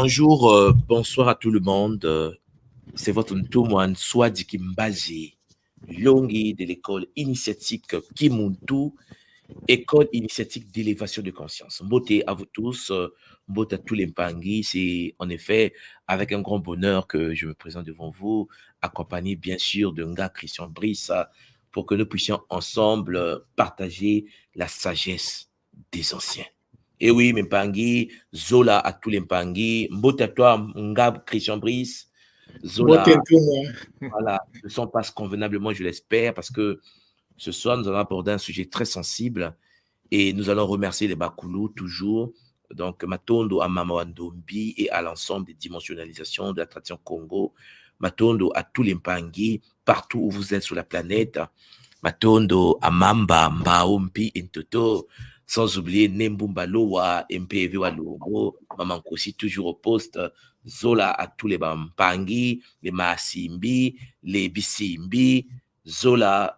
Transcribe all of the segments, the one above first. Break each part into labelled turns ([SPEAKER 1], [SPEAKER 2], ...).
[SPEAKER 1] Bonjour, bonsoir à tout le monde. C'est votre Ntoumouane Swadi Kimbazi, Longi de l'école initiatique Kimuntu, école initiatique d'élévation de conscience. Mbote à vous tous, mbote à tous les Mpangui. C'est en effet avec un grand bonheur que je me présente devant vous, accompagné bien sûr de Nga Christian Brice, pour que nous puissions ensemble partager la sagesse des anciens. Et oui, mes Mpangui, Zola à tous les Mpangui, mbote à toi, Nga Christian Brice, Zola. Voilà, ne sont pas convenablement, je l'espère, parce que ce soir, nous allons aborder un sujet très sensible et nous allons remercier les Bakoulou toujours, donc Matondo à Mamawandombi et à l'ensemble des dimensionnalisations de la tradition Congo, Matondo à tous les Mpangi, partout où vous êtes sur la planète, Matondo à Mamba, Mbaompi, Ntoto, sans oublier Nembumba Loa, MPV Walongo, Mamankosi toujours au poste, Zola à tous les Mpangi, les Maasimbi, les Bisimbi, Zola.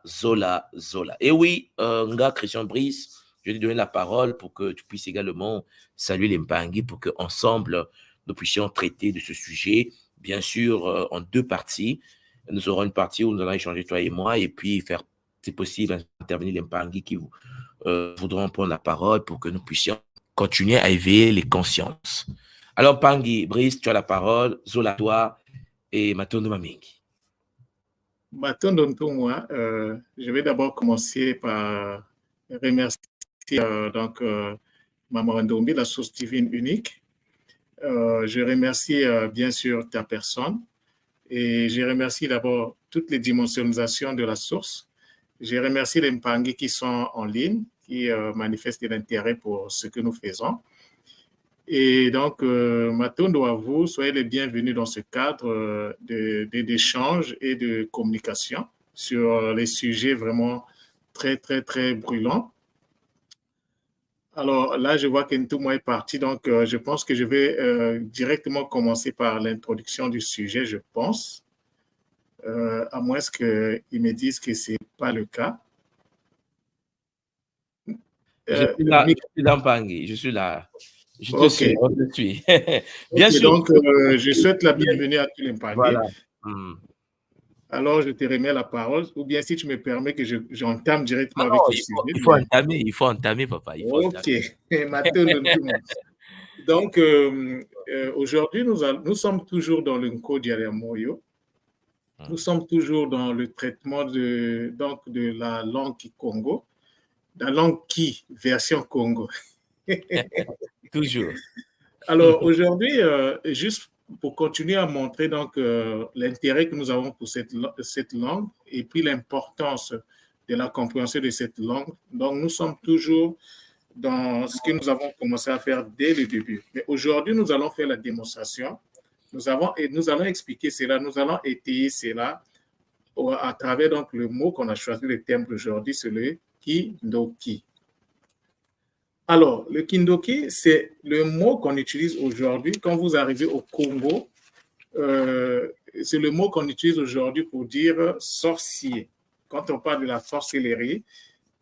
[SPEAKER 1] Et oui, Nga Christian Brice, je vais te donner la parole pour que tu puisses également saluer les Mpangi pour qu'ensemble, nous puissions traiter de ce sujet, bien sûr, en deux parties. Nous aurons une partie où nous allons échanger, toi et moi, et puis faire, si possible, intervenir les Mpangi qui voudront prendre la parole pour que nous puissions continuer à éveiller les consciences. Alors, Mpangi, Brice, tu as la parole, Zola, toi, et Matondo Mamingi.
[SPEAKER 2] Je vais d'abord commencer par remercier Maman Ndombi, la source divine unique. Je remercie bien sûr ta personne et je remercie d'abord toutes les dimensionisations de la source. Je remercie les Mpangi qui sont en ligne, qui manifestent de l'intérêt pour ce que nous faisons. Et donc, Matondo à vous, soyez les bienvenus dans ce cadre d'échange et de communication sur les sujets vraiment très, très, très brûlants. Alors là, je vois qu'Ntoumo est parti, donc je pense que je vais directement commencer par l'introduction du sujet, je pense, à moins qu'ils me disent que ce n'est pas le cas.
[SPEAKER 1] Je suis là, Pangui, je suis là. Je te suis, on te suit.
[SPEAKER 2] Bien sûr. Donc, je souhaite la bienvenue à tous les Mpangui.
[SPEAKER 1] Voilà.
[SPEAKER 2] Alors, je te remets la parole, ou bien si tu me permets que j'entame directement avec le sujet.
[SPEAKER 1] Il faut entamer, papa.
[SPEAKER 2] Ok. Donc, aujourd'hui, nous sommes toujours dans le Nkodiaramoyo. Nous sommes toujours dans le traitement de la langue Congo, la langue version Congo.
[SPEAKER 1] Toujours.
[SPEAKER 2] Alors, aujourd'hui, juste pour continuer à montrer l'intérêt que nous avons pour cette langue et puis l'importance de la compréhension de cette langue. Donc, nous sommes toujours dans ce que nous avons commencé à faire dès le début. Mais aujourd'hui, nous allons faire la démonstration. Nous allons expliquer cela, nous allons étayer cela à travers le mot qu'on a choisi, le thème d'aujourd'hui, c'est le Kindoki. Alors, le Kindoki, c'est le mot qu'on utilise aujourd'hui quand vous arrivez au Congo. C'est le mot qu'on utilise aujourd'hui pour dire sorcier. Quand on parle de la sorcellerie,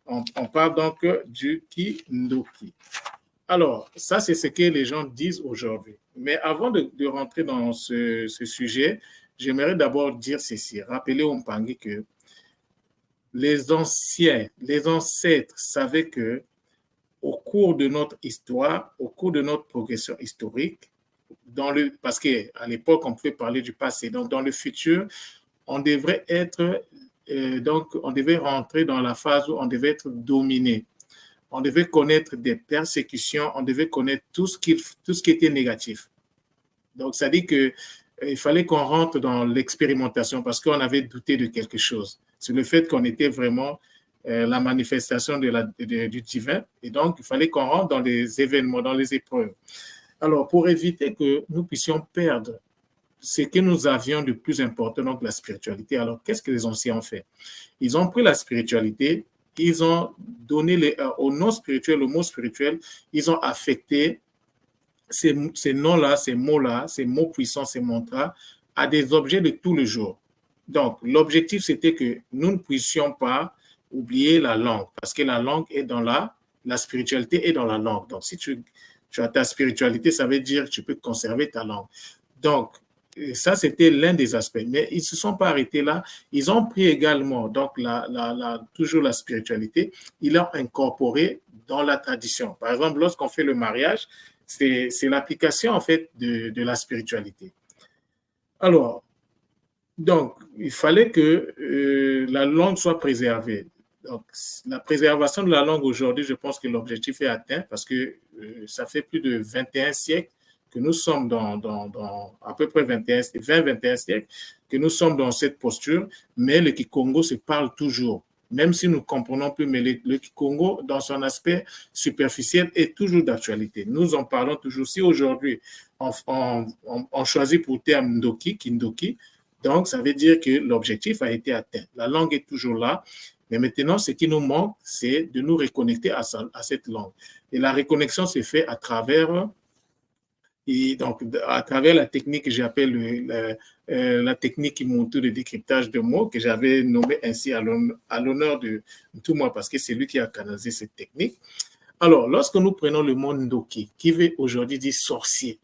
[SPEAKER 2] on parle donc du Kindoki. Alors, ça, c'est ce que les gens disent aujourd'hui. Mais avant de rentrer dans ce sujet, j'aimerais d'abord dire ceci. Rappelez aux Mpangi que les ancêtres savaient que au cours de notre histoire, au cours de notre progression historique, parce qu'à l'époque, on pouvait parler du passé. Donc, dans le futur, on devrait on devait rentrer dans la phase où on devait être dominé. On devait connaître des persécutions, on devait connaître tout ce qui était négatif. Donc, ça dit qu'il fallait qu'on rentre dans l'expérimentation parce qu'on avait douté de quelque chose. C'est le fait qu'on était vraiment la manifestation du divin. Et donc, il fallait qu'on rentre dans les événements, dans les épreuves. Alors, pour éviter que nous puissions perdre ce que nous avions de plus important, donc la spiritualité, alors qu'est-ce que les anciens ont fait? Ils ont pris la spiritualité, ils ont donné au nom spirituel, au mot spirituel, ils ont affecté ces noms-là, ces mots-là, ces mots puissants, ces mantras, à des objets de tout le jour. Donc, l'objectif, c'était que nous ne puissions pas oublier la langue, parce que la langue est dans la spiritualité est dans la langue. Donc, si tu Tu as ta spiritualité, ça veut dire que tu peux conserver ta langue. Donc, ça, c'était l'un des aspects. Mais ils ne se sont pas arrêtés là. Ils ont pris également, donc, toujours la spiritualité, ils l'ont incorporé dans la tradition. Par exemple, lorsqu'on fait le mariage, c'est l'application, en fait, de la spiritualité. Alors, donc, il fallait que la langue soit préservée. Donc, la préservation de la langue aujourd'hui, je pense que l'objectif est atteint parce que ça fait plus de 21 siècles que nous sommes dans à peu près 20-21 siècles que nous sommes dans cette posture, mais le Kikongo se parle toujours. Même si nous comprenons plus, mais le Kikongo, dans son aspect superficiel, est toujours d'actualité. Nous en parlons toujours. Si aujourd'hui, on choisit pour terme Ndoki, Kindoki, donc ça veut dire que l'objectif a été atteint. La langue est toujours là, mais maintenant, ce qui nous manque, c'est de nous reconnecter à cette langue. Et la reconnexion se fait à travers la technique que j'appelle la technique Kimuntu de décryptage de mots, que j'avais nommé ainsi à l'honneur de tout moi, parce que c'est lui qui a canalisé cette technique. Alors, lorsque nous prenons le mot Ndoki, qui veut aujourd'hui dire sorcier,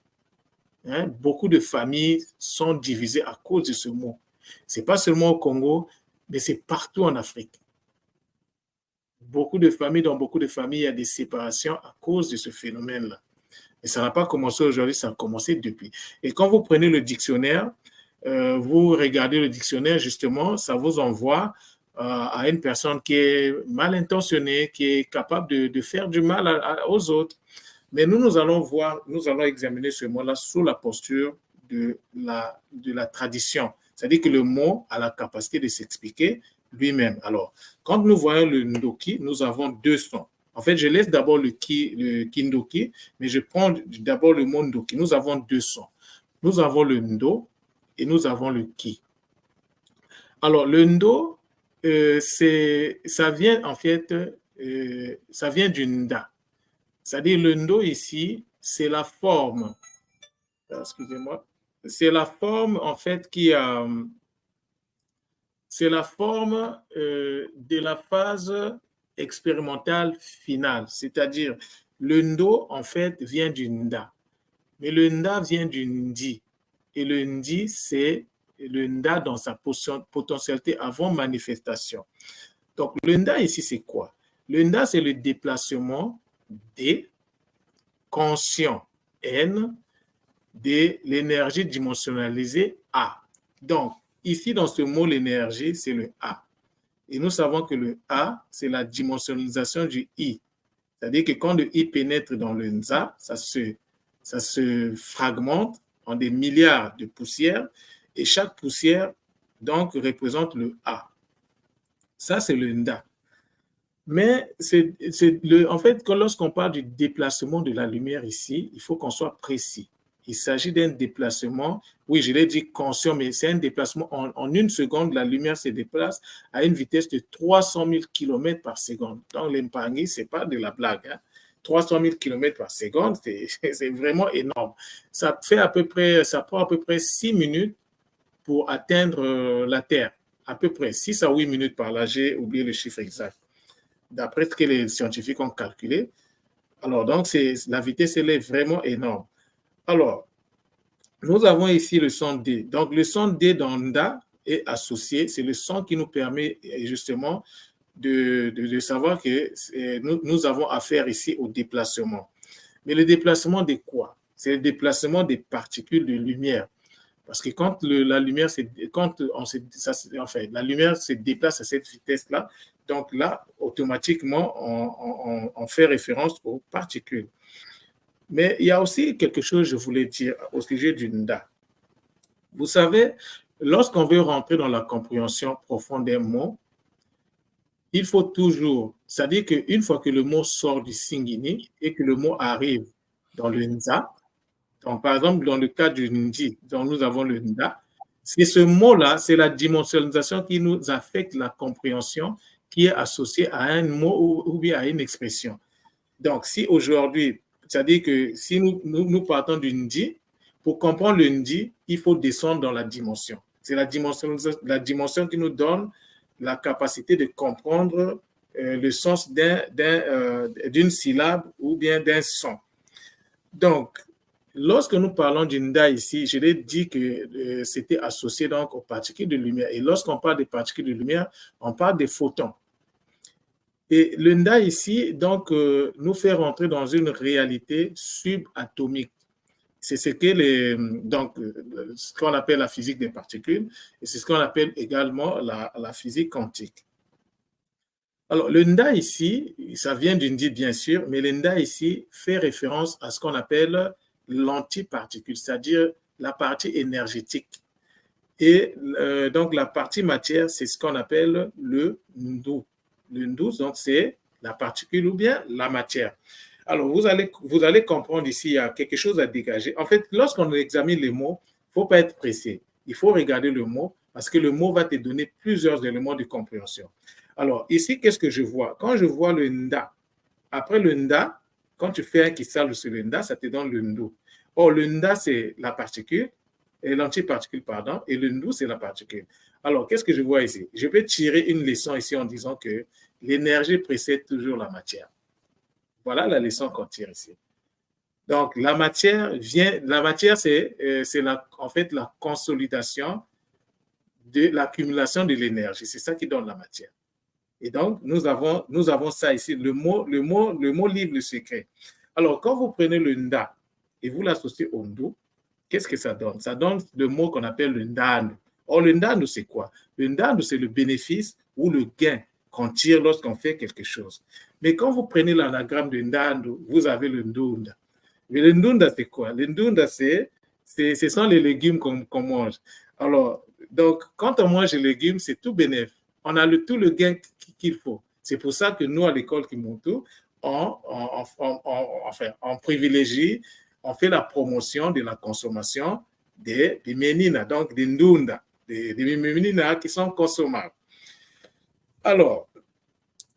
[SPEAKER 2] hein, beaucoup de familles sont divisées à cause de ce mot. Ce n'est pas seulement au Congo, mais c'est partout en Afrique. Dans beaucoup de familles, il y a des séparations à cause de ce phénomène-là. Et ça n'a pas commencé aujourd'hui, ça a commencé depuis. Et quand vous prenez le dictionnaire, vous regardez le dictionnaire, justement, ça vous envoie à une personne qui est mal intentionnée, qui est capable de faire du mal aux autres. Mais nous allons examiner ce mot-là sous la posture de la tradition. C'est-à-dire que le mot a la capacité de s'expliquer lui-même. Alors, quand nous voyons le Ndoki, nous avons deux sons. En fait, je laisse d'abord le Kindoki, mais je prends d'abord le mot Ndoki. Nous avons deux sons. Nous avons le Ndo et nous avons le Ki. Alors, le Ndo, ça vient en fait, ça vient du Nda. C'est-à-dire le Ndo ici, c'est la forme. Excusez-moi. C'est la forme en fait c'est la forme de la phase expérimentale finale. C'est-à-dire le Ndo en fait vient du Nda. Mais le Nda vient du Ndi. Et le Ndi, c'est le Nda dans sa potentialité avant manifestation. Donc le Nda ici, c'est quoi? Le Nda, c'est le déplacement D, conscient N, de l'énergie dimensionnalisée A. Donc, ici, dans ce mot, l'énergie, c'est le A. Et nous savons que le A, c'est la dimensionnalisation du I. C'est-à-dire que quand le I pénètre dans le Nza, ça se fragmente en des milliards de poussières et chaque poussière, donc, représente le A. Ça, c'est le Nda. Mais en fait, lorsqu'on parle du déplacement de la lumière ici, il faut qu'on soit précis. Il s'agit d'un déplacement, oui, je l'ai dit conscient, mais c'est un déplacement en une seconde, la lumière se déplace à une vitesse de 300 000 km par seconde. Donc, l'Empangui, ce n'est pas de la blague. Hein. 300 000 km par seconde, c'est vraiment énorme. Ça prend à peu près 6 minutes pour atteindre la Terre. À peu près 6 à 8 minutes par là, j'ai oublié le chiffre exact. D'après ce que les scientifiques ont calculé. Alors, donc, la vitesse, elle est vraiment énorme. Alors, nous avons ici le son D. Donc, le son D dans Nda est associé. C'est le son qui nous permet justement de savoir que nous avons affaire ici au déplacement. Mais le déplacement de quoi? C'est le déplacement des particules de lumière. Parce que quand la lumière se déplace à cette vitesse-là, donc là, automatiquement, on fait référence aux particules. Mais il y a aussi quelque chose que je voulais dire au sujet du Nda. Vous savez, lorsqu'on veut rentrer dans la compréhension profonde d'un mot, il faut toujours, c'est-à-dire qu'une fois que le mot sort du Singini et que le mot arrive dans le Nza, donc par exemple dans le cas du Ndi, dont nous avons le Nda, c'est ce mot-là, c'est la dimensionnalisation qui nous affecte la compréhension qui est associée à un mot ou bien à une expression. Donc si aujourd'hui, c'est-à-dire que si nous partons du Ndi, pour comprendre le Ndi, il faut descendre dans la dimension. C'est la dimension qui nous donne la capacité de comprendre le sens d'une syllabe ou bien d'un son. Donc, lorsque nous parlons du Nda ici, je l'ai dit que c'était associé donc aux particules de lumière. Et lorsqu'on parle des particules de lumière, on parle des photons. Et le Nda ici, donc, nous fait rentrer dans une réalité subatomique. C'est ce qu'on appelle la physique des particules, et c'est ce qu'on appelle également la physique quantique. Alors, le Nda ici, ça vient du Ndi bien sûr, mais le Nda ici fait référence à ce qu'on appelle l'antiparticule, c'est-à-dire la partie énergétique. Et donc, la partie matière, c'est ce qu'on appelle le Ndu. Le Ndu, donc, c'est la particule ou bien la matière. Alors, vous allez comprendre ici, il y a quelque chose à dégager. En fait, lorsqu'on examine les mots, il ne faut pas être pressé. Il faut regarder le mot parce que le mot va te donner plusieurs éléments de compréhension. Alors, ici, qu'est-ce que je vois? Quand je vois le Nda, après le Nda, quand tu fais un kissal sur le Nda, ça te donne le Ndu. Or, le Nda, c'est la particule, et l'antiparticule, pardon, et le Ndu, c'est la particule. Alors, qu'est-ce que je vois ici? Je peux tirer une leçon ici en disant que l'énergie précède toujours la matière. Voilà la leçon qu'on tire ici. Donc, la matière, c'est en fait la consolidation de l'accumulation de l'énergie. C'est ça qui donne la matière. Et donc, nous avons ça ici. Le mot livre le secret. Alors, quand vous prenez le Nda et vous l'associez au Ndu, qu'est-ce que ça donne? Ça donne le mot qu'on appelle le Ndandu. Or, le Ndandu, c'est quoi? Le Ndandu, c'est le bénéfice ou le gain qu'on tire lorsqu'on fait quelque chose. Mais quand vous prenez l'anagramme de Ndandu, vous avez le Ndunda. Mais le Ndunda, c'est quoi? Le Ndunda, ce sont les légumes qu'on mange. Alors, donc, quand on mange les légumes, c'est tout bénéfice. On a tout le gain qu'il faut. C'est pour ça que nous, à l'école Kimuntu, on privilégie, on fait la promotion de la consommation des menina, donc des ndunda, des menina qui sont consommables. Alors,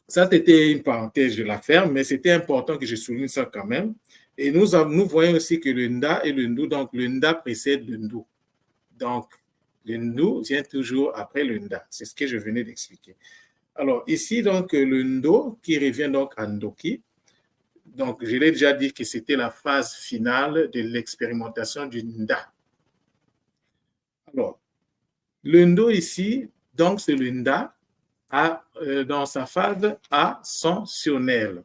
[SPEAKER 2] ça, c'était une parenthèse, je la ferme, mais c'était important que je souligne ça quand même. Et nous voyons aussi que le Nda et le Ndu, donc le Nda précède le Ndu. Donc, le Ndu vient toujours après le Nda. C'est ce que je venais d'expliquer. Alors, ici, donc, le Ndo qui revient donc à Ndoki. Donc, je l'ai déjà dit que c'était la phase finale de l'expérimentation du Nda. Alors, le Ndo ici, donc, c'est le Nda dans sa phase ascensionnelle.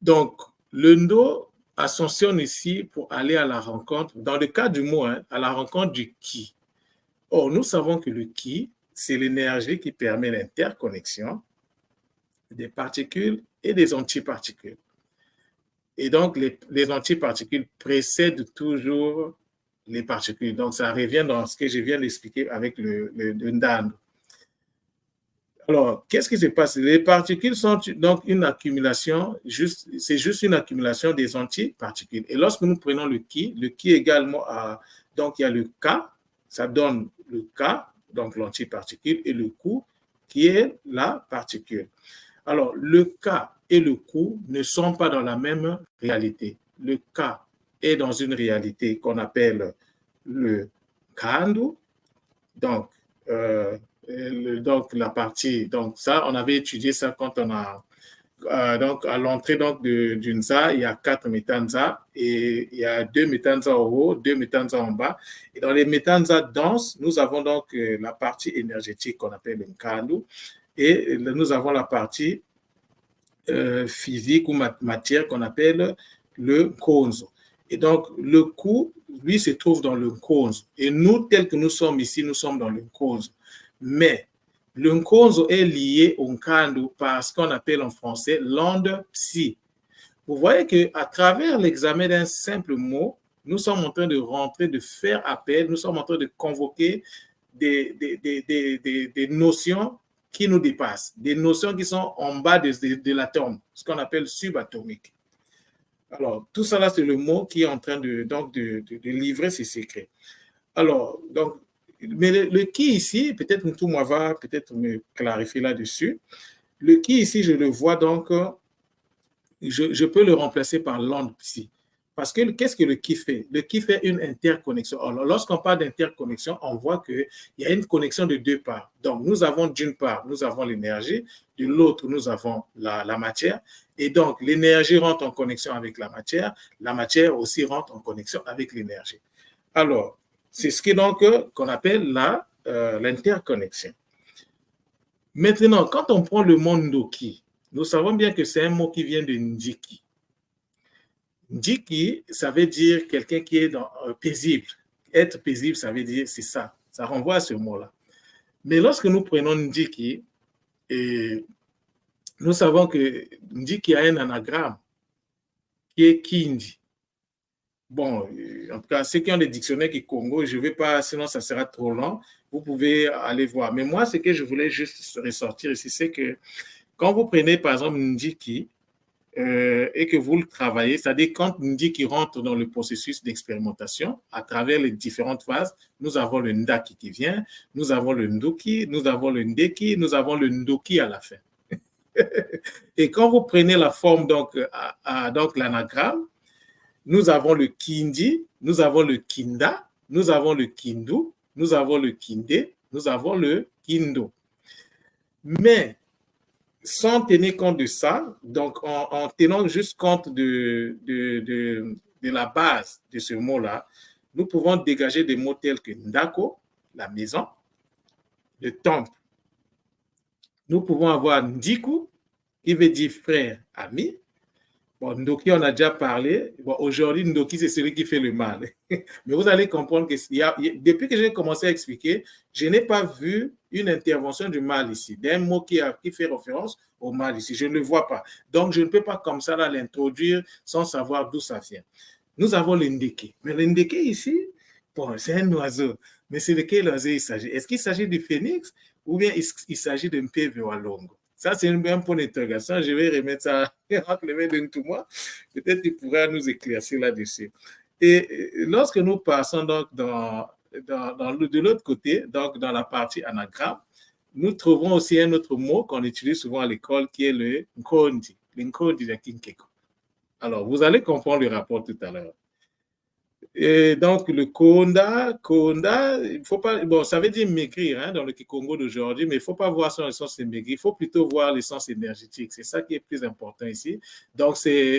[SPEAKER 2] Donc, le Ndo ascensionne ici pour aller à la rencontre, dans le cas du mot, à la rencontre du Ki. Or, nous savons que le Ki, c'est l'énergie qui permet l'interconnexion des particules et des antiparticules. Et donc, les antiparticules précèdent toujours les particules. Donc, ça revient dans ce que je viens d'expliquer avec le Ndandu. Alors, qu'est-ce qui se passe? Les particules sont donc une accumulation, c'est juste une accumulation des antiparticules. Et lorsque nous prenons le Ki également donc il y a le K, ça donne le K, donc l'antiparticule, et le Ku, qui est la particule. Alors, le K et le Ku ne sont pas dans la même réalité. Le K est dans une réalité qu'on appelle le Kandu, donc la partie, donc ça, on avait étudié ça quand on a, donc à l'entrée donc d'une ZA, il y a 4 métanzas et il y a 2 métanzas en haut, 2 métanzas en bas. Et dans les métanzas denses, nous avons donc la partie énergétique qu'on appelle le Kandu et nous avons la partie physique ou matière qu'on appelle le Konzo. Et donc, le Ku, lui, se trouve dans le Konzo. Et nous, tels que nous sommes ici, nous sommes dans le Konzo. Mais le Nkonzo est lié au Nkandu par ce qu'on appelle en français l'onde psi. Vous voyez qu'à travers l'examen d'un simple mot, nous sommes en train de rentrer, de faire appel, nous sommes en train de convoquer des notions qui nous dépassent, des notions qui sont en bas de l'atome, ce qu'on appelle subatomique. Alors, tout ça là, c'est le mot qui est en train de livrer ses secrets. Alors, donc, mais le Ki ici, peut-être Moutouma va peut-être me clarifier là-dessus. Le Ki ici, je le vois donc, je peux le remplacer par l'onde psi. Parce que qu'est-ce que le ki fait? Le ki fait une interconnexion. Alors, lorsqu'on parle d'interconnexion, on voit qu'il y a une connexion de deux parts. Donc, nous avons d'une part, nous avons l'énergie, de l'autre, nous avons la matière. Et donc, l'énergie rentre en connexion avec la matière aussi rentre en connexion avec l'énergie. Alors, c'est ce qu'on appelle l'interconnexion. Maintenant, quand on prend le mot Ndoki, nous savons bien que c'est un mot qui vient de Ndiki. Ndiki, ça veut dire quelqu'un qui est paisible. Être paisible, ça veut dire, c'est ça. Ça renvoie à ce mot-là. Mais lorsque nous prenons Ndiki, nous savons que Ndiki a un anagramme qui est Kindi. Bon, en tout cas, ceux qui ont des dictionnaires qui Congo, je ne vais pas, sinon ça sera trop long, vous pouvez aller voir. Mais moi, ce que je voulais juste ressortir ici, c'est que quand vous prenez, par exemple, Ndiki, et que vous le travaillez, c'est-à-dire quand Ndiki rentre dans le processus d'expérimentation, à travers les différentes phases, nous avons le Ndaki qui vient, nous avons le Ndoki, nous avons le Ndeki, nous avons le Ndoki à la fin. Et quand vous prenez la forme, donc l'anagramme, nous avons le Kindi, nous avons le Kinda, nous avons le Kindu, nous avons le Kinde, nous avons le Kindo. Mais sans tenir compte de ça, donc en tenant juste compte de la base de ce mot-là, nous pouvons dégager des mots tels que Ndako, la maison, le temple. Nous pouvons avoir Ndiku, qui veut dire frère, ami. Bon, Ndoki, on a déjà parlé. Bon, aujourd'hui, Ndoki, c'est celui qui fait le mal. Mais vous allez comprendre que depuis que j'ai commencé à expliquer, je n'ai pas vu une intervention du mal ici, d'un mot qui fait référence au mal ici. Je ne le vois pas. Donc, je ne peux pas comme ça l'introduire sans savoir d'où ça vient. Nous avons le Ndeke. Mais le Ndeke ici, bon, c'est un oiseau. Mais c'est de quel oiseau il s'agit? Est-ce qu'il s'agit du phénix ou bien il s'agit d'un pève walongo? Ça, c'est un point d'interrogation. Je vais remettre ça entre les mains de tout moi. Peut-être qu'il pourra nous éclaircir là-dessus. Et lorsque nous passons donc de l'autre côté, donc dans la partie anagramme, nous trouvons aussi un autre mot qu'on utilise souvent à l'école qui est le Nkondi, le Nkondi de Kinkeko. Alors, vous allez comprendre le rapport tout à l'heure. Et donc, le Konda, il faut pas, bon, ça veut dire maigrir hein, dans le Kikongo d'aujourd'hui, mais il ne faut pas voir son essence maigrir, il faut plutôt voir l'essence énergétique. C'est ça qui est plus important ici. Donc, c'est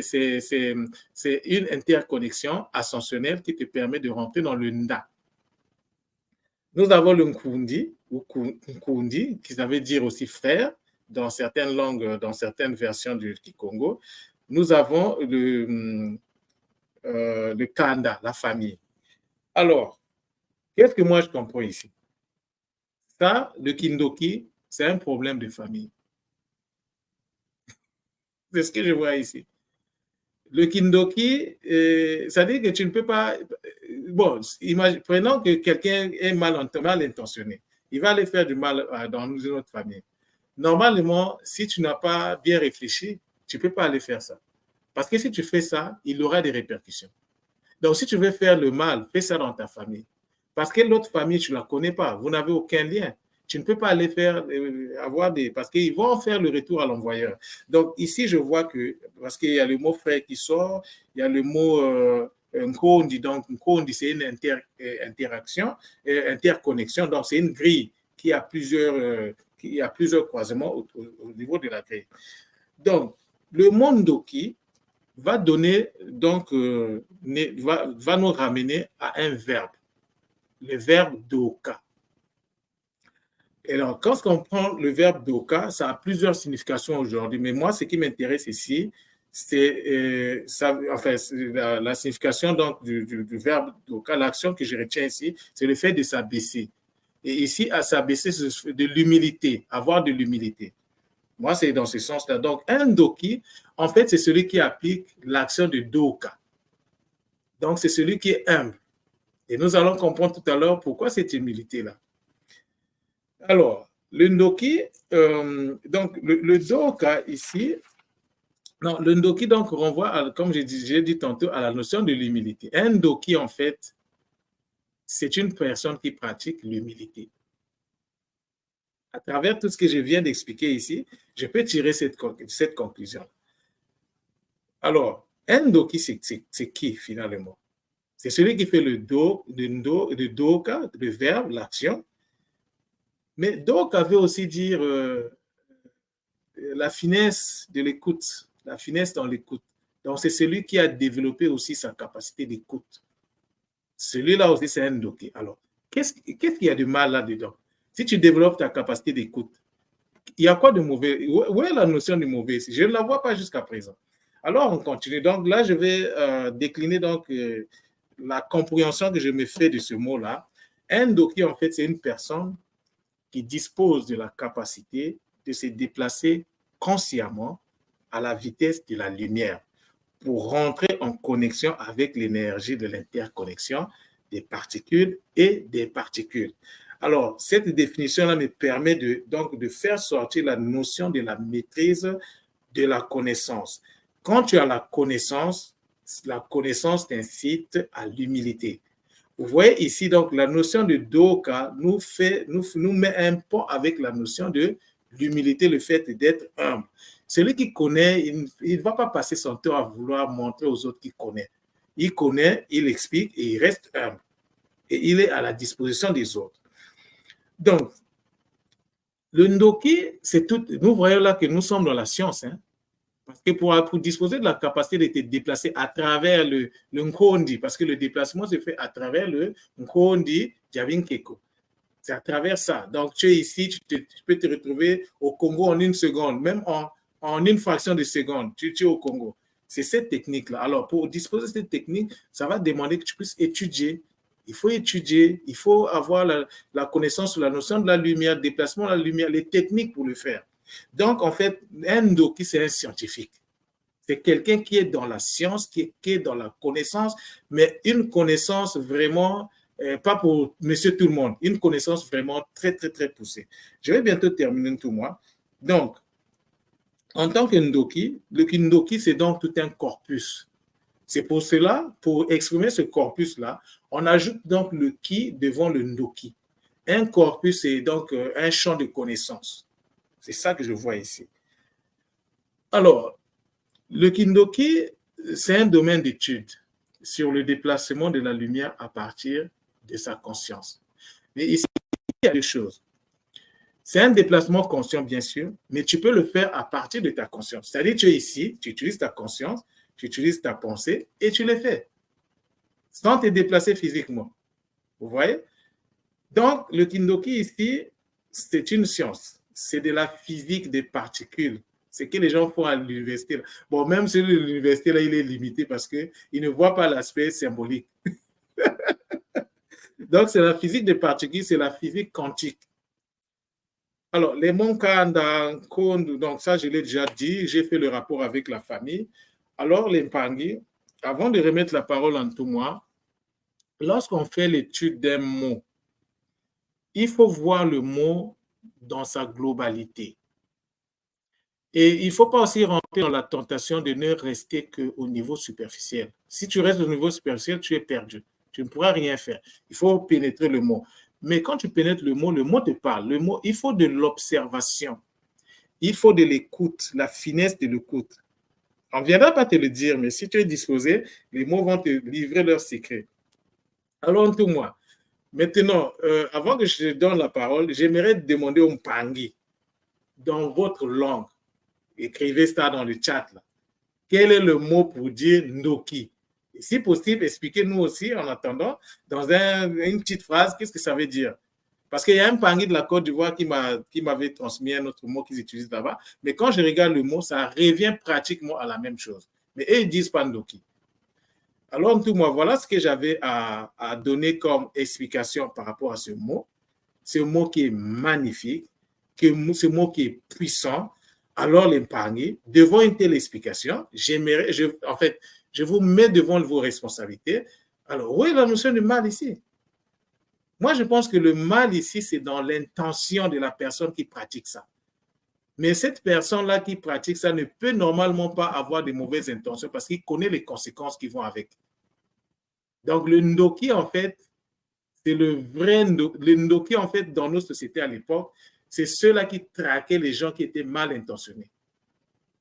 [SPEAKER 2] une interconnexion ascensionnelle qui te permet de rentrer dans le Nda. Nous avons le Nkundi, ou Nkundi, qui ça veut dire aussi frère, dans certaines langues, dans certaines versions du Kikongo. Nous avons le Kanda, la famille. Alors, qu'est-ce que moi je comprends ici? Ça, le Kindoki, c'est un problème de famille. C'est ce que je vois ici. Le Kindoki, ça dit que tu ne peux pas... Bon, prenons que quelqu'un est mal intentionné. Il va aller faire du mal dans une autre famille. Normalement, si tu n'as pas bien réfléchi, tu ne peux pas aller faire ça. Parce que si tu fais ça, il aura des répercussions. Donc, si tu veux faire le mal, fais ça dans ta famille. Parce que l'autre famille, tu ne la connais pas. Vous n'avez aucun lien. Tu ne peux pas aller faire, parce qu'ils vont faire le retour à l'envoyeur. Donc, ici, je vois que, parce qu'il y a le mot frère qui sort, il y a le mot Nkondi. Donc, Nkondi, c'est une interconnexion. Donc, c'est une grille qui a plusieurs croisements au niveau de la grille. Donc, le monde Ndoki va donner, donc, va nous ramener à un verbe, le verbe doka. Et alors, quand on prend le verbe doka, ça a plusieurs significations aujourd'hui, mais moi, ce qui m'intéresse ici, c'est la signification donc, du verbe doka, l'action que je retiens ici, c'est le fait de s'abaisser. Et ici, à s'abaisser, c'est de l'humilité, avoir de l'humilité. Moi, c'est dans ce sens-là. Donc, un doki, en fait, c'est celui qui applique l'action de doka. Donc, c'est celui qui est humble. Et nous allons comprendre tout à l'heure pourquoi cette humilité-là. Alors, le ndoki, donc le doka ici, non, le ndoki donc renvoie, comme j'ai dit tantôt, à la notion de l'humilité. Un ndoki, en fait, c'est une personne qui pratique l'humilité. À travers tout ce que je viens d'expliquer ici, je peux tirer cette conclusion. Alors, Un Ndoki, c'est qui finalement? C'est celui qui fait le doka, le verbe, l'action. Mais doka veut aussi dire la finesse de l'écoute, la finesse dans l'écoute. Donc, c'est celui qui a développé aussi sa capacité d'écoute. Celui-là aussi, c'est un Ndoki. Alors, qu'est-ce qu'il y a de mal là-dedans? Si tu développes ta capacité d'écoute, il y a quoi de mauvais? Où est la notion de mauvais ici? Je ne la vois pas jusqu'à présent. Alors, on continue. Donc, là, je vais décliner donc, la compréhension que je me fais de ce mot-là. Un Ndoki, en fait, c'est une personne qui dispose de la capacité de se déplacer consciemment à la vitesse de la lumière pour rentrer en connexion avec l'énergie de l'interconnexion des particules et des particules. Alors, cette définition-là me permet donc de faire sortir la notion de la maîtrise de la connaissance. Quand tu as la connaissance t'incite à l'humilité. Vous voyez ici, donc, la notion de doka nous met un pont avec la notion de l'humilité, le fait d'être humble. Celui qui connaît, il ne va pas passer son temps à vouloir montrer aux autres qu'il connaît. Il connaît, il explique et il reste humble. Et il est à la disposition des autres. Donc, le Ndoki, c'est tout. Nous voyons là que nous sommes dans la science. Hein, parce que pour disposer de la capacité de te déplacer à travers le Nkondi, parce que le déplacement se fait à travers le Nkondi Javinkeko. C'est à travers ça. Donc, tu es ici, tu peux te retrouver au Congo en une seconde, même en une fraction de seconde, tu es au Congo. C'est cette technique-là. Alors, pour disposer de cette technique, ça va demander que tu puisses étudier. Il faut étudier, il faut avoir la connaissance sur la notion de la lumière, déplacement de la lumière, les techniques pour le faire. Donc, en fait, un Ndoki, c'est un scientifique. C'est quelqu'un qui est dans la science, qui est dans la connaissance, mais une connaissance vraiment, pas pour monsieur tout le monde, une connaissance vraiment très, très, très poussée. Je vais bientôt terminer tout moi. Donc, en tant que Ndoki, le Ndoki, c'est donc tout un corpus. C'est pour cela, pour exprimer ce corpus-là, on ajoute donc le ki devant le Ndoki. Un corpus, c'est donc un champ de connaissances. C'est ça que je vois ici. Alors, le Kindoki, c'est un domaine d'étude sur le déplacement de la lumière à partir de sa conscience. Mais ici, il y a deux choses. C'est un déplacement conscient, bien sûr, mais tu peux le faire à partir de ta conscience. C'est-à-dire, tu es ici, tu utilises ta conscience, tu utilises ta pensée et tu le fais, sans te déplacer physiquement. Vous voyez? Donc, le Kindoki ici, c'est une science. C'est de la physique des particules. C'est que les gens font à l'université. Bon, même si l'université, là, il est limité parce qu'il ne voit pas l'aspect symbolique. Donc, c'est la physique des particules, c'est la physique quantique. Alors, les Monkanda, donc ça, je l'ai déjà dit, j'ai fait le rapport avec la famille. Alors, les Mpangi, avant de remettre la parole en tout moi, lorsqu'on fait l'étude d'un mot, il faut voir le mot dans sa globalité. Et il ne faut pas aussi rentrer dans la tentation de ne rester qu'au niveau superficiel. Si tu restes au niveau superficiel, tu es perdu. Tu ne pourras rien faire. Il faut pénétrer le mot. Mais quand tu pénètres le mot te parle. Le mot, il faut de l'observation. Il faut de l'écoute, la finesse de l'écoute. On ne viendra pas te le dire, mais si tu es disposé, les mots vont te livrer leurs secrets. Alors, tout moi. Maintenant, avant que je te donne la parole, j'aimerais demander au Mpangi, dans votre langue, écrivez ça dans le chat, là. Quel est le mot pour dire Ndoki? Et si possible, expliquez-nous aussi, en attendant, dans une petite phrase, qu'est-ce que ça veut dire? Parce qu'il y a un Mpangi de la Côte d'Ivoire qui m'avait transmis un autre mot qu'ils utilisent là-bas, mais quand je regarde le mot, ça revient pratiquement à la même chose. Mais eux, ils disent pas Ndoki. Alors, tout moi, voilà ce que j'avais à donner comme explication par rapport à ce mot qui est magnifique, ce mot qui est puissant. Alors, les Mpangi, devant une telle explication, je vous mets devant vos responsabilités. Alors, où est la notion du mal ici? Moi, je pense que le mal ici, c'est dans l'intention de la personne qui pratique ça. Mais cette personne-là qui pratique ça ne peut normalement pas avoir de mauvaises intentions parce qu'il connaît les conséquences qui vont avec. Donc, le Ndoki, en fait, c'est le vrai Ndoki. Le Ndoki, en fait, dans nos sociétés à l'époque, c'est ceux-là qui traquaient les gens qui étaient mal intentionnés.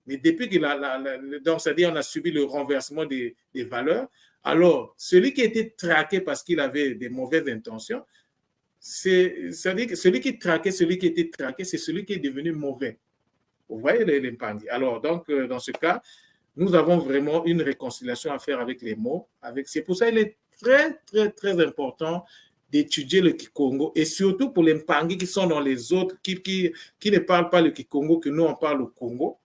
[SPEAKER 2] Mais depuis que donc, c'est-à-dire on a subi le renversement des valeurs, alors celui qui a été traqué parce qu'il avait des mauvaises intentions, c'est-à-dire que celui qui traquait, celui qui était traqué, c'est celui qui est devenu mauvais. Vous voyez les pandis. Alors, donc, dans ce cas, nous avons vraiment une réconciliation à faire avec les mots. C'est pour ça qu'il est très, très, très important d'étudier le Kikongo et surtout pour les Mpangi qui sont dans les autres, qui ne parlent pas le Kikongo, que nous, on parle au Congo.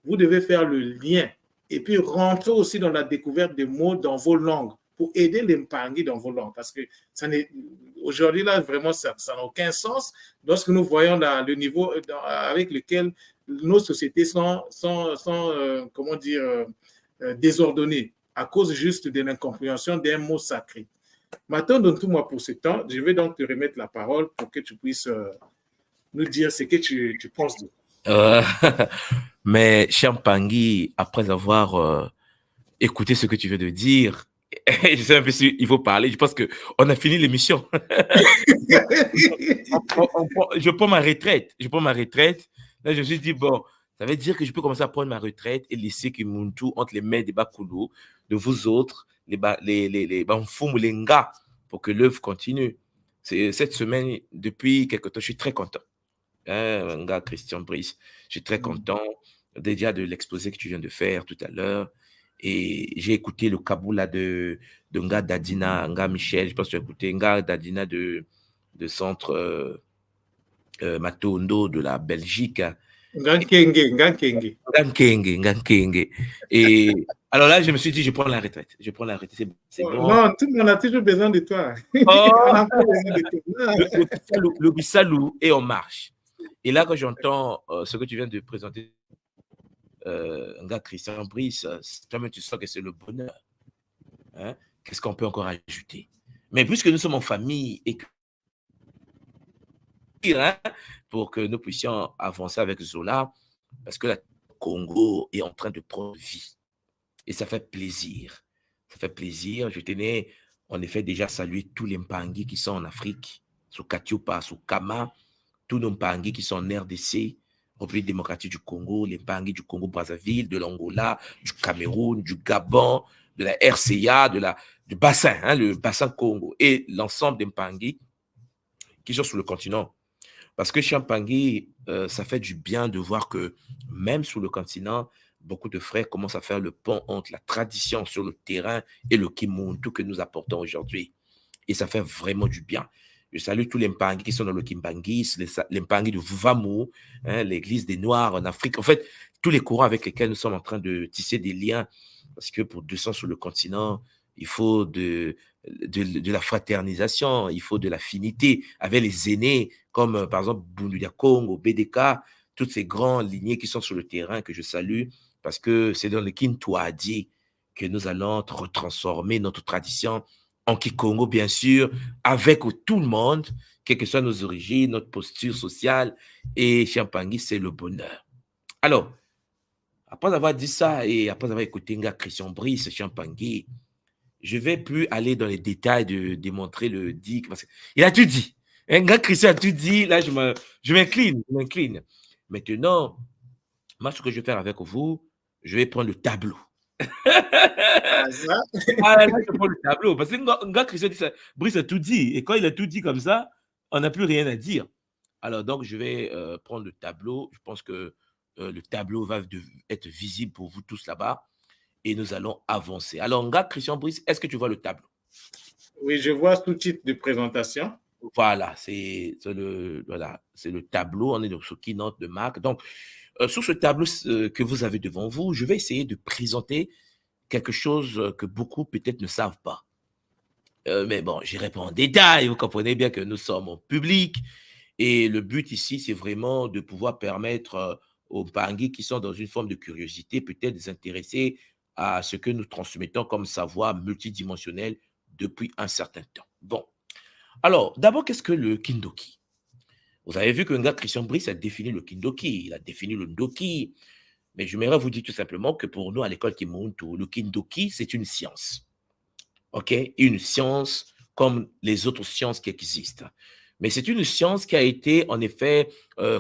[SPEAKER 2] Vous devez faire le lien et puis rentrer aussi dans la découverte des mots dans vos langues pour aider les Mpangi dans vos langues. Parce que aujourd'hui, là, vraiment, ça n'a aucun sens lorsque nous voyons le niveau avec lequel nos sociétés sont comment dire, désordonnées à cause juste de l'incompréhension d'un mot sacré. Maintenant, donne-moi pour ce temps. Je vais donc te remettre la parole pour que tu puisses nous dire ce que tu penses de.
[SPEAKER 1] Mais Champangui, après avoir écouté ce que tu veux de dire, je sais un peu s'il faut parler. Je pense qu'on a fini l'émission. Je prends ma retraite. Là, je me suis dit, bon, ça veut dire que je peux commencer à prendre ma retraite et laisser Kimuntu entre les mains des Bakulu, de vous autres, les Banfoum, les Nga, pour que l'œuvre continue. Cette semaine, depuis quelque temps, je suis très content. Nga Christian Brice, je suis très content déjà de l'exposé que tu viens de faire tout à l'heure. Et j'ai écouté le Kaboula de Nga Dadina, Nga Michel, je pense que tu as écouté Nga Dadina de centre Matondo de la Belgique.
[SPEAKER 2] Ngankenge.
[SPEAKER 1] Et alors là, je me suis dit, je prends la retraite. C'est bon.
[SPEAKER 2] Non, tout le monde a toujours besoin de toi.
[SPEAKER 1] Le Bissalou et on marche. Et là, quand j'entends ce que tu viens de présenter, Nga Christian Brice, toi-même tu sens que c'est le bonheur. Hein? Qu'est-ce qu'on peut encore ajouter? Mais puisque nous sommes en famille et que pour que nous puissions avancer avec Zola, parce que le Congo est en train de prendre vie. Et ça fait plaisir. Je tenais en effet déjà à saluer tous les Mpangi qui sont en Afrique, sous Katiupa, sous Kama, tous nos Mpangi qui sont en RDC, République démocratique du Congo, les Mpangi du Congo-Brazzaville, de l'Angola, du Cameroun, du Gabon, de la RCA, du bassin, le bassin Congo, et l'ensemble des Mpangi qui sont sur le continent. Parce que Champangui, ça fait du bien de voir que même sur le continent, beaucoup de frères commencent à faire le pont entre la tradition sur le terrain et le Kimuntu que nous apportons aujourd'hui. Et ça fait vraiment du bien. Je salue tous les Mpangi qui sont dans le Kimbangis, les Mpangi de Vuvamu, l'église des Noirs en Afrique. En fait, tous les courants avec lesquels nous sommes en train de tisser des liens. Parce que pour 200 sur le continent, il faut de la fraternisation, il faut de l'affinité avec les aînés, comme par exemple Bunduya Congo, BDK, toutes ces grandes lignées qui sont sur le terrain que je salue, parce que c'est dans le Kintouadi que nous allons retransformer notre tradition en Kikongo, bien sûr, avec tout le monde, quelles que soient nos origines, notre posture sociale, et Champangui, c'est le bonheur. Alors, après avoir dit ça et après avoir écouté Nga Christian Brice, Champangui, je ne vais plus aller dans les détails de démontrer le DIC, parce qu'il a tout dit. Nga Christian a tout dit, là, je m'incline. Maintenant, moi, ce que je vais faire avec vous, je vais prendre le tableau. Là, je prends le tableau, parce que Nga Christian dit ça, Brice a tout dit, et quand il a tout dit comme ça, on n'a plus rien à dire. Alors, donc, je vais prendre le tableau. Je pense que le tableau va être visible pour vous tous là-bas. Et nous allons avancer. Alors, Nga Christian Brice, est-ce que tu vois le tableau?
[SPEAKER 2] Oui, je vois tout titre de présentation.
[SPEAKER 1] Voilà, c'est le tableau. On est sur Keynote de Marc. Donc, sur ce tableau que vous avez devant vous, je vais essayer de présenter quelque chose que beaucoup peut-être ne savent pas. Mais bon, j'irai pas en détail. Vous comprenez bien que nous sommes en public. Et le but ici, c'est vraiment de pouvoir permettre aux Mpangi qui sont dans une forme de curiosité, peut-être de s'intéresser à ce que nous transmettons comme savoir multidimensionnel depuis un certain temps. Bon. Alors, d'abord, qu'est-ce que le Kindoki? Vous avez vu que Nga Christian Brice a défini le Kindoki, il a défini le Ndoki, mais je voudrais vous dire tout simplement que pour nous, à l'école Kimuntu, le Kindoki, c'est une science. OK? Une science comme les autres sciences qui existent. Mais c'est une science qui a été, en effet,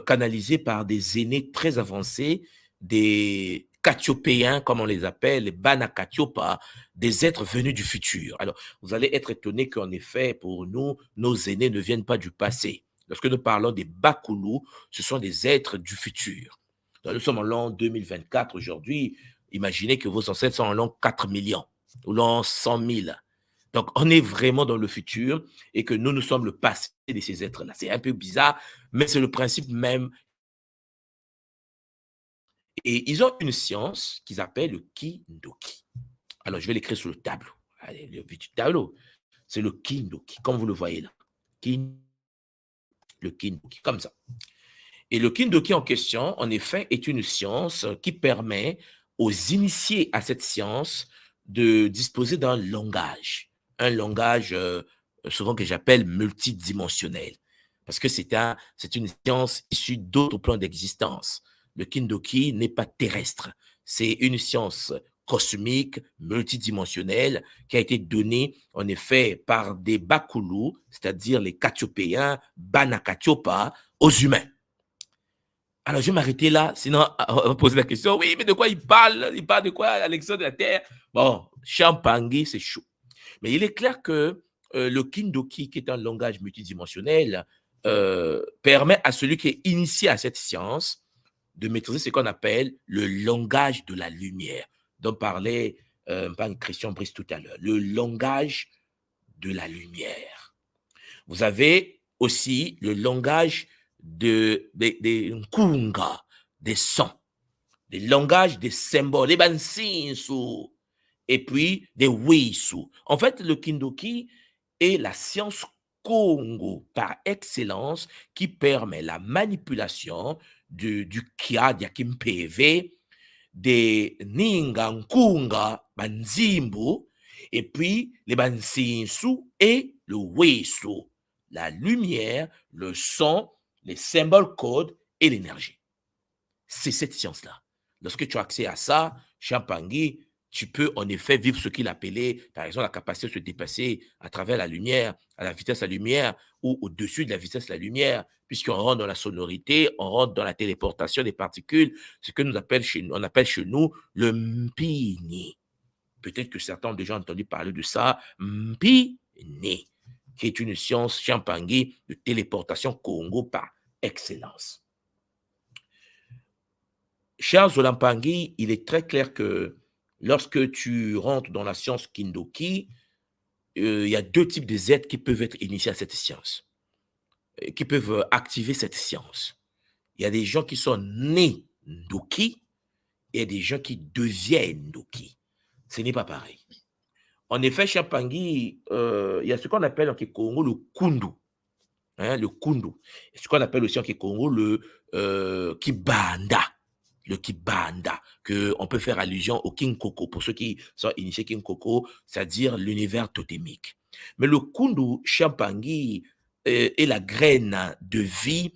[SPEAKER 1] canalisée par des aînés très avancés des Katiopéens, comme on les appelle, les Banakatiopa, des êtres venus du futur. Alors, vous allez être étonné qu'en effet, pour nous, nos aînés ne viennent pas du passé. Lorsque nous parlons des Bakulu, ce sont des êtres du futur. Donc, nous sommes en l'an 2024 aujourd'hui. Imaginez que vos ancêtres sont en l'an 4 millions ou l'an 100 000. Donc, on est vraiment dans le futur et que nous sommes le passé de ces êtres-là. C'est un peu bizarre, mais c'est le principe même. Et ils ont une science qu'ils appellent le Kindoki. Alors, je vais l'écrire sur le tableau. Allez, le petit tableau, c'est le Kindoki, comme vous le voyez là. Le Kindoki, comme ça. Et le Kindoki en question, en effet, est une science qui permet aux initiés à cette science de disposer d'un langage. Un langage souvent que j'appelle multidimensionnel. Parce que c'est une science issue d'autres plans d'existence. Le Kindoki n'est pas terrestre. C'est une science cosmique, multidimensionnelle, qui a été donnée, en effet, par des Bakulu, c'est-à-dire les Katiopéens, Banakatiopa, aux humains. Alors, je vais m'arrêter là, sinon on va poser la question, oui, mais de quoi il parle? Il parle de quoi, Alexandre de la Terre? Bon, Champangui, c'est chaud. Mais il est clair que le Kindoki, qui est un langage multidimensionnel, permet à celui qui est initié à cette science de maîtriser ce qu'on appelle le langage de la lumière, dont parlait Christian Brice tout à l'heure, le langage de la lumière. Vous avez aussi le langage des Nkunga, des sons, des langages des symboles, des bansinsu, et puis des wisu. En fait, le Kindoki est la science Congo par excellence qui permet la manipulation du Kia, Diakim PV, des Ninga, Nkunga, Banzimbu, et puis les Bansinsu et le Wisu, la lumière, le son, les symboles codes et l'énergie. C'est cette science-là. Lorsque tu as accès à ça, Champangui, tu peux en effet vivre ce qu'il appelait, par exemple, la capacité de se déplacer à travers la lumière, à la vitesse de la lumière ou au-dessus de la vitesse de la lumière, puisqu'on rentre dans la sonorité, on rentre dans la téléportation des particules, ce que on appelle chez nous le mpini. Peut-être que certains ont déjà entendu parler de ça, mpini, qui est une science Champangui de téléportation Congo par excellence. Charles Olampangui, il est très clair que lorsque tu rentres dans la science Kindoki, il y a deux types de êtres qui peuvent être initiés à cette science, qui peuvent activer cette science. Il y a des gens qui sont nés Ndoki et des gens qui deviennent Ndoki. Ce n'est pas pareil. En effet, Champangui, il y a ce qu'on appelle en Kikongo le Kundu. Le Kundu. Et ce qu'on appelle aussi en Kikongo le Kibanda. Le Kibanda, qu'on peut faire allusion au King Koko, pour ceux qui sont initiés King Koko, c'est-à-dire l'univers totémique. Mais le Kundu Champangui est la graine de vie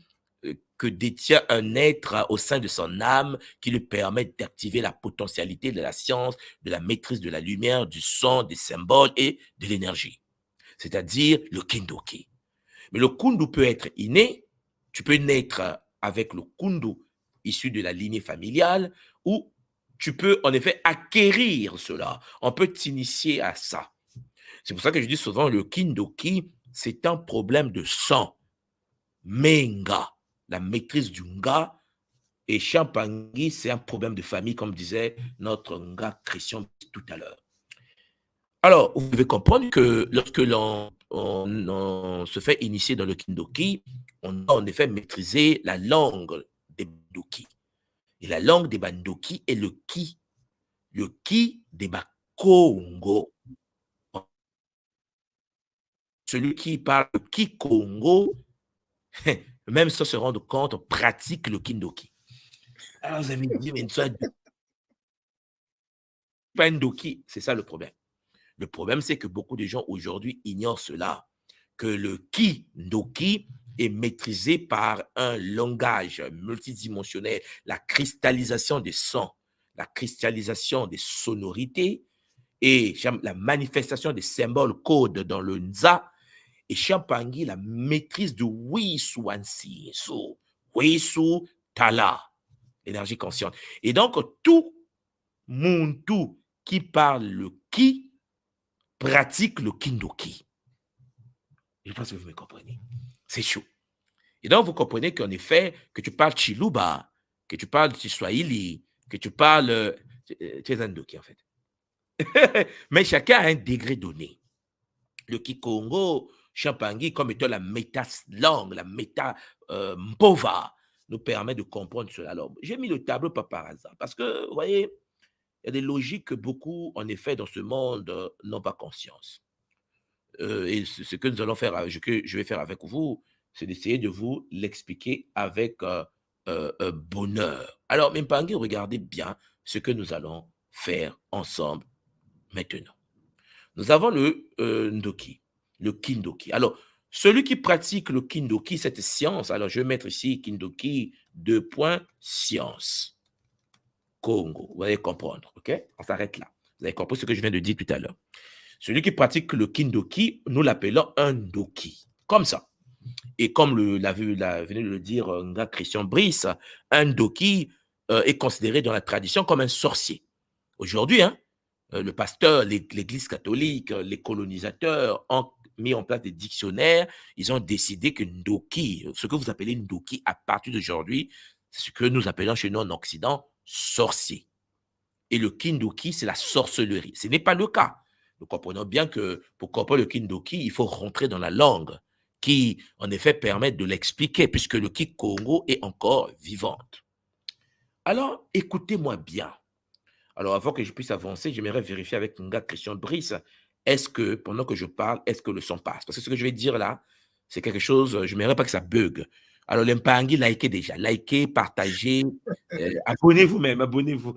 [SPEAKER 1] que détient un être au sein de son âme qui lui permet d'activer la potentialité de la science, de la maîtrise de la lumière, du son, des symboles et de l'énergie. C'est-à-dire le Kindoki. Mais le Kundu peut être inné, tu peux naître avec le Kundu issu de la lignée familiale, ou tu peux en effet acquérir cela. On peut t'initier à ça. C'est pour ça que je dis souvent le Kindoki, c'est un problème de sang. Menga, la maîtrise du Nga, et Champangui, c'est un problème de famille, comme disait notre Nga Christian tout à l'heure. Alors, vous devez comprendre que lorsque l'on se fait initier dans le Kindoki, on a en effet maîtrisé la langue des Bandoki. Et la langue des Bandoki est le ki des Bakongo. Celui qui parle le ki Congo, même sans se rendre compte, pratique le Kindoki. Alors, vous avez dit, mais Bandoki, c'est ça le problème. Le problème, c'est que beaucoup de gens aujourd'hui ignorent cela, que le Kindoki est maîtrisé par un langage multidimensionnel, la cristallisation des sons, la cristallisation des sonorités et la manifestation des symboles codes dans le Nza, et Champangui, la maîtrise du Wisu Ansi, Wisu Tala. Énergie consciente. Et donc, tout Muntu qui parle le ki pratique le kindoki. Je pense que vous me comprenez. C'est chaud. Et donc, vous comprenez qu'en effet, que tu parles Chiluba, que tu parles Kiswahili, que tu parles Tchezandoki, en fait. Mais chacun a un degré donné. Le Kikongo, Champangi, comme étant la méta-langue, la méta-mpova, nous permet de comprendre cela. Alors, j'ai mis le tableau pas par hasard, parce que, vous voyez, il y a des logiques que beaucoup, en effet, dans ce monde, n'ont pas conscience. Et ce que nous allons faire, que je vais faire avec vous, c'est d'essayer de vous l'expliquer avec bonheur. Alors, Mpangi, regardez bien ce que nous allons faire ensemble maintenant. Nous avons le Ndoki, le Kindoki. Alors, celui qui pratique le Kindoki, cette science, alors je vais mettre ici Kindoki, science. Congo, vous allez comprendre, ok? On s'arrête là. Vous avez compris ce que je viens de dire tout à l'heure. Celui qui pratique le Kindoki, nous l'appelons un Doki, comme ça. Et comme venait de le dire Nga Christian Brice, un Doki est considéré dans la tradition comme un sorcier. Aujourd'hui, hein, le pasteur, l'Église catholique, les colonisateurs ont mis en place des dictionnaires. Ils ont décidé que Ndoki, ce que vous appelez Ndoki à partir d'aujourd'hui, c'est ce que nous appelons chez nous en Occident sorcier. Et le Kindoki, c'est la sorcellerie. Ce n'est pas le cas. Nous comprenons bien que pour comprendre le Kindoki, il faut rentrer dans la langue qui, en effet, permet de l'expliquer puisque le Kikongo est encore vivante. Alors, écoutez-moi bien. Alors, avant que je puisse avancer, j'aimerais vérifier avec Nga Christian Brice, est-ce que, pendant que je parle, est-ce que le son passe? Parce que ce que je vais dire là, c'est quelque chose, je n'aimerais pas que ça bug. Alors, les Mpangi, likez déjà. Likez, partagez, abonnez-vous même, abonnez-vous.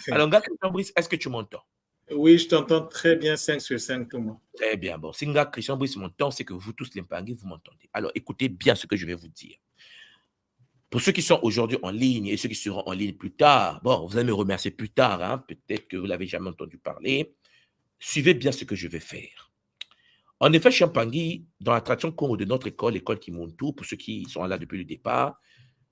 [SPEAKER 1] Alors, Nga Christian Brice, est-ce que tu m'entends?
[SPEAKER 2] Oui, je t'entends très bien 5 sur 5, Thomas.
[SPEAKER 1] Très bien. Bon, si Nga Christian Brice m'entend, c'est que vous tous, les Mpangi, vous m'entendez. Alors, écoutez bien ce que je vais vous dire. Pour ceux qui sont aujourd'hui en ligne et ceux qui seront en ligne plus tard, bon, vous allez me remercier plus tard, hein, peut-être que vous ne l'avez jamais entendu parler. Suivez bien ce que je vais faire. En effet, Champangi, dans la tradition Congo de notre école, l'école Kimuntu, pour ceux qui sont là depuis le départ,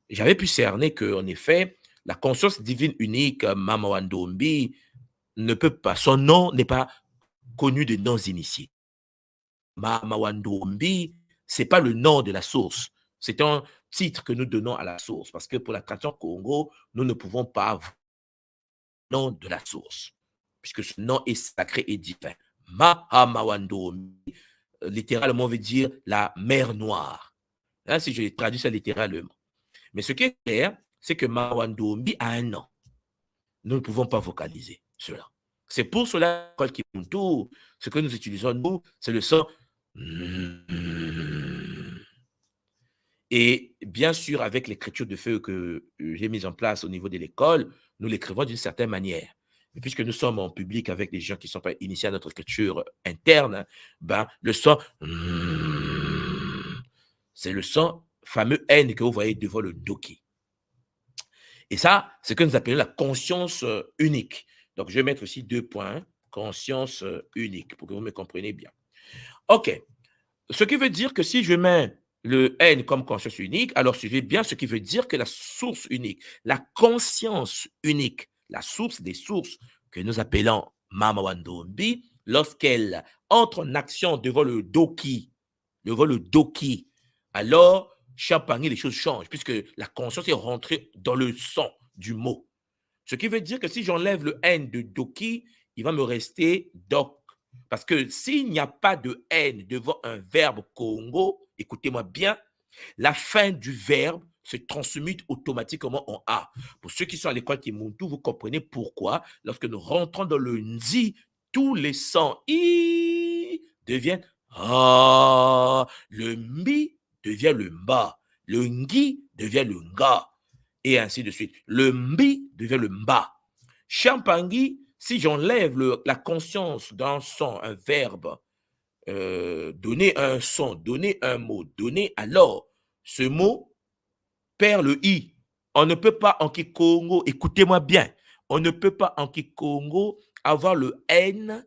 [SPEAKER 1] j'avais pu cerner qu'en effet, la conscience divine unique, Mama Wandombi, ne peut pas, son nom n'est pas connu des non-initiés. Mama Wandombi, ce n'est pas le nom de la source. C'est un titre que nous donnons à la source, parce que pour la tradition Congo, nous ne pouvons pas avoir le nom de la source, puisque ce nom est sacré et divin. Mahamawandombi, littéralement veut dire la mer noire. Hein, si je traduis ça littéralement. Mais ce qui est clair, c'est que Mawandombi a un nom. Nous ne pouvons pas vocaliser cela. C'est pour cela que ce que nous utilisons, nous, c'est le son. Et bien sûr, avec l'écriture de feu que j'ai mise en place au niveau de l'école, nous l'écrivons d'une certaine manière. Et puisque nous sommes en public avec des gens qui ne sont pas initiés à notre écriture interne, ben, le son, c'est le son fameux N que vous voyez devant le doki. Et ça, c'est ce que nous appelons la conscience unique. Donc, je vais mettre ici 2 points, conscience unique, pour que vous me compreniez bien. OK. Ce qui veut dire que si je mets le N comme conscience unique, alors suivez bien ce qui veut dire que la source unique, la conscience unique, la source des sources que nous appelons Mama Wandombi, lorsqu'elle entre en action devant le doki, alors, Champangi, les choses changent, puisque la conscience est rentrée dans le son du mot. Ce qui veut dire que si j'enlève le N de doki, il va me rester doc. Parce que s'il n'y a pas de N devant un verbe Congo, écoutez-moi bien, la fin du verbe se transmute automatiquement en A. Pour ceux qui sont à l'école Kimuntu, vous comprenez pourquoi, lorsque nous rentrons dans le Nzi, tous les sons I deviennent A. Le Mi devient le Mba. Le Ngi devient le Nga. Et ainsi de suite. Le Mbi devient le Mba. Champangi, si j'enlève la conscience d'un son, un verbe, donner un son, donner un mot, donner, alors ce mot perd le I. On ne peut pas en Kikongo, écoutez-moi bien, on ne peut pas en Kikongo avoir le N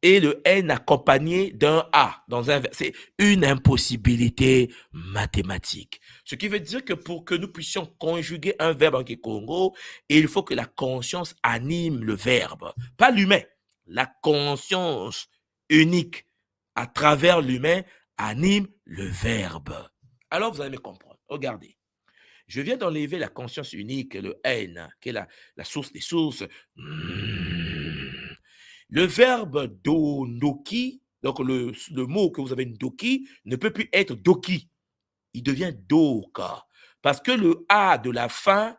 [SPEAKER 1] et le N accompagné d'un A dans un verbe. C'est une impossibilité mathématique. Ce qui veut dire que pour que nous puissions conjuguer un verbe en Kikongo, il faut que la conscience anime le verbe, pas l'humain. La conscience unique à travers l'humain anime le verbe. Alors vous allez me comprendre. Regardez. Je viens d'enlever la conscience unique, le N, qui est la source des sources. Le verbe doki, donc le mot que vous avez doki, ne peut plus être doki. Il devient doka. Parce que le A de la fin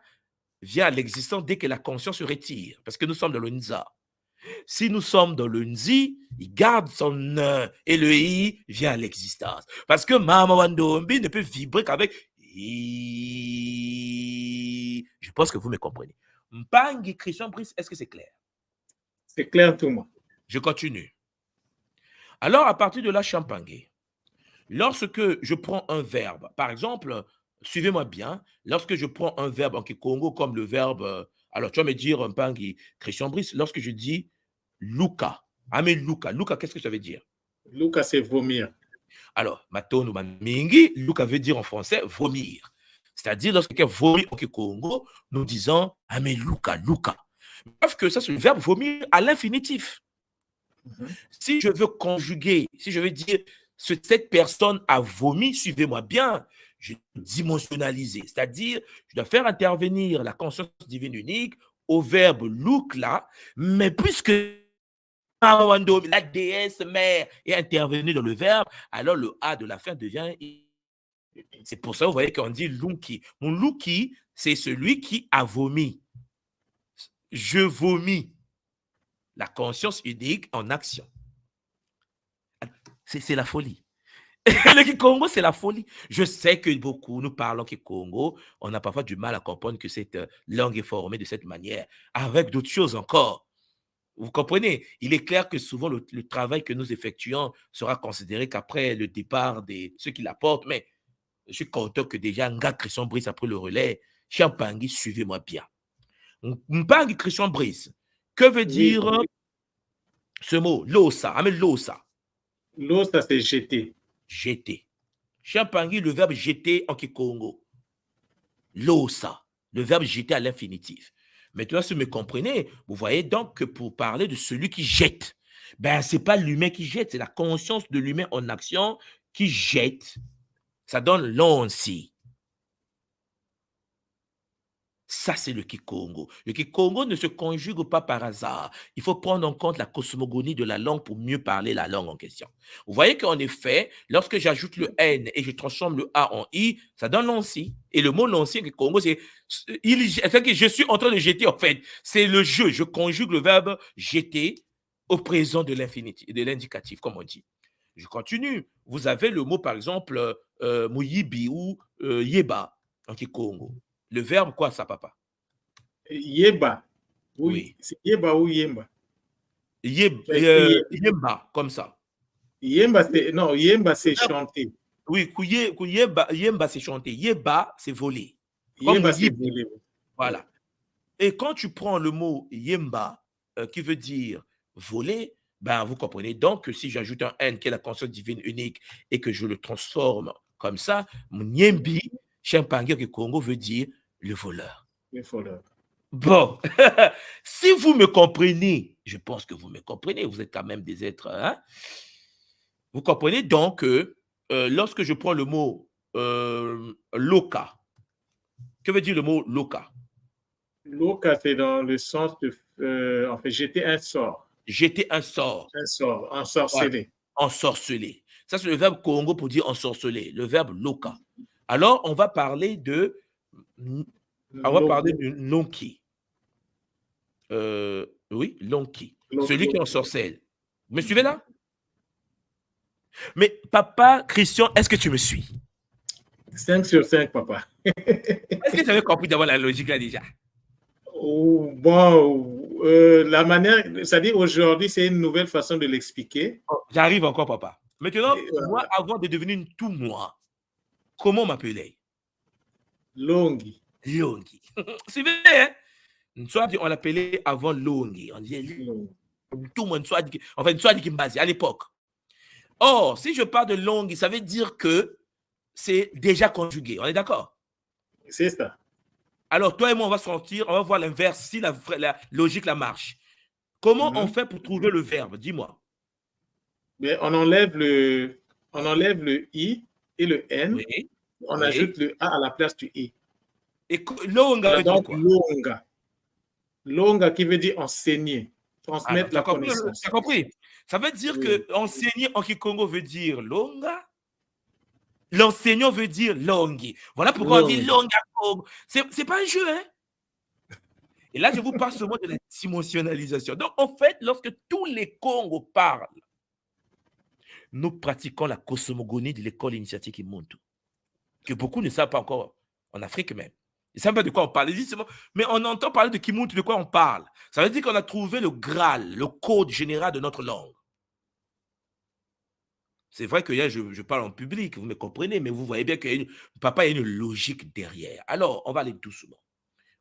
[SPEAKER 1] vient à l'existence dès que la conscience se retire. Parce que nous sommes dans le nza. Si nous sommes dans le nzi, il garde son et le i vient à l'existence. Parce que Mama Wandombi ne peut vibrer qu'avec i. Je pense que vous me comprenez. Mpangi Christian Brice, est-ce que c'est clair?
[SPEAKER 2] C'est clair tout le monde.
[SPEAKER 1] Je continue. Alors, à partir de là, Champangé, lorsque je prends un verbe, par exemple, suivez-moi bien, lorsque je prends un verbe en Kikongo comme le verbe, alors tu vas me dire, Mpangi Christian Brice, lorsque je dis Luka. Ah, mais Luka, qu'est-ce que ça veut dire?
[SPEAKER 2] Luka, c'est vomir.
[SPEAKER 1] Alors, Maton ou Mingi, Luka veut dire en français vomir. C'est-à-dire, lorsque quelqu'un vomit au Congo, nous disons, ah, mais Luka. Sauf que ça, c'est le verbe vomir à l'infinitif. Si je veux conjuguer, si je veux dire, cette personne a vomi, suivez-moi bien, je dois dimensionnaliser. C'est-à-dire, je dois faire intervenir la conscience divine unique au verbe Lukla, mais puisque la déesse mère est intervenue dans le verbe, alors le A de la fin devient. C'est pour ça, vous voyez qu'on dit Lunki. Mon Lunki, c'est celui qui a vomi. Je vomis. La conscience unique en action. C'est la folie. Le Kikongo, c'est la folie. Je sais que beaucoup, nous parlons Kikongo, on a parfois du mal à comprendre que cette langue est formée de cette manière, avec d'autres choses encore. Vous comprenez? Il est clair que souvent, le travail que nous effectuons sera considéré qu'après le départ de ceux qui l'apportent, mais je suis content que déjà Nga Christian Brice a pris le relais. Champangui, suivez-moi bien. Mpangi Christian Brice, que veut dire ce mot? Losa. Amel Losa.
[SPEAKER 2] Losa, c'est jeter.
[SPEAKER 1] Jeter. Champangui, le verbe jeter en Kikongo. Losa. Le verbe jeter à l'infinitif. Maintenant, si vous me comprenez, vous voyez donc que pour parler de celui qui jette, ben, ce n'est pas l'humain qui jette, c'est la conscience de l'humain en action qui jette. Ça donne l'onsi. Ça, c'est le Kikongo. Le Kikongo ne se conjugue pas par hasard. Il faut prendre en compte la cosmogonie de la langue pour mieux parler la langue en question. Vous voyez qu'en effet, lorsque j'ajoute le N et je transforme le A en I, ça donne l'onsi. Et le mot l'onsi, le Kikongo, c'est que je suis en train de jeter, en fait. C'est le jeu. Je conjugue le verbe jeter au présent de l'infinitif, de l'indicatif, comme on dit. Je continue. Vous avez le mot, par exemple, Muyibi ou Yeba en Kikongo. Le verbe, quoi, ça, papa?
[SPEAKER 2] Yeba.
[SPEAKER 1] Oui.
[SPEAKER 2] C'est Yeba ou Yemba?
[SPEAKER 1] Yemba, comme ça.
[SPEAKER 2] Yemba, c'est chanter.
[SPEAKER 1] Oui, Yemba, c'est chanter. Yeba, c'est voler.
[SPEAKER 2] Yeba, c'est voler.
[SPEAKER 1] Voilà. Et quand tu prends le mot Yemba, qui veut dire voler, ben, vous comprenez donc que si j'ajoute un N, qui est la conscience divine unique, et que je le transforme comme ça, mon Yembi, Champangui que Congo veut dire le voleur.
[SPEAKER 2] Le voleur.
[SPEAKER 1] Bon, si vous me comprenez, je pense que vous me comprenez, vous êtes quand même des êtres, hein? Vous comprenez donc que lorsque je prends le mot loka, que veut dire le mot loka?
[SPEAKER 2] Loka, c'est dans le sens de en fait, jeter un sort.
[SPEAKER 1] Jeter un sort.
[SPEAKER 2] Un sort, ensorceler.
[SPEAKER 1] Ouais, ensorceler. Ça, c'est le verbe Congo pour dire ensorceler, le verbe loka. Alors, on va parler de Lonki. Oui, Lonki. Celui qui ensorcelle. Vous me suivez là? Mais papa, Christian, est-ce que tu me suis?
[SPEAKER 2] 5 sur 5, papa.
[SPEAKER 1] Est-ce que tu avais compris d'avoir la logique là déjà?
[SPEAKER 2] Oh, bon, la manière, c'est-à-dire aujourd'hui, c'est une nouvelle façon de l'expliquer.
[SPEAKER 1] Oh, j'arrive encore, papa. Maintenant, moi, avant de devenir tout moi, comment m'appeler?
[SPEAKER 2] Longi.
[SPEAKER 1] Longi. C'est vrai, hein? Soit on l'appelait avant Longi. On disait Tout le monde, soit dit Kimbazi à l'époque. Or, si je parle de longue, ça veut dire que c'est déjà conjugué. On est d'accord?
[SPEAKER 2] C'est ça.
[SPEAKER 1] Alors, toi et moi, on va sortir, on va voir l'inverse, si la logique, la marche. Comment on fait pour trouver le verbe? Dis-moi.
[SPEAKER 2] Mais on enlève le I et le N.
[SPEAKER 1] Oui.
[SPEAKER 2] On ajoute le A à la place du I.
[SPEAKER 1] Et longa veut dire quoi?
[SPEAKER 2] Longa. Longa qui veut dire enseigner, transmettre la connaissance.
[SPEAKER 1] Tu as compris? Ça veut dire que enseigner en Kikongo veut dire longa. L'enseignant veut dire longi. Voilà pourquoi on dit longa Congo. C'est pas un jeu, hein? Et là, je vous parle seulement de la dimensionnalisation. Donc, en fait, lorsque tous les Congos parlent, nous pratiquons la cosmogonie de l'école initiatique Imuntu, que beaucoup ne savent pas encore, en Afrique même. Ils ne savent pas de quoi on parle. Mais on entend parler de Kimuntu, de quoi on parle. Ça veut dire qu'on a trouvé le Graal, le code général de notre langue. C'est vrai que là, je parle en public, vous me comprenez, mais vous voyez bien que papa, il y a une logique derrière. Alors, on va aller doucement.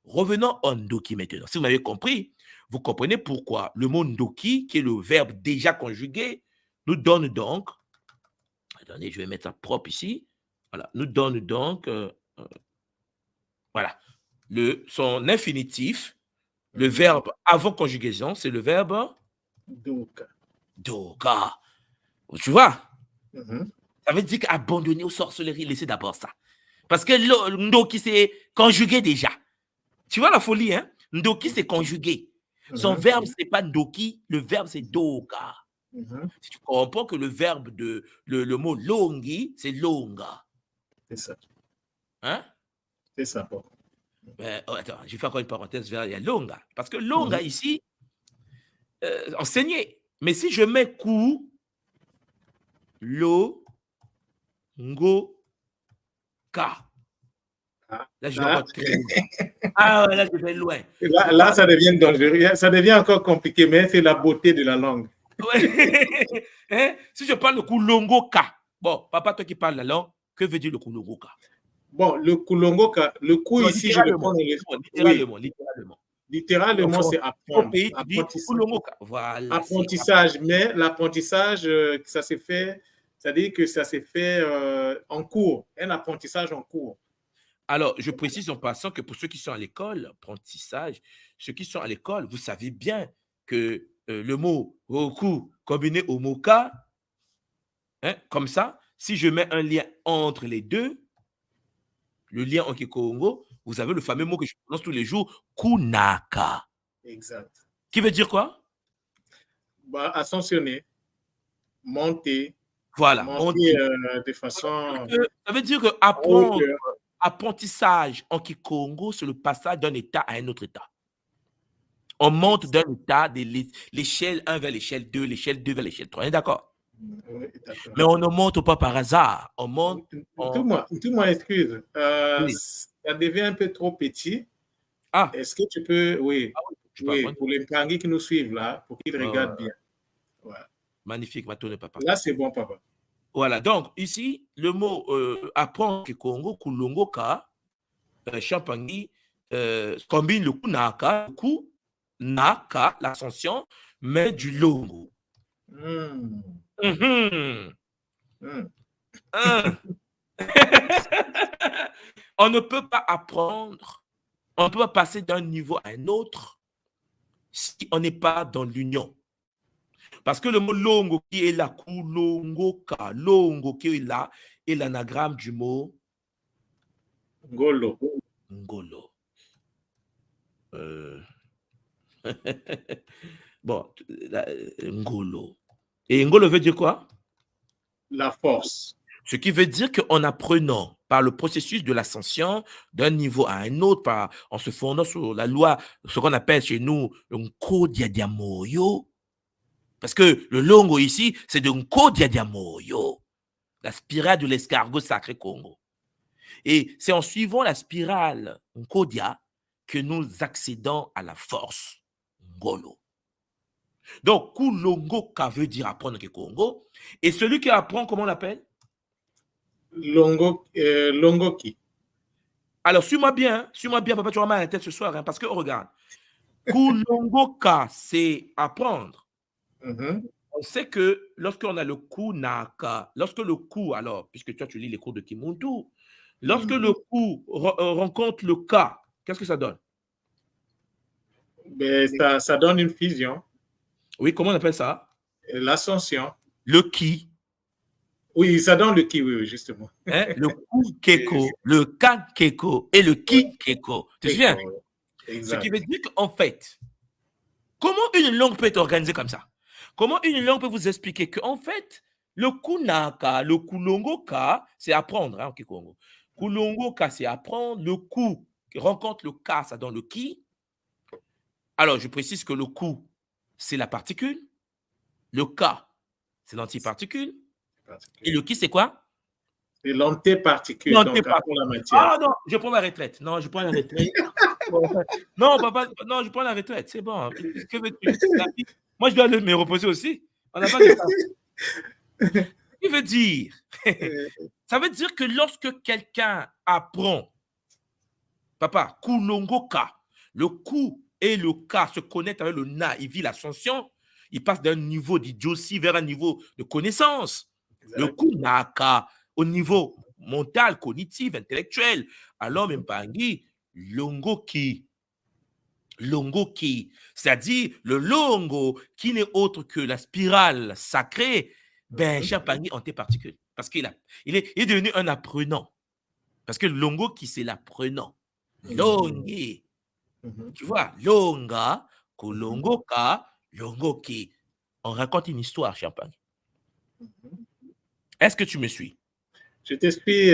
[SPEAKER 1] Revenons en Ndoki maintenant. Si vous m'avez compris, vous comprenez pourquoi le mot Ndoki, qui est le verbe déjà conjugué, nous donne donc, attendez, je vais mettre ça propre ici, voilà, nous donne donc, voilà, son infinitif, le verbe avant conjugaison, c'est le verbe
[SPEAKER 2] Doka.
[SPEAKER 1] Doka. Tu vois? Ça veut dire qu'abandonner aux sorcelleries, laissez d'abord ça. Parce que Ndoki, c'est conjugué déjà. Tu vois la folie, hein? Ndoki, c'est conjugué. Son verbe, ce n'est pas Ndoki, le verbe, c'est Doka. Si tu comprends que le verbe le mot longi, c'est longa. C'est
[SPEAKER 2] ça.
[SPEAKER 1] Hein?
[SPEAKER 2] C'est ça.
[SPEAKER 1] Attends, je vais faire encore une parenthèse vers il y a longa. Parce que longa, ici, enseigner. Mais si je mets coup, lo, ngo, ka. Là, je vais encore très loin. Ah ouais, là, je vais loin.
[SPEAKER 2] Là, ça devient dangereux. Ça devient encore compliqué, mais c'est la beauté de la langue.
[SPEAKER 1] Hein? Si je parle le kulongoka, bon, papa, toi qui parles la langue, que veut dire le kulongoka?
[SPEAKER 2] Bon, le kulongoka, le coup non, ici, je le prends littéralement, c'est apprendre.
[SPEAKER 1] Voilà,
[SPEAKER 2] apprentissage, mais l'apprentissage, ça s'est fait, c'est-à-dire que ça s'est fait en cours, un apprentissage en cours.
[SPEAKER 1] Alors, je précise en passant que pour ceux qui sont à l'école, apprentissage, ceux qui sont à l'école, vous savez bien que le mot roku combiné au mot ka, hein, comme ça, si je mets un lien entre les deux, le lien en Kikongo, vous avez le fameux mot que je prononce tous les jours, kunaka.
[SPEAKER 2] Exact.
[SPEAKER 1] Qui veut dire quoi?
[SPEAKER 2] Bah, ascensionner, monter.
[SPEAKER 1] Voilà.
[SPEAKER 2] Monter de façon.
[SPEAKER 1] Ça veut dire que apprendre, apprentissage en Kikongo, c'est le passage d'un état à un autre état. On monte d'un état de l'échelle 1 vers l'échelle 2, l'échelle 2 vers l'échelle 3. On est d'accord?
[SPEAKER 2] Oui,
[SPEAKER 1] mais on ne monte pas par hasard. On monte.
[SPEAKER 2] Tout moi, excuse. Ça devient un peu trop petit.
[SPEAKER 1] Ah.
[SPEAKER 2] Est-ce que tu peux. Oui, pour les Mpangui qui nous suivent là, pour qu'ils regardent bien. Ouais.
[SPEAKER 1] Magnifique, Mato, papa.
[SPEAKER 2] Là, c'est bon, papa.
[SPEAKER 1] Voilà, donc ici, le mot apprendre Kikongo, Kulongoka, Champangui, combine le Kunaka, le Kunaka, l'ascension, mais du Longo. On ne peut pas apprendre, on ne peut pas passer d'un niveau à un autre si on n'est pas dans l'union. Parce que le mot longo qui est là, kulongoka, longo qui est là, est l'anagramme du mot
[SPEAKER 2] ngolo.
[SPEAKER 1] Ngolo. Bon, ngolo. Et ngolo veut dire quoi?
[SPEAKER 2] La force.
[SPEAKER 1] Ce qui veut dire qu'en apprenant par le processus de l'ascension d'un niveau à un autre, en se fondant sur la loi, ce qu'on appelle chez nous un Kodiadiamoyo, parce que le longo ici, c'est de Nkodiadiamoyo, la spirale de l'escargot sacré Congo. Et c'est en suivant la spirale Nkodia que nous accédons à la force Ngolo. Donc, Kulongoka veut dire apprendre le Congo. Et celui qui apprend, comment on l'appelle?
[SPEAKER 2] Longoki.
[SPEAKER 1] Alors, suis-moi bien, papa, tu vas mal à la tête ce soir, hein, parce que regarde, Kulongoka, c'est apprendre. On sait que lorsqu'on a le coup Naka, lorsque le coup, alors, puisque toi tu lis les cours de Kimuntu, lorsque le coup rencontre le Ka, qu'est-ce que ça donne?
[SPEAKER 2] Ben, ça donne une fusion,
[SPEAKER 1] Oui, comment on appelle ça?
[SPEAKER 2] l'ascension.
[SPEAKER 1] Le Ki.
[SPEAKER 2] Oui, ça donne le ki, oui, justement.
[SPEAKER 1] Hein? Le Ku Keko, le Ka Keko et le Ki Keko. Tu te souviens? Ce qui
[SPEAKER 2] Exact.
[SPEAKER 1] veut dire qu'en fait, comment une langue peut être organisée comme ça? Comment une langue peut vous expliquer qu'en fait, le kunaka, le kulongoka, c'est apprendre, hein, en Kikongo. Kulongoka, c'est apprendre. Le ku qui rencontre le ka, ça donne le ki. Alors, je précise que le ku, c'est la particule. Le ka, c'est l'antiparticule. Et le ki, c'est quoi?
[SPEAKER 2] C'est l'antéparticule, donc après
[SPEAKER 1] L'antiparticule.
[SPEAKER 2] la matière.
[SPEAKER 1] Ah non, je prends la retraite. Non, je prends la retraite. Non, papa, non, je prends la retraite. C'est bon. Que veux-tu? Moi, je dois me reposer aussi. On n'a pas de temps. Ce qui veut dire, ça veut dire que lorsque quelqu'un apprend, papa, kulongoka, le ku et le ka se connectent avec le na, il vit l'ascension, il passe d'un niveau d'idiotie vers un niveau de connaissance. Le ku naka, au niveau mental, cognitif, intellectuel. Alors, même Pangi, longoki, c'est-à-dire le longo qui n'est autre que la spirale sacrée, ben, Champagny en tes particules. Parce qu'il il est devenu un apprenant. Parce que longo qui c'est l'apprenant. Longi. Tu vois, longa, kolongoka, longoki. On raconte une histoire, Champagne. Est-ce que tu me suis?
[SPEAKER 2] Je te suis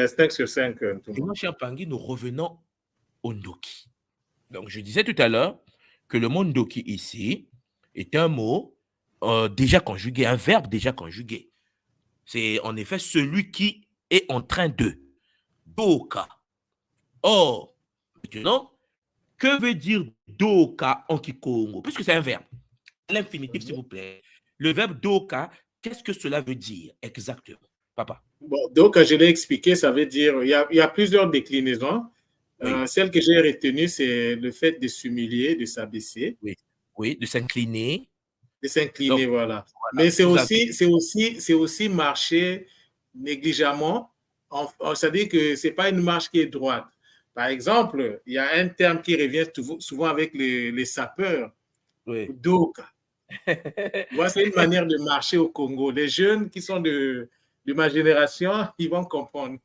[SPEAKER 2] 5 sur 5.
[SPEAKER 1] Et moi, Champagne, nous revenons au Ndoki. Donc, je disais tout à l'heure que le mot Ndoki ici est un mot déjà conjugué, un verbe déjà conjugué. C'est en effet celui qui est en train de. Doka. Or, maintenant, que veut dire doka en Kikongo? Puisque c'est un verbe. L'infinitif, s'il vous plaît. Le verbe doka, qu'est-ce que cela veut dire exactement, papa?
[SPEAKER 2] Bon, donc, je l'ai expliqué, ça veut dire, il y a plusieurs déclinaisons.
[SPEAKER 1] Oui.
[SPEAKER 2] Celle que j'ai retenue, c'est le fait de s'humilier, de s'abaisser.
[SPEAKER 1] Oui, oui, de s'incliner.
[SPEAKER 2] De s'incliner, voilà. Mais c'est aussi marcher négligemment. C'est-à-dire que ce n'est pas une marche qui est droite. Par exemple, il y a un terme qui revient souvent avec les sapeurs.
[SPEAKER 1] Oui.
[SPEAKER 2] Doka. C'est une manière de marcher au Congo. Les jeunes qui sont de ma génération, ils vont comprendre.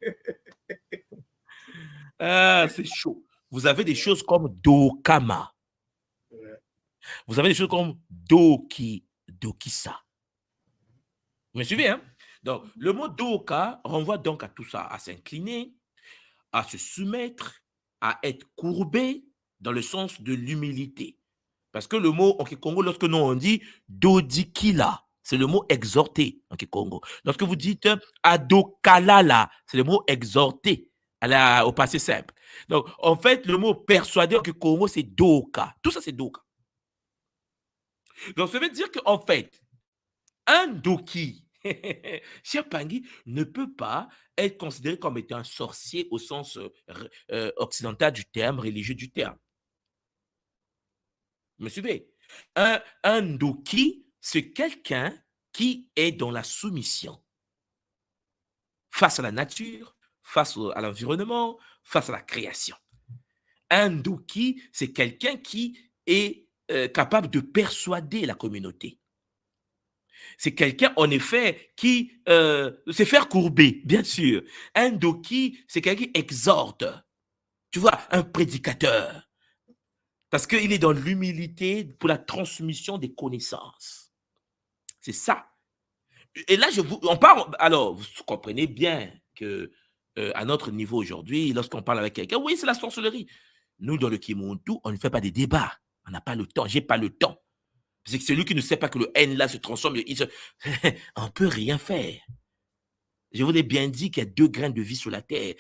[SPEAKER 1] Ah, c'est chaud. Vous avez des choses comme dokama. Vous avez des choses comme dokisa. Vous me suivez, hein? Donc, le mot doka renvoie donc à tout ça, à s'incliner, à se soumettre, à être courbé dans le sens de l'humilité. Parce que le mot en Kikongo, lorsque nous on dit dodikila, c'est le mot exhorté en Kikongo. Lorsque vous dites adokalala, c'est le mot exhorté au passé simple. Donc, en fait, le mot persuadé en Kikongo, c'est doka. Tout ça, c'est doka. Donc, ça veut dire qu'en fait, un doki, Chiapangui ne peut pas être considéré comme étant un sorcier au sens occidental du terme, religieux du terme. Vous me suivez? Un doki, c'est quelqu'un qui est dans la soumission face à la nature, face à l'environnement, face à la création. Un doki, c'est quelqu'un qui est capable de persuader la communauté. C'est quelqu'un, en effet, qui se faire courber, bien sûr. Un doki, c'est quelqu'un qui exhorte. Tu vois, un prédicateur. Parce qu'il est dans l'humilité pour la transmission des connaissances. C'est ça. Et là, on parle. Alors, vous comprenez bien que à notre niveau aujourd'hui, lorsqu'on parle avec quelqu'un, oui, c'est la sorcellerie. Nous, dans le Kimuntu, on ne fait pas des débats. On n'a pas le temps. J'ai pas le temps. C'est que celui qui ne sait pas que le N là se transforme, on ne peut rien faire. Je vous ai bien dit qu'il y a deux graines de vie sur la terre.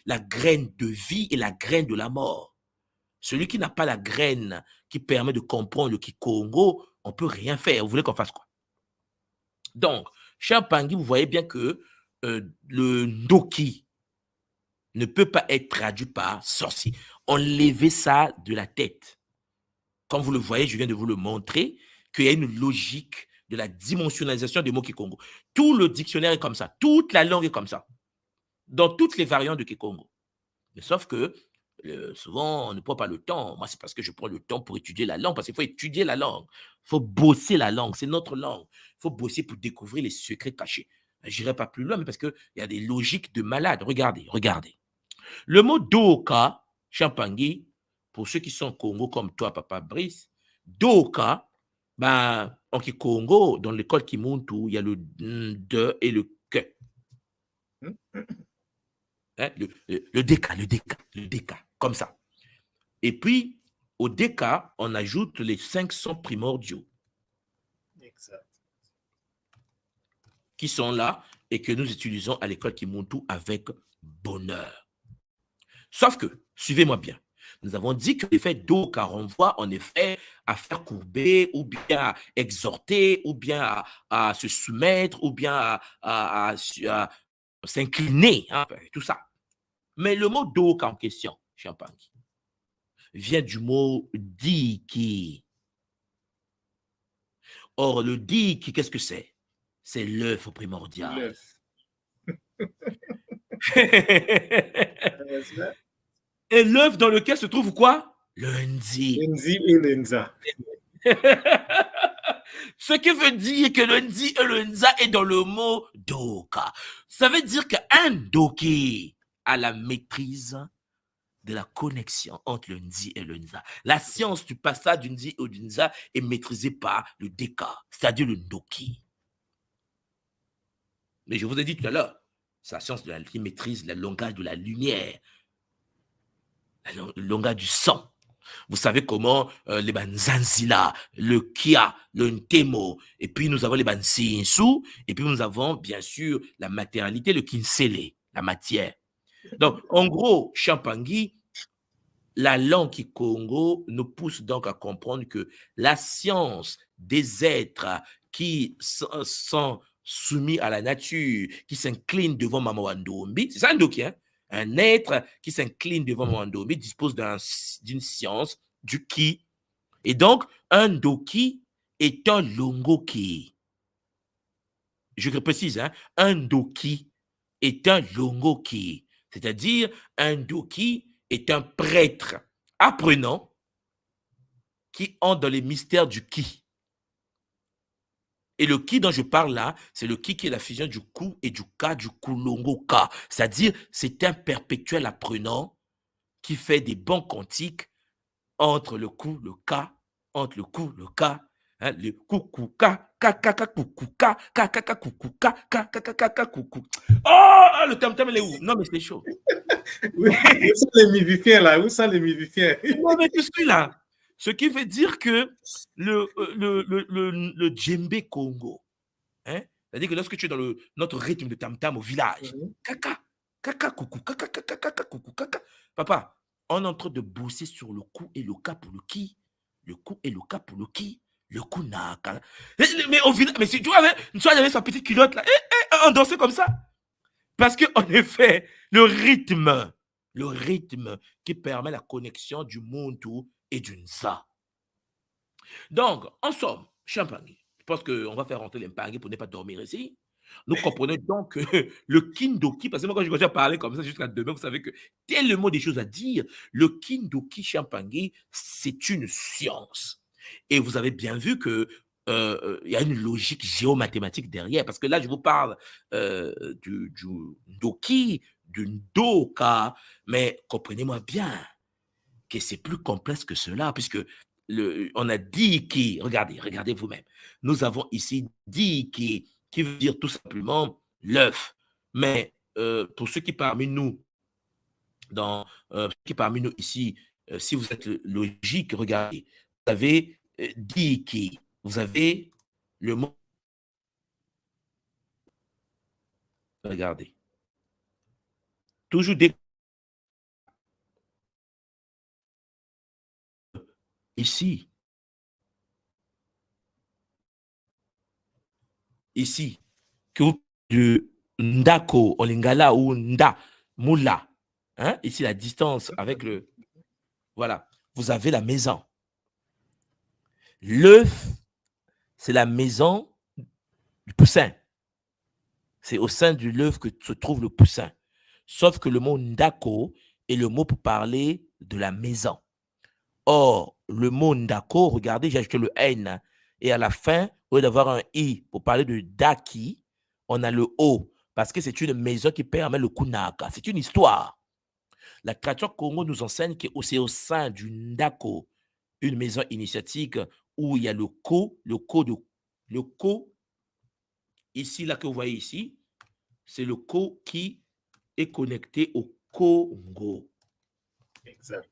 [SPEAKER 1] La graine de vie et la graine de la mort. Celui qui n'a pas la graine qui permet de comprendre le Kikongo, on ne peut rien faire. Vous voulez qu'on fasse quoi? Donc, cher Pangui, vous voyez bien que le Ndoki ne peut pas être traduit par sorcier. Enlevez ça de la tête. Comme vous le voyez, je viens de vous le montrer, qu'il y a une logique de la dimensionnalisation des mots Kikongo. Tout le dictionnaire est comme ça. Toute la langue est comme ça. Dans toutes les variantes de Kikongo. Mais sauf que souvent, on ne prend pas le temps. Moi, c'est parce que je prends le temps pour étudier la langue, parce qu'il faut étudier la langue. Il faut bosser la langue. C'est notre langue. Il faut bosser pour découvrir les secrets cachés. Je n'irai pas plus loin, mais parce qu'il y a des logiques de malades. Regardez. Le mot Doka, Champangui, pour ceux qui sont Congo comme toi, Papa Brice, Doka, ben, en Congo, dans l'école Kimuntu, il y a le de et le que. Hein, le déca, comme ça. Et puis, au déca, on ajoute les 5 sons primordiaux.
[SPEAKER 2] Exact.
[SPEAKER 1] Qui sont là et que nous utilisons à l'école Kimuntu avec bonheur. Sauf que, suivez-moi bien, nous avons dit que l'effet doka renvoie en effet à faire courber, ou bien à exhorter, ou bien à se soumettre, ou bien à s'incliner, hein, tout ça. Mais le mot doka en question, Champagne, vient du mot diki. Or, le diki, qu'est-ce que c'est? C'est l'œuf primordial. Et l'œuf dans lequel se trouve quoi? Le Ndi.
[SPEAKER 2] Ndi et le Nza.
[SPEAKER 1] Ce qui veut dire que le Ndi et le Nza est dans le mot doka. Ça veut dire qu'un doki a la maîtrise de la connexion entre le Ndi et le Nza. La science du passage du Ndi au Nza est maîtrisée par le Deka, c'est-à-dire le Ndoki. Mais je vous ai dit tout à l'heure, c'est la science qui maîtrise le langage de la lumière, le langage du sang. Vous savez comment les Banzanzila, le Kia, le Ntemo, et puis nous avons les Bansinsu, et puis nous avons bien sûr la matérialité, le Kinsele, la matière. Donc, en gros, Champangui, la langue Kikongo nous pousse donc à comprendre que la science des êtres qui sont soumis à la nature, qui s'inclinent devant Mama Wandombi, c'est ça un doki, hein? Un être qui s'incline devant Mama Wandombi dispose d'une science, du ki. Et donc, un doki est un longoki. Je précise, hein? Un doki est un longoki. C'est-à-dire, un doki est un prêtre apprenant qui entre dans les mystères du ki. Et le ki dont je parle là, c'est le ki qui est la fusion du ku et du ka, du kulongo ka. C'est-à-dire, c'est un perpétuel apprenant qui fait des bons cantiques entre le ku, le ka, entre le ku, le ka, hein, le coucou ka, ka ka ka coucou ka, ka ka ka coucou ka, ka ka ka ka ka coucou. Oh, le tam-tam, il est où? Non, mais c'est chaud.
[SPEAKER 2] Où sont les musiciens là? Où sont les musiciens?
[SPEAKER 1] Non, mais je suis là. Ce qui veut dire que le djembé Congo, hein, c'est-à-dire que lorsque tu es dans notre rythme de tam-tam au village, kaka, kaka, coucou, kaka, kaka, kaka, coucou, kaka. Papa, on est en train de bosser sur le coup et le cas pour le qui, le coup et le cas pour le qui, le coup n'a. Mais au village, mais si tu avais sa petite culotte là, on dansait comme ça. Parce qu'en effet, le rythme qui permet la connexion du Muntu et du Nza. Donc, en somme, Champagne, je pense qu'on va faire rentrer les Mpangui pour ne pas dormir ici. Nous comprenons donc que le Kindoki, parce que moi quand je continue à parler comme ça jusqu'à demain, vous savez que tellement des choses à dire, le Kindoki Champagne, c'est une science. Et vous avez bien vu que il y a une logique géomathématique derrière, parce que là, je vous parle du Doki, du Ndoka, mais comprenez-moi bien que c'est plus complexe que cela, puisque on a dit qui, regardez vous-même, nous avons ici dit qui veut dire tout simplement l'œuf. Mais pour ceux qui parmi nous, ici, si vous êtes logique, regardez, vous avez dit qui, vous avez le mot. Regardez. Toujours des. Ici. Ici. Que vous de Ndako, Olingala ou Nda, Moula. Hein? Ici, la distance avec le. Voilà. Vous avez la maison. L'œuf c'est la maison du poussin. C'est au sein de l'œuvre que se trouve le poussin. Sauf que le mot ndako est le mot pour parler de la maison. Or, le mot ndako, regardez, j'ai ajouté le N. Et à la fin, au lieu d'avoir un I pour parler de daki, on a le O. Parce que c'est une maison qui permet le kunaka. C'est une histoire. La tradition Congo nous enseigne que c'est au sein du ndako, une maison initiatique où il y a le ko, ici, là que vous voyez ici, c'est le ko qui est connecté au Congo.
[SPEAKER 2] Exact.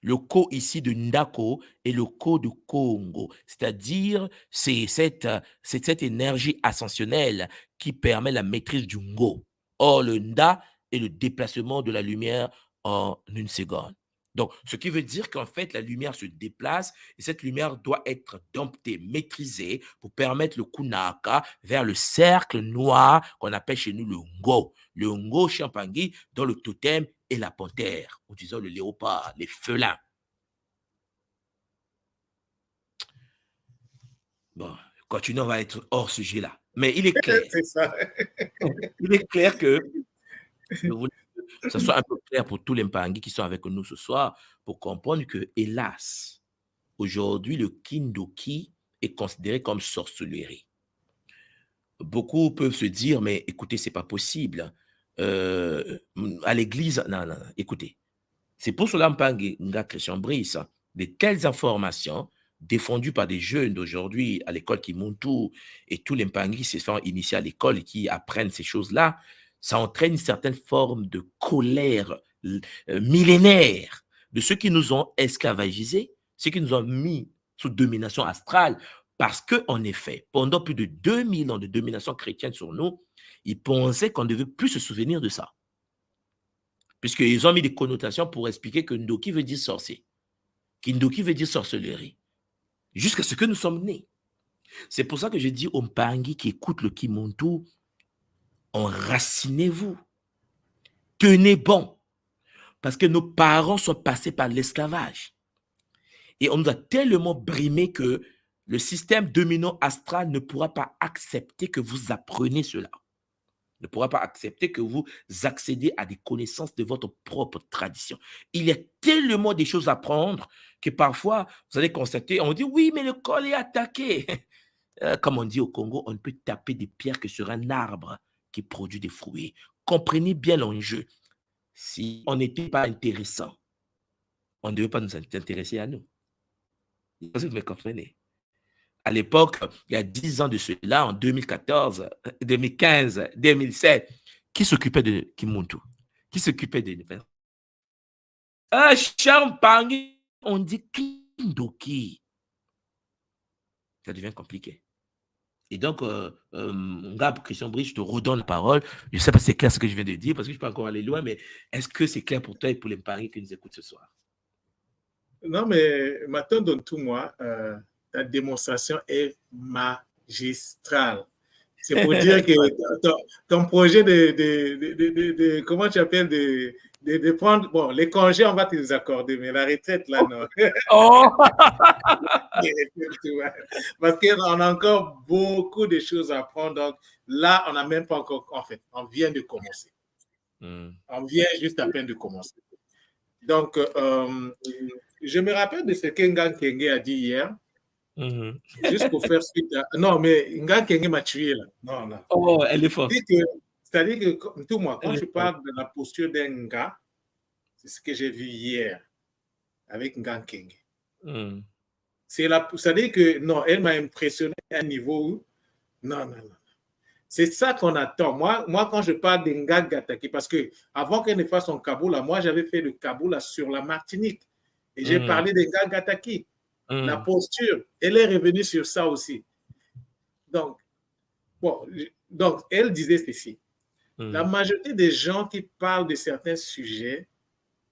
[SPEAKER 1] Le ko ici de Ndako est le ko de Congo, c'est-à-dire c'est cette énergie ascensionnelle qui permet la maîtrise du Ngo. Or, le Nda est le déplacement de la lumière en une seconde. Donc, ce qui veut dire qu'en fait, la lumière se déplace et cette lumière doit être domptée, maîtrisée pour permettre le Kunaka vers le cercle noir qu'on appelle chez nous le Ngo. Le Ngo Champangui, dont le totem est la panthère, ou disons le léopard, les félins. Bon, continuons, on va être hors sujet là. Mais il est clair.
[SPEAKER 2] C'est ça.
[SPEAKER 1] Il est clair que je voulais que ça soit un peu clair pour tous les Mpangui qui sont avec nous ce soir pour comprendre que, hélas, aujourd'hui, le Kindoki est considéré comme sorcellerie. Beaucoup peuvent se dire, mais écoutez, c'est pas possible. À l'église, non, écoutez. C'est pour cela, Mpangui, Nga Christian Brice, de telles informations défendues par des jeunes d'aujourd'hui à l'école Kimuntu et tous les Mpangui qui se sont initiés à l'école et qui apprennent ces choses-là, ça entraîne une certaine forme de colère millénaire de ceux qui nous ont esclavagisés, ceux qui nous ont mis sous domination astrale, parce qu'en effet, pendant plus de 2000 ans de domination chrétienne sur nous, ils pensaient qu'on ne devait plus se souvenir de ça. Puisqu'ils ont mis des connotations pour expliquer que Ndoki veut dire sorcier, qu'Indoki veut dire sorcellerie, jusqu'à ce que nous sommes nés. C'est pour ça que je dis aux Mpangui qui écoutent le Kimuntu, enracinez-vous, tenez bon, parce que nos parents sont passés par l'esclavage. Et on nous a tellement brimé que le système dominant astral ne pourra pas accepter que vous appreniez cela. Ne pourra pas accepter que vous accédez à des connaissances de votre propre tradition. Il y a tellement de choses à apprendre que parfois, vous allez constater, on dit, oui, mais le col est attaqué. Comme on dit au Congo, on ne peut taper des pierres que sur un arbre qui produit des fruits. Comprenez bien l'enjeu. Si on n'était pas intéressant, on ne devait pas nous intéresser à nous. Vous me comprenez? À l'époque, il y a 10 ans de cela, en 2014, 2015, 2007, qui s'occupait de Kimuntu? Qui s'occupait de Champangui, on dit Kindoki. Ça devient compliqué. Et donc, Christian Brice, je te redonne la parole. Je ne sais pas si c'est clair ce que je viens de dire, parce que je peux encore aller loin, mais est-ce que c'est clair pour toi et pour les Mpangui qui nous écoutent ce soir?
[SPEAKER 2] Non, mais maintenant, dans tout moi, ta démonstration est magistrale. C'est pour dire que ton projet de comment tu appelles, de prendre, bon, les congés, on va te les accorder, mais la retraite, là, non.
[SPEAKER 1] Oh!
[SPEAKER 2] Parce qu'on a encore beaucoup de choses à apprendre. Donc là, on n'a même pas encore, en fait, on vient de commencer. On vient juste à peine de commencer. Donc, je me rappelle de ce que Ngan Kenge a dit hier. Juste pour faire suite à... Non, mais Ngan Kenge m'a tué là. Non, non.
[SPEAKER 1] Oh, elle est forte.
[SPEAKER 2] C'est-à-dire que, tout moi, quand je parle de la posture d'un gars, c'est ce que j'ai vu hier avec Ngan Kenge. C'est-à-dire que, non, elle m'a impressionné à un niveau où... Non, non, non. C'est ça qu'on attend. Moi, quand je parle d'Nga Gataki, parce que avant qu'elle ne fasse son Kaboula, moi, j'avais fait le Kaboula sur la Martinique. Et j'ai parlé d'Nga Gataki. La posture, elle est revenue sur ça aussi. Donc, bon, donc elle disait ceci. La majorité des gens qui parlent de certains sujets,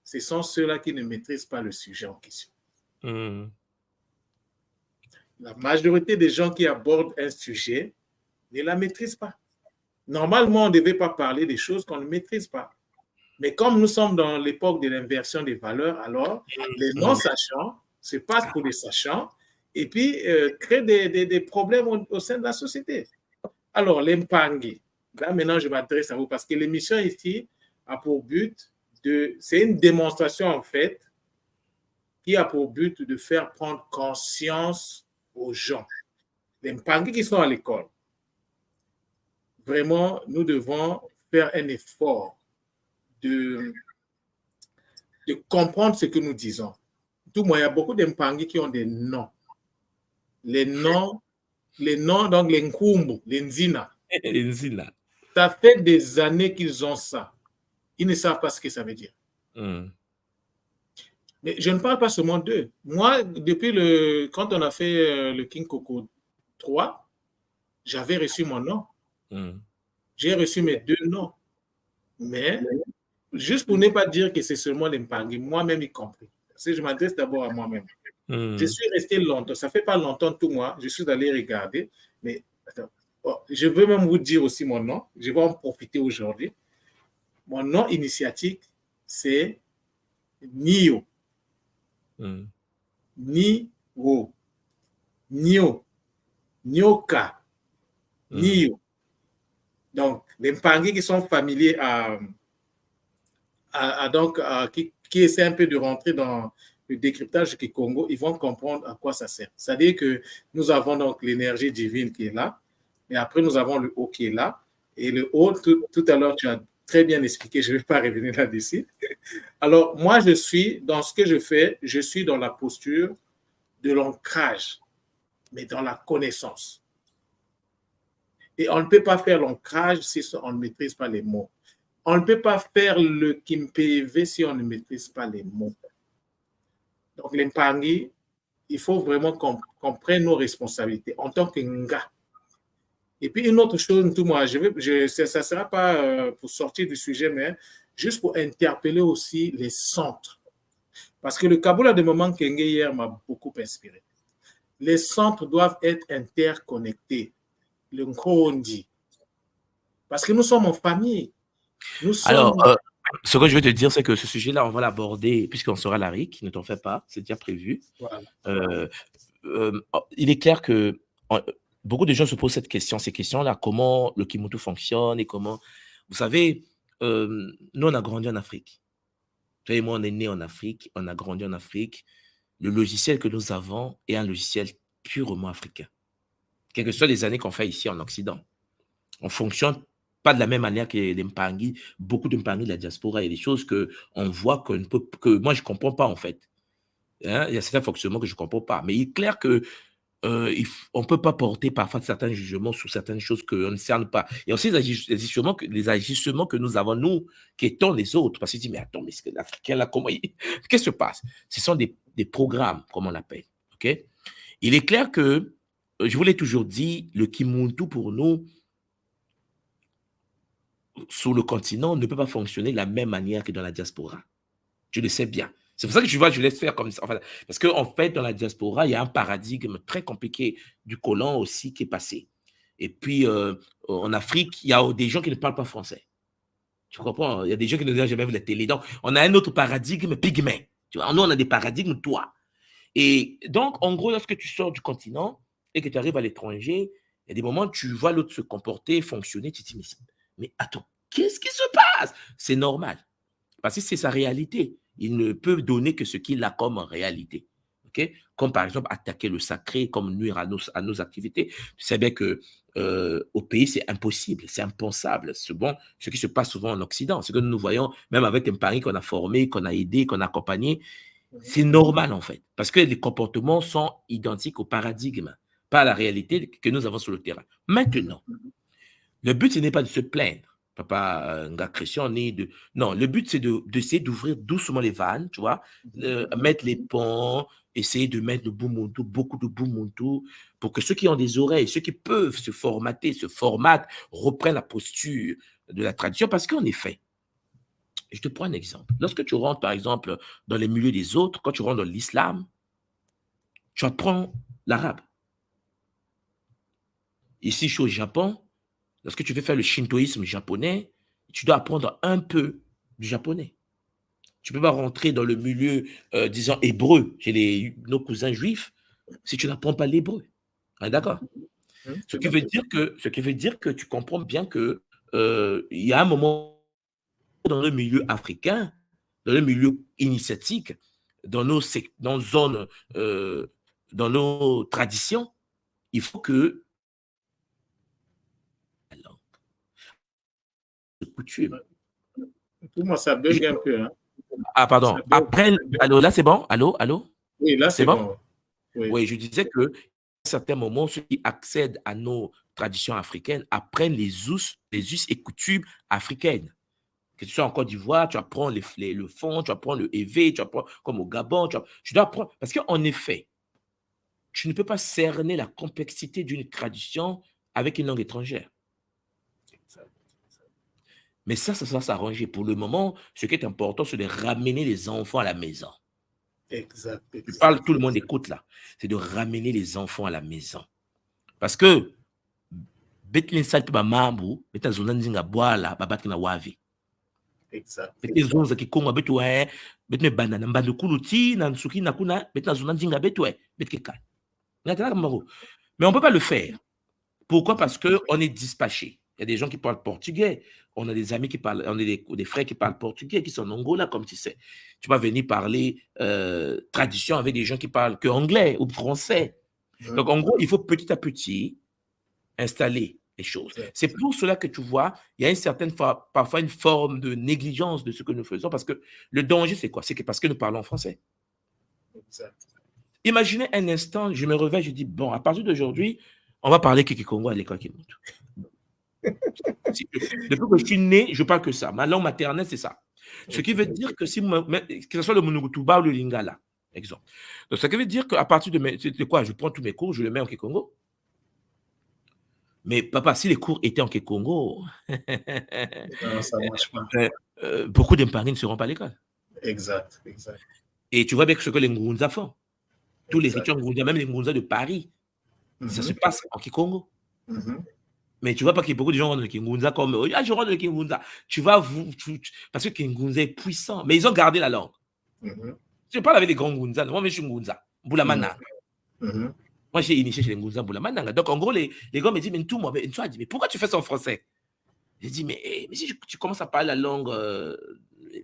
[SPEAKER 2] ce sont ceux-là qui ne maîtrisent pas le sujet en question. La majorité des gens qui abordent un sujet ne la maîtrisent pas. Normalement, on ne devait pas parler des choses qu'on ne maîtrise pas. Mais comme nous sommes dans l'époque de l'inversion des valeurs, alors les non-sachants se passent pour des sachants et puis créer des problèmes au sein de la société. Alors, les Mpangi, là maintenant je m'adresse à vous parce que l'émission ici a pour but c'est une démonstration en fait qui a pour but de faire prendre conscience aux gens. Les Mpangi qui sont à l'école, vraiment, nous devons faire un effort de comprendre ce que nous disons. Tout moi, il y a beaucoup de Mpangi qui ont des noms. Les noms, donc les Nkumbu, les Nzina. Ça fait des années qu'ils ont ça. Ils ne savent pas ce que ça veut dire. Mais je ne parle pas seulement d'eux. Moi, depuis quand on a fait le King Coco 3, j'avais reçu mon nom. J'ai reçu mes 2 noms. Mais, juste pour ne pas dire que c'est seulement les Mpangi, moi-même y compris. Parce que je m'adresse d'abord à moi-même. Je suis resté longtemps. Ça ne fait pas longtemps tout moi. Je suis allé regarder. Mais attends, je veux même vous dire aussi mon nom. Je vais en profiter aujourd'hui. Mon nom initiatique, c'est Nio. Nio. Nio. Nyoka. Nio. Donc, les Mpangi qui sont familiers qui essaient un peu de rentrer dans le décryptage du Congo, ils vont comprendre à quoi ça sert. C'est-à-dire que nous avons donc l'énergie divine qui est là, et après nous avons le haut qui est là, et le haut, tout à l'heure, tu as très bien expliqué, je ne vais pas revenir là-dessus. Alors, moi, dans ce que je fais, je suis dans la posture de l'ancrage, mais dans la connaissance. Et on ne peut pas faire l'ancrage si on ne maîtrise pas les mots. On ne peut pas faire le Kimpévé si on ne maîtrise pas les mots. Donc, les Mpangi, il faut vraiment qu'on prenne nos responsabilités en tant que Nga. Et puis, une autre chose, tout moi, ça ne sera pas pour sortir du sujet, mais juste pour interpeller aussi les centres. Parce que le Kaboula de Maman Kenge hier m'a beaucoup inspiré. Les centres doivent être interconnectés. Le Nkondi. Parce que nous sommes en famille.
[SPEAKER 1] Alors, ce que je veux te dire, c'est que ce sujet-là, on va l'aborder, puisqu'on sera à la RIC, ne t'en fais pas, c'est déjà prévu. Voilà. Il est clair que beaucoup de gens se posent ces questions-là, comment le Kimuntu fonctionne et comment... Vous savez, nous, on a grandi en Afrique. Toi et moi, on est né en Afrique, on a grandi en Afrique. Le logiciel que nous avons est un logiciel purement africain. Quelles que soient les années qu'on fait ici en Occident. On fonctionne pas de la même manière que les Mpangi. Beaucoup de Mpangi de la diaspora, il y a des choses qu'on voit que moi, je ne comprends pas, en fait. Hein? Il y a certains fonctionnements que je ne comprends pas. Mais il est clair que on ne peut pas porter parfois certains jugements sur certaines choses qu'on ne cerne pas. Il y a aussi les agissements que nous avons, nous, qui étant les autres. Parce qu'ils disent, mais attends, mais l'Africain, là, comment qu'est-ce qui se passe? Ce sont des programmes, comme on l'appelle. Okay? Il est clair que, je vous l'ai toujours dit, le Kimuntu, pour nous, sur le continent, ne peut pas fonctionner de la même manière que dans la diaspora. Je le sais bien. C'est pour ça que je laisse faire comme ça. Enfin, parce qu'en fait, dans la diaspora, il y a un paradigme très compliqué du colon aussi qui est passé. Et puis, en Afrique, il y a des gens qui ne parlent pas français. Tu comprends? Il y a des gens qui ne regardent jamais vu la télé. Donc, on a un autre paradigme pygmée. Tu vois? Nous, on a des paradigmes, toi. Et donc, en gros, lorsque tu sors du continent et que tu arrives à l'étranger, il y a des moments où tu vois l'autre se comporter, fonctionner, tu te dis, mais attends, qu'est-ce qui se passe? C'est normal. Parce que c'est sa réalité. Il ne peut donner que ce qu'il a comme réalité. Okay? Comme par exemple attaquer le sacré, comme nuire à nos activités. Tu sais bien qu'au pays, c'est impossible, c'est impensable. C'est bon, ce qui se passe souvent en Occident. Ce que nous voyons, même avec un pari qu'on a formé, qu'on a aidé, qu'on a accompagné, c'est normal en fait. Parce que les comportements sont identiques au paradigme, pas à la réalité que nous avons sur le terrain. Maintenant, le but, ce n'est pas de se plaindre. Papa, un gars chrétien, non, le but, c'est d'essayer d'ouvrir doucement les vannes, tu vois, mettre les ponts, essayer de mettre le Bumuntu, beaucoup de Bumuntu, pour que ceux qui ont des oreilles, ceux qui peuvent se formatent, reprennent la posture de la tradition, parce qu'en effet, je te prends un exemple. Lorsque tu rentres, par exemple, dans les milieux des autres, quand tu rentres dans l'islam, tu apprends l'arabe. Ici, je suis au Japon. Lorsque tu veux faire le shintoïsme japonais, tu dois apprendre un peu du japonais. Tu ne peux pas rentrer dans le milieu, disons, hébreu, chez nos cousins juifs. si tu n'apprends pas l'hébreu. D'accord? Ce
[SPEAKER 2] Tout
[SPEAKER 1] qui
[SPEAKER 2] à
[SPEAKER 1] veut
[SPEAKER 2] fait.
[SPEAKER 1] dire que tu comprends bien que il y a un moment dans le milieu africain, dans le milieu initiatique, dans dans zones, dans nos traditions, il faut que la langue, la coutume.
[SPEAKER 2] Pour moi, ça bug un peu. Hein.
[SPEAKER 1] Ah,
[SPEAKER 2] Ça
[SPEAKER 1] pardon.
[SPEAKER 2] bug.
[SPEAKER 1] Après, allô, là, c'est bon? Allô, allô?
[SPEAKER 2] Oui, là,
[SPEAKER 1] C'est
[SPEAKER 2] c'est
[SPEAKER 1] bon?
[SPEAKER 2] bon. Oui.
[SPEAKER 1] Oui, je disais que à certains moments, ceux qui accèdent à nos traditions africaines apprennent les us et coutumes africaines. Que tu sois en Côte d'Ivoire, tu apprends le fond, tu apprends le évé, tu apprends comme au Gabon, tu dois apprendre. Parce qu'en effet, tu ne peux pas cerner la complexité d'une tradition avec une langue étrangère. Mais ça va s'arranger. Pour le moment, ce qui est important, c'est de ramener les enfants à la maison.
[SPEAKER 2] Exact,
[SPEAKER 1] Je parle,
[SPEAKER 2] exact.
[SPEAKER 1] tout le monde écoute là. C'est de ramener les enfants à la maison. Parce que, betlin salpe ba mambu, beta zona nzinga boala, babaki na wavi.
[SPEAKER 2] Exact.
[SPEAKER 1] Bete zonza kikonga betu betne banana mbando kuluti, na nsuki na kuna, beta zona nzinga betu betke kan. Mais on ne peut pas le faire. Pourquoi? Parce qu'on est dispatché. Il y a des gens qui parlent portugais. On a des amis qui parlent, on a des frères qui parlent portugais, qui sont en Angola, comme tu sais. Tu vas venir parler tradition avec des gens qui parlent que anglais ou français. Donc, en gros, il faut petit à petit installer les choses. C'est pour cela que tu vois, il y a une certaine parfois une forme de négligence de ce que nous faisons, parce que le danger, c'est quoi? C'est que parce que nous parlons français.
[SPEAKER 2] Exact.
[SPEAKER 1] Imaginez un instant, je me réveille, je dis, bon, à partir d'aujourd'hui, on va parler Kikongo à l'école qui monte. Depuis que je suis né, je parle que ça. Ma langue maternelle, c'est ça. Ce qui veut dire que que ce soit le Monugutuba ou le Lingala, exemple. Donc, ce qui veut dire qu'à partir de quoi, je prends tous mes cours, je les mets en Kikongo. Mais papa, si les cours étaient en Kikongo,
[SPEAKER 2] Non, ça ne marche pas.
[SPEAKER 1] Beaucoup d'Impangis ne seront pas à l'école.
[SPEAKER 2] Exact, exact.
[SPEAKER 1] Et tu vois bien ce que les Ngunza font. Tous les rituels Ngunza, même les Ngunza de Paris, ça se passe en Kikongo. Mais tu vois pas qu'il y a beaucoup de gens rentrent le Kingunza comme je rentre le Kingunza. Tu vas parce que Kingunza est puissant, mais ils ont gardé la langue. Je parle avec les grands Ngunza, moi je suis Ngunza, Boulamana. Moi j'ai initié chez les Ngunza Boulamana. Donc en gros les gars me disent mais tout moi mais pourquoi tu fais ça en français? J'ai dit mais si tu commences à parler la langue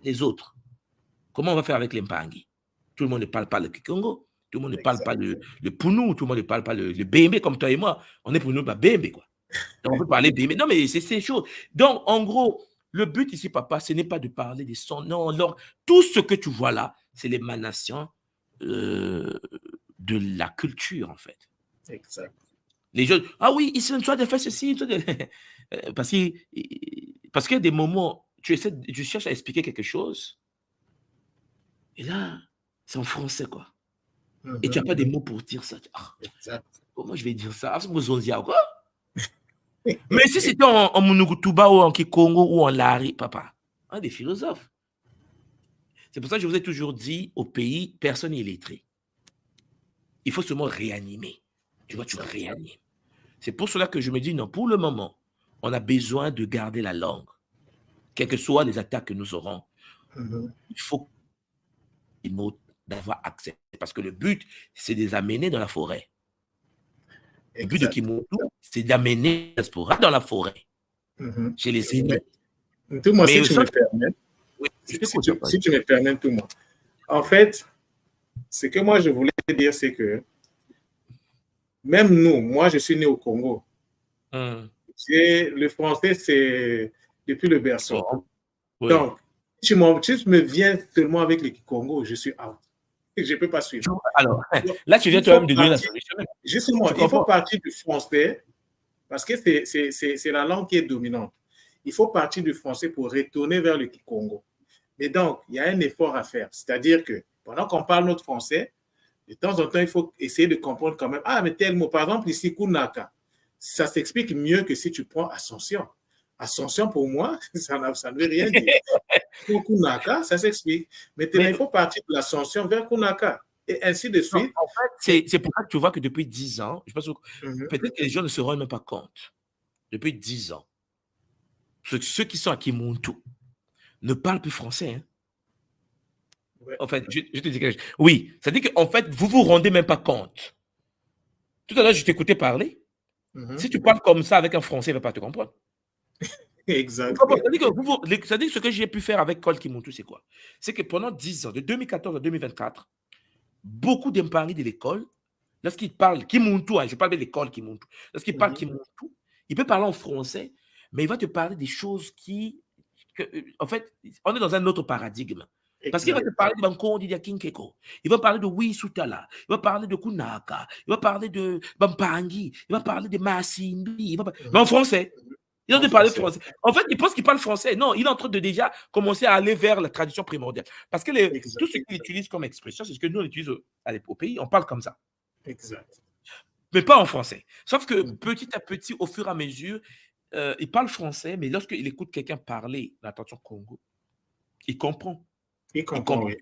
[SPEAKER 1] des autres, comment on va faire avec les Mpangi? Tout le monde ne parle pas le Kikongo, tout le monde ne parle pas le Pounou, tout le monde ne parle pas le Bembe comme toi et moi. On est pour nous Bembe quoi. Donc, on peut parler des... Non, mais c'est chaud. Donc, en gros, le but ici, papa, ce n'est pas de parler des sons. Non, tout ce que tu vois là, c'est l'émanation de la culture, en fait.
[SPEAKER 2] Exact.
[SPEAKER 1] Les gens, ah oui, ici, tu as fait ceci. Parce qu'il y a des moments, tu cherches à expliquer quelque chose, et là, c'est en français, quoi. Et tu n'as pas des mots pour dire ça.
[SPEAKER 2] Exact.
[SPEAKER 1] Comment je vais dire ça? Quoi? Mais si c'était en Monugutuba ou en Kikongo ou en Lari, papa, un des philosophes. C'est pour ça que je vous ai toujours dit, au pays, personne n'est illettré. Il faut seulement réanimer. Tu vois, tu réanimes. C'est pour cela que je me dis, non, pour le moment, on a besoin de garder la langue. Quelles que soient les attaques que nous aurons, il faut d'avoir accès. Parce que le but, c'est de les amener dans la forêt. Le but de Kimoto, c'est d'amener la diaspora dans la forêt, chez les aînés.
[SPEAKER 2] Tout moi, si tu me permets,
[SPEAKER 1] oui,
[SPEAKER 2] si tu me permets, tout moi. En fait, ce que moi je voulais dire, c'est que même nous, moi je suis né au Congo. Le français, c'est depuis le berceau. Oui. Donc, si tu me viens seulement avec le Congo, je suis out. Je ne peux pas suivre.
[SPEAKER 1] Alors, là, tu viens toi-même de donner la solution.
[SPEAKER 2] Justement, il faut partir du français parce que c'est la langue qui est dominante. Il faut partir du français pour retourner vers le Kikongo. Mais donc, il y a un effort à faire. C'est-à-dire que pendant qu'on parle notre français, de temps en temps, il faut essayer de comprendre quand même. Ah, mais tel mot, par exemple, ici, Kunaka, ça s'explique mieux que si tu prends Ascension. Ascension, pour moi, ça ne veut rien dire. Pour Kunaka, ça s'explique. Maintenant, il faut partir de l'Ascension vers Kunaka. Et ainsi de suite.
[SPEAKER 1] En fait, c'est pour ça que tu vois que depuis 10 ans, je pense que peut-être que les gens ne se rendent même pas compte. Depuis 10 ans, ceux qui sont à Kimuntu ne parlent plus français. Hein. Ouais. En fait, je te dis quelque chose. Oui, ça dit qu'en fait, vous ne vous rendez même pas compte. Tout à l'heure, je t'écoutais parler. Si tu parles comme ça avec un Français, il ne va pas te comprendre.
[SPEAKER 2] Exact.
[SPEAKER 1] C'est-à-dire que ce que j'ai pu faire avec Col Kimuntu, c'est quoi? C'est que pendant 10 ans, de 2014 à 2024, beaucoup d'Impangui de l'école, lorsqu'ils parlent Kimuntu, je parle de l'école Kimuntu, lorsqu'il parle Kimuntu, il peut parler en français, mais il va te parler des choses en fait, on est dans un autre paradigme. Parce qu'il va te parler de Bankondi de Kinkeko, il va parler de Wisutala, il va parler de Kunaka, il va parler de Bampangi, il va parler de Massimbi, mais en français. Il est en train de parler français. En fait, il pense qu'il parle français. Non, il est en train de déjà commencer à aller vers la tradition primordiale. Parce que tout ce qu'il utilise comme expression, c'est ce que nous, on utilise au pays. On parle comme ça.
[SPEAKER 2] Exact.
[SPEAKER 1] Mais pas en français. Sauf que petit à petit, au fur et à mesure, il parle français, mais lorsqu'il écoute quelqu'un parler dans la tradition Congo, il comprend.
[SPEAKER 2] Il comprend, oui.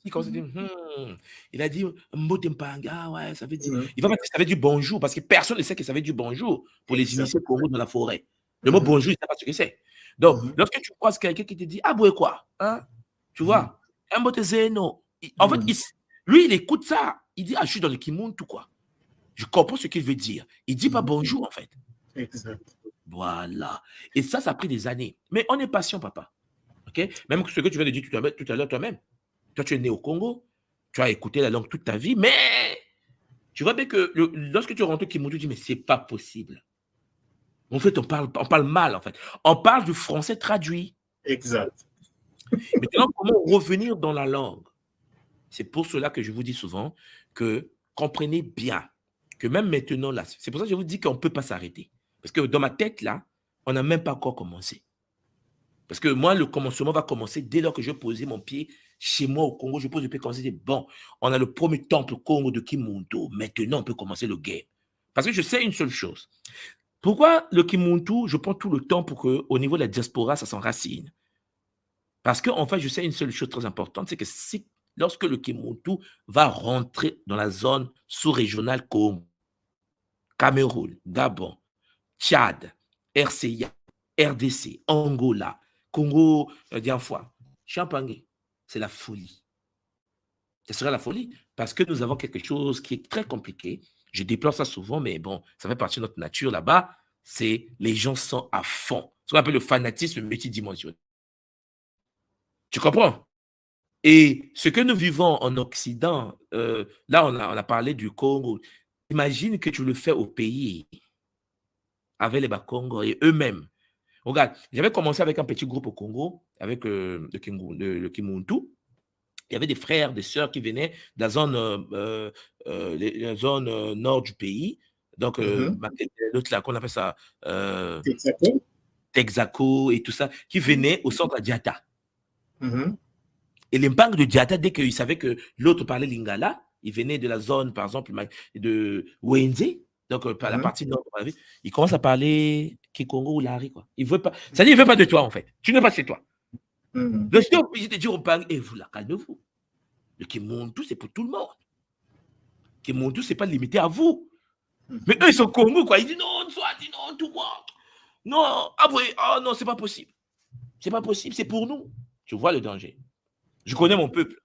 [SPEAKER 1] Il commence à dire, il a dit Mbotempanga, ouais, ça veut dire. Il va pas dire que ça veut dire bonjour, parce que personne ne sait que ça veut dire bonjour pour les initiés Congo dans la forêt. Le mot bonjour, il ne sait pas ce que c'est. Donc, lorsque tu croises quelqu'un qui te dit, ah, bon, quoi, hein, tu vois, un Mbotezeno. En fait, lui, il écoute ça. Il dit, ah, je suis dans le Kimuntu, quoi. Je comprends ce qu'il veut dire. Il ne dit pas bonjour, en fait.
[SPEAKER 2] Exact.
[SPEAKER 1] Voilà. Et ça a pris des années. Mais on est patient, papa. OK? Même ce que tu viens de dire tout à l'heure toi-même. Toi, tu es né au Congo. Tu as écouté la langue toute ta vie. Mais tu vois bien que lorsque tu rentres au Kimuntu, tu dis, mais c'est pas possible. En fait, on parle mal, en fait. On parle du français traduit.
[SPEAKER 2] Exact.
[SPEAKER 1] Maintenant, comment revenir dans la langue? C'est pour cela que je vous dis souvent que comprenez bien que même maintenant, là, c'est pour ça que je vous dis qu'on ne peut pas s'arrêter. Parce que dans ma tête, là, on n'a même pas encore commencé. Parce que moi, le commencement va commencer dès lors que je posais mon pied chez moi au Congo. Je pose le pied, commencer à dire, bon, on a le premier temple Congo de Kimuntu. Maintenant, on peut commencer le game. Parce que je sais une seule chose. Pourquoi le Kimuntu, je prends tout le temps pour qu'au niveau de la diaspora, ça s'enracine? Parce qu'en fait, je sais une seule chose très importante, c'est que lorsque le Kimuntu va rentrer dans la zone sous-régionale Congo, Cameroun, Gabon, Tchad, RCA, RDC, Angola, Congo, Dianfoua, Champangé, c'est la folie. Ce sera la folie parce que nous avons quelque chose qui est très compliqué. Je déplore ça souvent, mais bon, ça fait partie de notre nature là-bas. C'est les gens sont à fond. Ce qu'on appelle le fanatisme multidimensionnel. Tu comprends? Et ce que nous vivons en Occident, là, on a parlé du Congo. Imagine que tu le fais au pays avec les Bakongo et eux-mêmes. Regarde, j'avais commencé avec un petit groupe au Congo, avec le Kimuntu. Il y avait des frères, des sœurs qui venaient de la zone nord du pays. Donc, l'autre là, qu'on appelle ça Texaco et tout ça, qui venaient au centre à Diata. Et l'impact de Diata, dès qu'il savait que l'autre parlait lingala, il venait de la zone, par exemple, de Wenze, donc par la partie nord, il commence à parler Kikongo ou Lari, quoi. Il veut pas, ça dit, il veut pas de toi, en fait. Tu n'es pas chez toi. Je suis obligé de dire, on parle, et vous là, calmez-vous. Le Kimuntu, c'est pour tout le monde. Kimuntu, c'est pas limité à vous. Mais eux, ils sont Congo, quoi. Ils disent, non, soit dit non, tout moi. Non, ah oui, oh non, c'est pas possible. C'est pas possible, c'est pour nous. Tu vois le danger. Je connais mon peuple.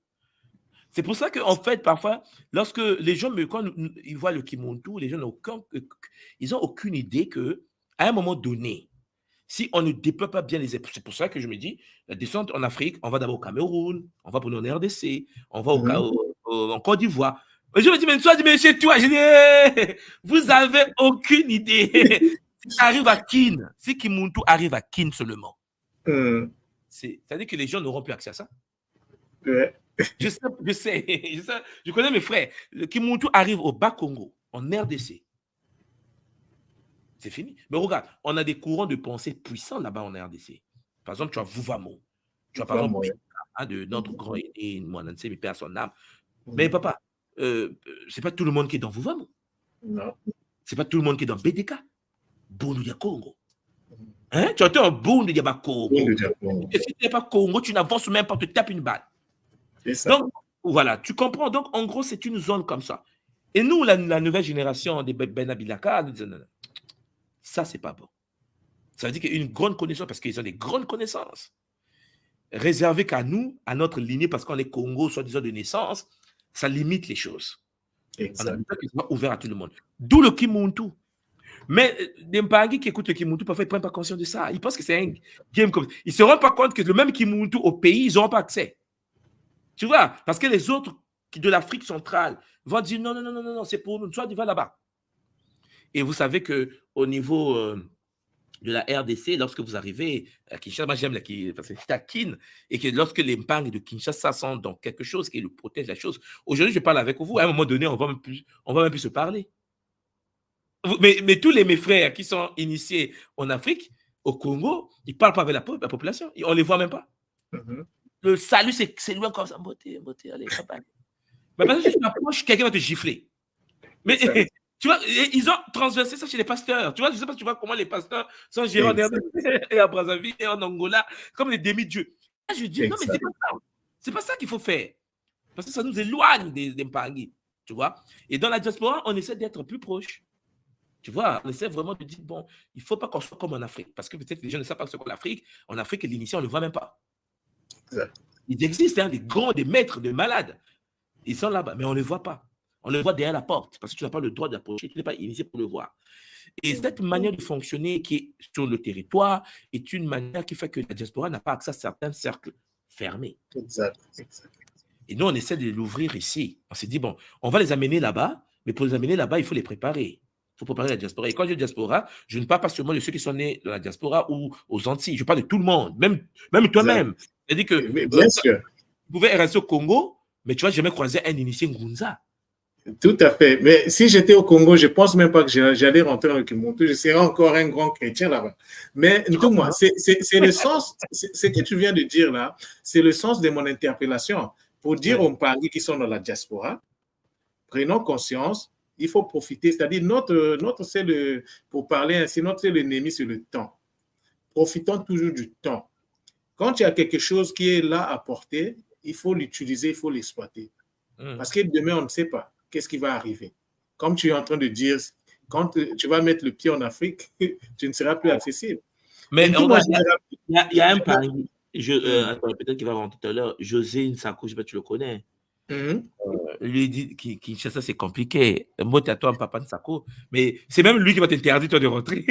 [SPEAKER 1] C'est pour ça qu'en fait, parfois, lorsque les gens, quand ils voient le Kimuntu, les gens n'ont aucune idée qu'à un moment donné, si on ne déploie pas bien les épaules, c'est pour ça que je me dis, la descente en Afrique, on va d'abord au Cameroun, on va pour en RDC, on va en Côte d'Ivoire. Je me dis, mais toi, chez toi, je dis, vous avez aucune idée. Si arrive à Kin, si Kimuntu arrive à Kin seulement, c'est-à-dire que les gens n'auront plus accès à ça.
[SPEAKER 2] Ouais.
[SPEAKER 1] Je sais, je connais mes frères. Le Kimuntu arrive au Bas-Congo, en RDC. C'est fini. Mais regarde, on a des courants de pensée puissants là-bas en RDC. Par exemple, tu as Vouvamo. Tu as par exemple de notre grand aîné, moi, je ne sais, mais personne n'âme. Mais papa, c'est pas tout le monde qui est dans Vouvamo.
[SPEAKER 2] Non.
[SPEAKER 1] C'est pas tout le monde qui est dans BDK. Bounoudia Congo. Hein? Tu as été un Bounoudia Congo. Et si tu n'es pas Congo, tu n'avances même pas, tu tapes une balle. Donc, voilà, tu comprends. Donc, en gros, c'est une zone comme ça. Et nous, la nouvelle génération des Benabilaka, nous disons, non, ça, c'est pas bon. Ça veut dire qu'il y a une grande connaissance, parce qu'ils ont des grandes connaissances, réservées qu'à nous, à notre lignée, parce qu'on est Congo, soi-disant de naissance, ça limite les choses.
[SPEAKER 2] Exact.
[SPEAKER 1] On a besoin qu'ils soient ouverts à tout le monde. D'où le Kimuntu. Mais des Mpangi qui écoutent le Kimuntu, parfois, ils ne prennent pas conscience de ça. Ils pensent que c'est un game comme ça. Ils ne se rendent pas compte que le même Kimuntu au pays, ils n'auront pas accès. Tu vois, parce que les autres de l'Afrique centrale vont dire non, non, non, non, non, c'est pour nous. Toi, tu vas là-bas. Et vous savez qu'au niveau de la RDC, lorsque vous arrivez à Kinshasa, moi j'aime parce que c'est à Kin, et que lorsque les Mpangi de Kinshasa sont dans quelque chose qui le protège la chose, aujourd'hui, je parle avec vous, à un moment donné, on va même plus se parler. Mais tous mes frères qui sont initiés en Afrique, au Congo, ils ne parlent pas avec la population. On ne les voit même pas. Le salut, c'est loin comme ça. Beauté, allez, papa. Mais parce que si tu m'approches, quelqu'un va te gifler. Mais tu vois, ils ont transversé ça chez les pasteurs. Tu vois, je ne sais pas si tu vois comment les pasteurs sont gérés en RDC et à Brazzaville et en Angola, comme des demi-dieux. Je dis, non, mais c'est pas ça. C'est pas ça qu'il faut faire. Parce que ça nous éloigne des Mpangi. Tu vois. Et dans la diaspora, on essaie d'être plus proche. Tu vois, on essaie vraiment de dire, bon, il ne faut pas qu'on soit comme en Afrique. Parce que peut-être les gens ne savent pas ce qu'est l'Afrique. En Afrique, l'initié, on ne le voit même pas. Exact. Il existe des grands, des maîtres, des malades. Ils sont là-bas, mais on ne les voit pas. On les voit derrière la porte parce que tu n'as pas le droit d'approcher, tu n'es pas initié pour le voir. Et cette manière de fonctionner qui est sur le territoire est une manière qui fait que la diaspora n'a pas accès à certains cercles fermés.
[SPEAKER 2] Exact.
[SPEAKER 1] Et nous, on essaie de l'ouvrir ici. On s'est dit, bon, on va les amener là-bas, mais pour les amener là-bas, il faut les préparer. Il faut préparer la diaspora. Et quand je dis diaspora, je ne parle pas seulement de ceux qui sont nés dans la diaspora ou aux Antilles. Je parle de tout le monde, même toi-même. C'est-à-dire que
[SPEAKER 2] bien sûr.
[SPEAKER 1] Vous pouvez rester au Congo, mais tu vas jamais croiser un initié Ngunza.
[SPEAKER 2] Tout à fait. Mais si j'étais au Congo, je ne pense même pas que j'allais rentrer dans le Kimuntu. Je serais encore un grand chrétien là-bas. Mais tout moi, c'est le sens, ce que tu viens de dire là, c'est le sens de mon interpellation. Pour dire aux Mpangi qui sont dans la diaspora, prenons conscience, il faut profiter. C'est-à-dire, pour parler ainsi, notre ennemi, c'est le temps. Profitons toujours du temps. Quand il y a quelque chose qui est là à porter, il faut l'utiliser, il faut l'exploiter. Parce que demain, on ne sait pas qu'est-ce qui va arriver. Comme tu es en train de dire, quand tu vas mettre le pied en Afrique, tu ne seras plus accessible.
[SPEAKER 1] Mais il y a un pari. Peut-être qu'il va rentrer tout à l'heure. José Nsako, je sais pas si tu le connais. Lui dit Kinshasa, c'est compliqué. Moi, tu as toi, un papa Nsako, mais c'est même lui qui va t'interdire toi de rentrer.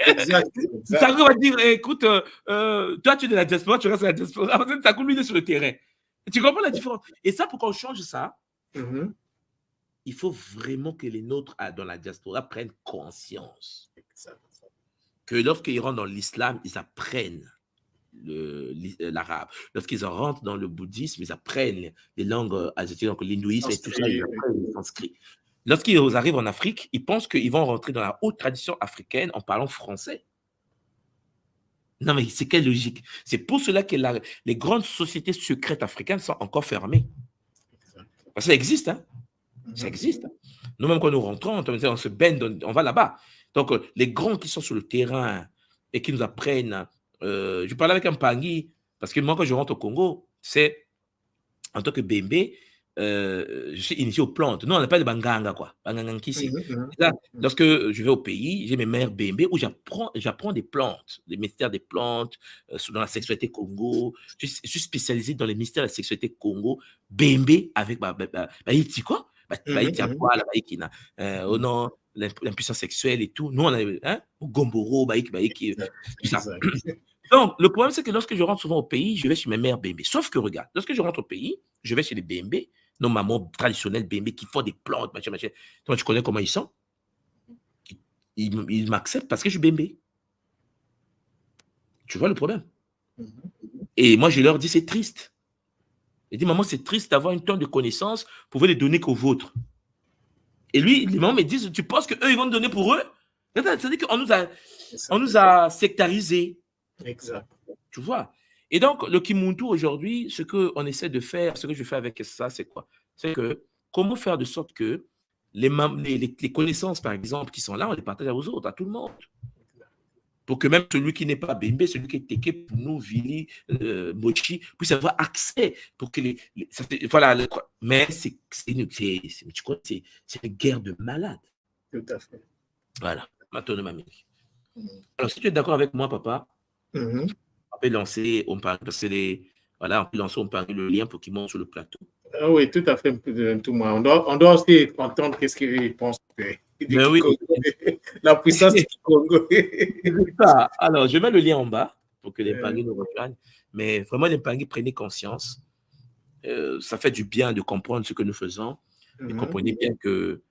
[SPEAKER 2] Exact.
[SPEAKER 1] Nsako va dire, écoute, toi, tu es de la diaspora, tu restes à la diaspora. Nsako, lui, il est sur le terrain. Tu comprends la différence? Et ça, pour qu'on change ça, il faut vraiment que les nôtres dans la diaspora prennent conscience que lorsqu'ils rentrent dans l'islam, ils apprennent l'arabe. Lorsqu'ils rentrent dans le bouddhisme, ils apprennent les langues asiatiques, donc l'hindouisme et tout ça, ils apprennent le sanskrit. Lorsqu'ils arrivent en Afrique, ils pensent qu'ils vont rentrer dans la haute tradition africaine en parlant français. Non, mais c'est quelle logique? C'est pour cela que les grandes sociétés secrètes africaines sont encore fermées. Parce que ça existe, hein? Ça existe. Nous-mêmes, quand nous rentrons, on se baigne, on va là-bas. Donc, les grands qui sont sur le terrain et qui nous apprennent. Je parlais avec un Mpangi, parce que moi, quand je rentre au Congo, c'est en tant que Bembe, je suis initié aux plantes. Nous, on n'a pas de Banganga, quoi. Banganga ici. Là, lorsque je vais au pays, j'ai mes mères Bembe où j'apprends des plantes, les mystères des plantes, dans la sexualité Congo. Je suis spécialisé dans les mystères de la sexualité Congo. Bembe avec Baïti, quoi. Baïti à quoi, la Baïkina. Au nom, l'impuissance sexuelle et tout. Nous, on a Gomboro, Baïki, tout ça. Donc, le problème, c'est que lorsque je rentre souvent au pays, je vais chez mes mères Bembe. Sauf que, regarde, lorsque je rentre au pays, je vais chez les Bembe, nos mamans traditionnelles Bembe qui font des plantes, machin. Toi, tu connais comment ils sont? Ils m'acceptent parce que je suis Bembe. Tu vois le problème? Et moi, je leur dis, c'est triste. Je dis, maman, c'est triste d'avoir une tonne de connaissances, vous pouvez les donner qu'aux vôtres. Et lui, les mamans me disent, tu penses qu'eux, ils vont te donner pour eux? C'est-à-dire qu'on nous a sectarisés.
[SPEAKER 2] Exact.
[SPEAKER 1] Tu vois? Et donc, le Kimuntu aujourd'hui, ce qu'on essaie de faire, ce que je fais avec ça, c'est quoi? C'est que comment faire de sorte que les connaissances, par exemple, qui sont là, on les partage aux autres, à tout le monde. Pour que même celui qui n'est pas Bembe, celui qui est Teke, Pounou, Vili, Mochi, puisse avoir accès. Pour que voilà. Mais c'est une guerre de malades.
[SPEAKER 2] Tout à fait.
[SPEAKER 1] Voilà. Maintenant, mamie. Alors, si tu es d'accord avec moi, papa, on peut lancer, on peut lancer le lien pour qu'il monte sur le plateau.
[SPEAKER 2] Ah oui, tout à fait. Tout moi. On doit aussi entendre qu'est-ce qu'il pense. du
[SPEAKER 1] Mais oui,
[SPEAKER 2] Kikongo, la puissance du Kikongo.
[SPEAKER 1] c'est ça. Alors, je mets le lien en bas pour que les
[SPEAKER 2] Euh,
[SPEAKER 1] Mpangui nous rejoignent. Mais vraiment, les Mpangui, prenez conscience. Ça fait du bien de comprendre ce que nous faisons et comprenez bien que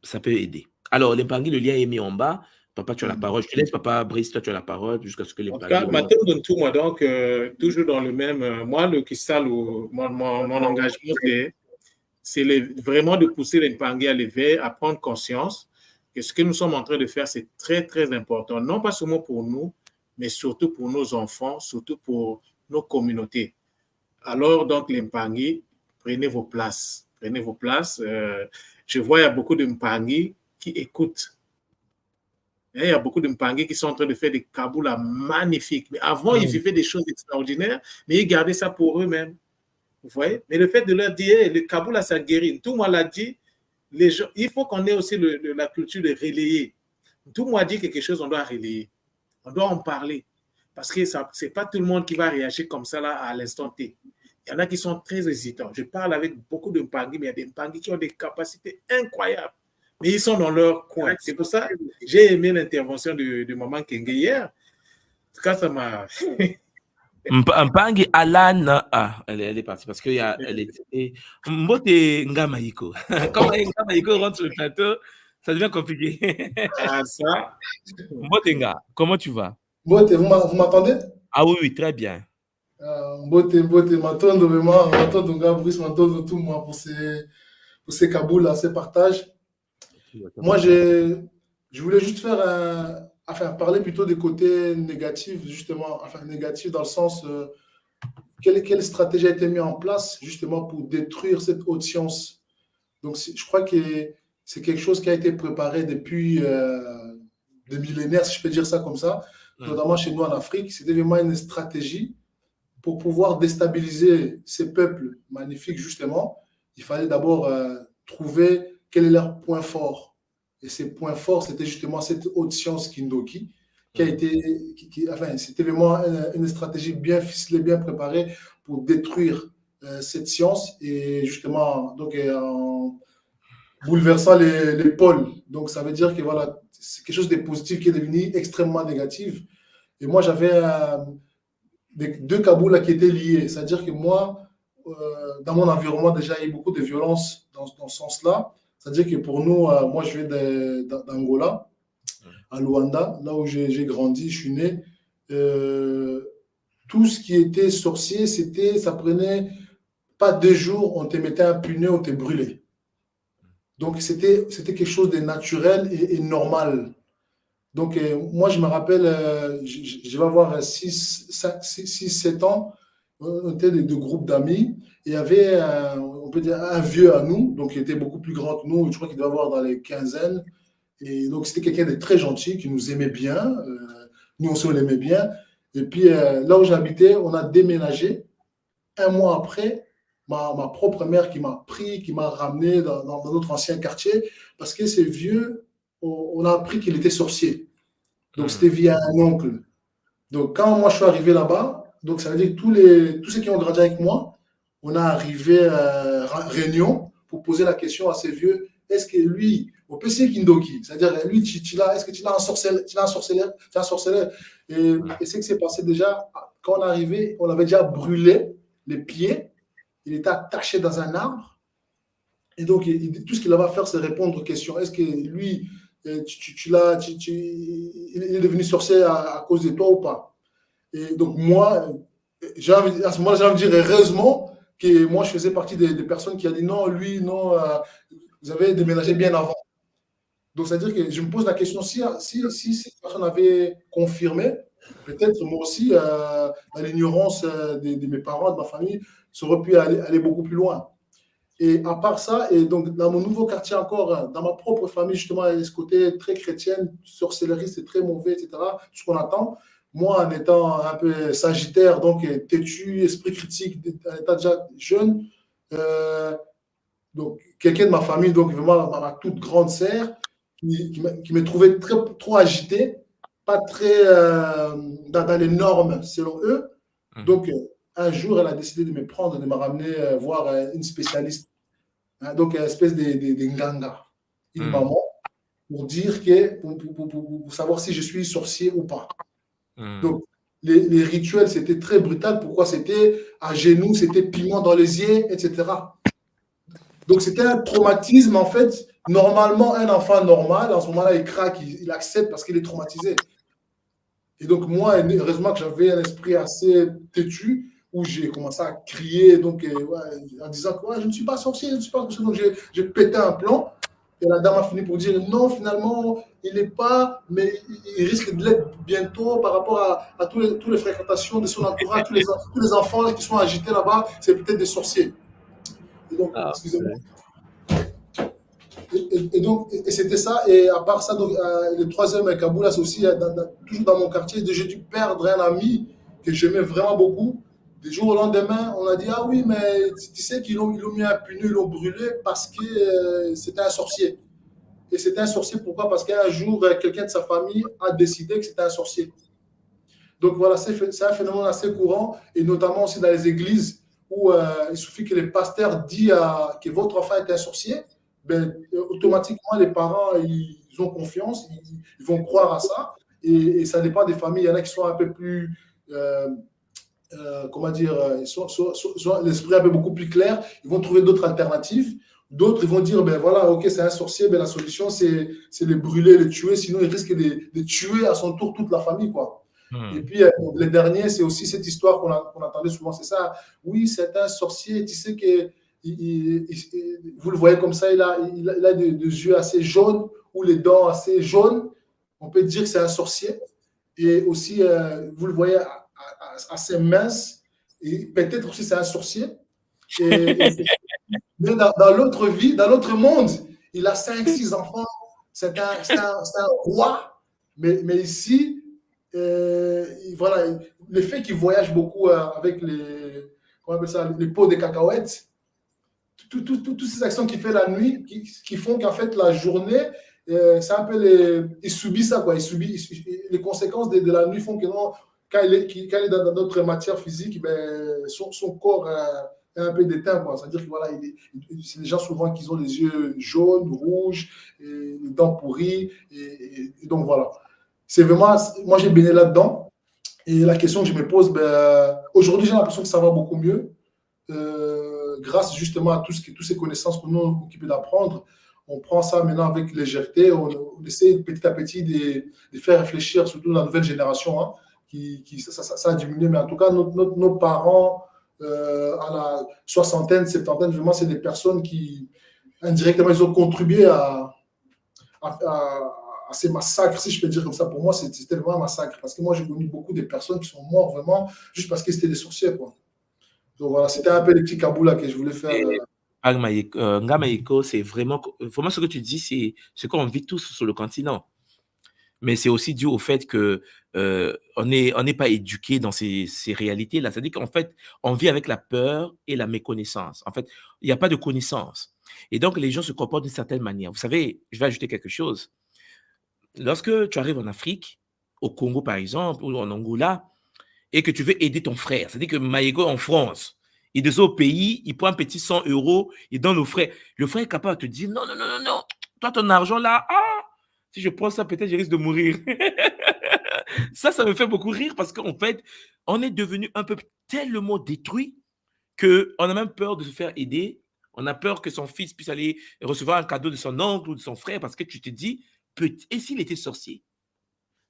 [SPEAKER 1] ça peut aider. Alors, les Mpangui, le lien est mis en bas. Papa, tu as la parole. Je te laisse, Papa Brice, toi, tu as la parole jusqu'à ce que les
[SPEAKER 2] En tout
[SPEAKER 1] Mpangui
[SPEAKER 2] cas,
[SPEAKER 1] rejoignent.
[SPEAKER 2] Mathéo donne tout, moi, donc, toujours dans le même. Moi, le Kistal, mon engagement, vraiment de pousser les Mpangui à l'éveil, à prendre conscience que ce que nous sommes en train de faire, c'est très, très important. Non pas seulement pour nous, mais surtout pour nos enfants, surtout pour nos communautés. Alors, donc, les Mpangui, prenez vos places. Prenez vos places. Je vois, il y a beaucoup de Mpangui qui écoutent. Il y a beaucoup de Mpangui qui sont en train de faire des kaboulas magnifiques. Mais avant, ils vivaient des choses extraordinaires, mais ils gardaient ça pour eux-mêmes. Vous voyez? Mais le fait de leur dire, hey, le kaboula, ça guérit. Tout le monde l'a dit. Les gens, il faut qu'on ait aussi la culture de relayer. Tout le monde dit quelque chose, on doit relayer. On doit en parler. Parce que ce n'est pas tout le monde qui va réagir comme ça là, à l'instant T. Il y en a qui sont très hésitants. Je parle avec beaucoup de Mpangui, mais il y a des Mpangui qui ont des capacités incroyables. Mais ils sont dans leur coin. C'est pour ça que j'ai aimé l'intervention de Maman Kenge hier. En tout cas, ça m'a.
[SPEAKER 1] Mpangi Alan, elle est partie parce qu'elle est. Mbote Ngamaiko. Quand Ngamaiko rentre sur le plateau, ça devient compliqué.
[SPEAKER 2] Ah, ça.
[SPEAKER 1] Mbote Nga, comment tu vas?
[SPEAKER 3] Mbote, vous m'entendez?
[SPEAKER 1] Ah oui, oui, très bien.
[SPEAKER 3] Mbote, m'entendez vraiment, m'entendez Brice, m'entendez tout moi pour ces Kaboul, ces partages. Moi, je voulais juste parler plutôt des côtés négatifs, justement, négatifs dans le sens, quelle stratégie a été mise en place, justement, pour détruire cette haute science. Donc, je crois que c'est quelque chose qui a été préparé depuis des millénaires, si je peux dire ça comme ça, notamment chez nous en Afrique. C'était vraiment une stratégie pour pouvoir déstabiliser ces peuples magnifiques, justement. Il fallait d'abord trouver quel est leur point fort. Et ces points forts, c'était justement cette haute science Kindoki, qui a été, c'était vraiment une stratégie bien ficelée, bien préparée pour détruire cette science et justement, donc, en bouleversant les pôles. Donc, ça veut dire que voilà, c'est quelque chose de positif qui est devenu extrêmement négatif. Et moi, j'avais deux Kaboul qui étaient liés. C'est-à-dire que moi, dans mon environnement, déjà, il y a eu beaucoup de violence dans ce sens-là. C'est-à-dire que pour nous, moi, je viens d'Angola, à Luanda, là où j'ai grandi, je suis né. Tout ce qui était sorcier, ça prenait pas 2 jours, on te mettait un punais, on te brûlait. Donc, c'était quelque chose de naturel et normal. Donc, moi, je me rappelle, je vais avoir 6-7 ans, on était deux groupes d'amis, et il y avait, on peut dire, un vieux à nous, donc il était beaucoup plus grand que nous, je crois qu'il devait avoir dans les quinzaines, et donc c'était quelqu'un de très gentil, qui nous aimait bien, nous aussi on l'aimait bien, et puis là où j'habitais, on a déménagé. Un mois après, ma propre mère qui m'a pris, qui m'a ramené dans notre ancien quartier, parce que ces vieux, on a appris qu'il était sorcier. Donc, c'était via un oncle. Donc, quand moi, je suis arrivé là-bas, donc ça veut dire que tous ceux qui ont grandi avec moi, on a arrivé à réunion pour poser la question à ces vieux, est-ce que lui, au PC Kindoki, c'est-à-dire, lui, est-ce que tu l'as ensorcelé? Et c'est que c'est passé déjà, quand on est arrivé, on avait déjà brûlé les pieds, il était attaché dans un arbre, et donc, tout ce qu'il avait à faire, c'est répondre aux questions. Est-ce que lui, il est devenu sorcier à cause de toi ou pas? Et donc, moi, à ce moment-là, j'ai envie de dire heureusement que moi, je faisais partie des personnes qui ont dit non, lui, non, vous avez déménagé bien avant. Donc, c'est-à-dire que je me pose la question, si cette personne avait confirmé, peut-être moi aussi, dans l'ignorance de mes parents, de ma famille, ça aurait pu aller beaucoup plus loin. Et à part ça, et donc dans mon nouveau quartier encore, dans ma propre famille, justement, il y a ce côté très chrétien, sorcellerie, c'est très mauvais, etc. Tout ce qu'on attend. Moi, en étant un peu sagittaire, donc têtu, esprit critique, en étant déjà jeune, donc quelqu'un de ma famille, donc vraiment ma toute grande sœur, qui me trouvait trop agité, pas très dans les normes selon eux. Donc, un jour, elle a décidé de me ramener voir une spécialiste, donc une espèce de nganga. une maman pour dire que, pour savoir si je suis sorcier ou pas. Donc, les rituels, c'était très brutal. Pourquoi? C'était à genoux, c'était piment dans les yeux, etc. Donc, c'était un traumatisme, en fait. Normalement, un enfant normal, en ce moment-là, il craque, il accepte parce qu'il est traumatisé. Et donc, moi, heureusement que j'avais un esprit assez têtu, où j'ai commencé à crier, donc, en disant que je ne suis pas sorcier, je ne suis pas sorcier. Donc, j'ai pété un plomb. Et la dame a fini pour dire non, finalement, il n'est pas, mais il risque de l'être bientôt par rapport à toutes les fréquentations de son entourage, tous les enfants qui sont agités là-bas, c'est peut-être des sorciers. Et donc, excusez-moi. Et c'était ça. Et à part ça, donc, le troisième à Kaboul, c'est aussi toujours dans mon quartier. J'ai dû perdre un ami que j'aimais vraiment beaucoup. Du jour au lendemain, on a dit ah oui, mais tu sais qu'ils l'ont mis un pneu, ils l'ont brûlé parce que c'était un sorcier. Et c'était un sorcier, pourquoi? Parce qu'un jour, quelqu'un de sa famille a décidé que c'était un sorcier. Donc voilà, c'est un phénomène assez courant, et notamment aussi dans les églises où il suffit que les pasteurs disent que votre enfant est un sorcier, ben, automatiquement les parents ils ont confiance, ils vont croire à ça, et ça dépend des familles. Il y en a qui sont un peu plus, comment dire, l'esprit un peu beaucoup plus clair, ils vont trouver d'autres alternatives. D'autres ils vont dire, ben voilà, ok, c'est un sorcier, ben la solution c'est les brûler, les tuer, sinon il risque de tuer à son tour toute la famille, quoi. Et puis, les derniers, c'est aussi cette histoire qu'on entendait souvent, c'est ça. Oui, c'est un sorcier, tu sais que vous le voyez comme ça, il a des yeux assez jaunes ou les dents assez jaunes. On peut dire que c'est un sorcier. Et aussi, vous le voyez assez mince. Et peut-être aussi c'est un sorcier. Mais dans l'autre vie, dans l'autre monde, il a 5-6 enfants. C'est un roi. Mais ici, voilà, le fait qu'il voyage beaucoup avec les pots de cacahuètes, toutes ces actions qu'il fait la nuit, qui font qu'en fait la journée, c'est un peu il subit ça, quoi. Il subit les conséquences de la nuit font que non, quand il est dans notre matière physique, ben, son corps est un peu déteint, quoi. C'est-à-dire que voilà, c'est des gens souvent qui ont les yeux jaunes, rouges, et les dents pourries, et donc voilà. C'est vraiment, moi j'ai baigné là-dedans. Et la question que je me pose, ben, aujourd'hui j'ai l'impression que ça va beaucoup mieux. Grâce justement à toutes ces connaissances qu'on est occupé d'apprendre. On prend ça maintenant avec légèreté. On essaie petit à petit de faire réfléchir, surtout la nouvelle génération, hein, ça a diminué. Mais en tout cas, nos parents, à la soixantaine, septantaine, vraiment, c'est des personnes qui, indirectement, ils ont contribué à ces massacres, si je peux dire comme ça. Pour moi, c'était vraiment un massacre. Parce que moi, j'ai connu beaucoup de personnes qui sont mortes vraiment juste parce que c'était des sorciers, quoi. Donc voilà, c'était un peu les petits Kaboula que je voulais faire.
[SPEAKER 1] Ngamaiko, c'est vraiment ce que tu dis, c'est ce qu'on vit tous sur le continent. Mais c'est aussi dû au fait que on n'est pas éduqué dans ces réalités-là. C'est-à-dire qu'en fait, on vit avec la peur et la méconnaissance. En fait, il n'y a pas de connaissance. Et donc, les gens se comportent d'une certaine manière. Vous savez, je vais ajouter quelque chose. Lorsque tu arrives en Afrique, au Congo par exemple, ou en Angola, et que tu veux aider ton frère, c'est-à-dire que Maïgo en France, il est au pays, il prend un petit 100 €, il donne au frère. Le frère est capable de te dire non, non, non, non, non, toi ton argent là, si je prends ça, peut-être je risque de mourir. Ça me fait beaucoup rire parce qu'en fait, on est devenu un peu tellement détruit qu'on a même peur de se faire aider. On a peur que son fils puisse aller recevoir un cadeau de son oncle ou de son frère parce que tu te dis, et s'il était sorcier?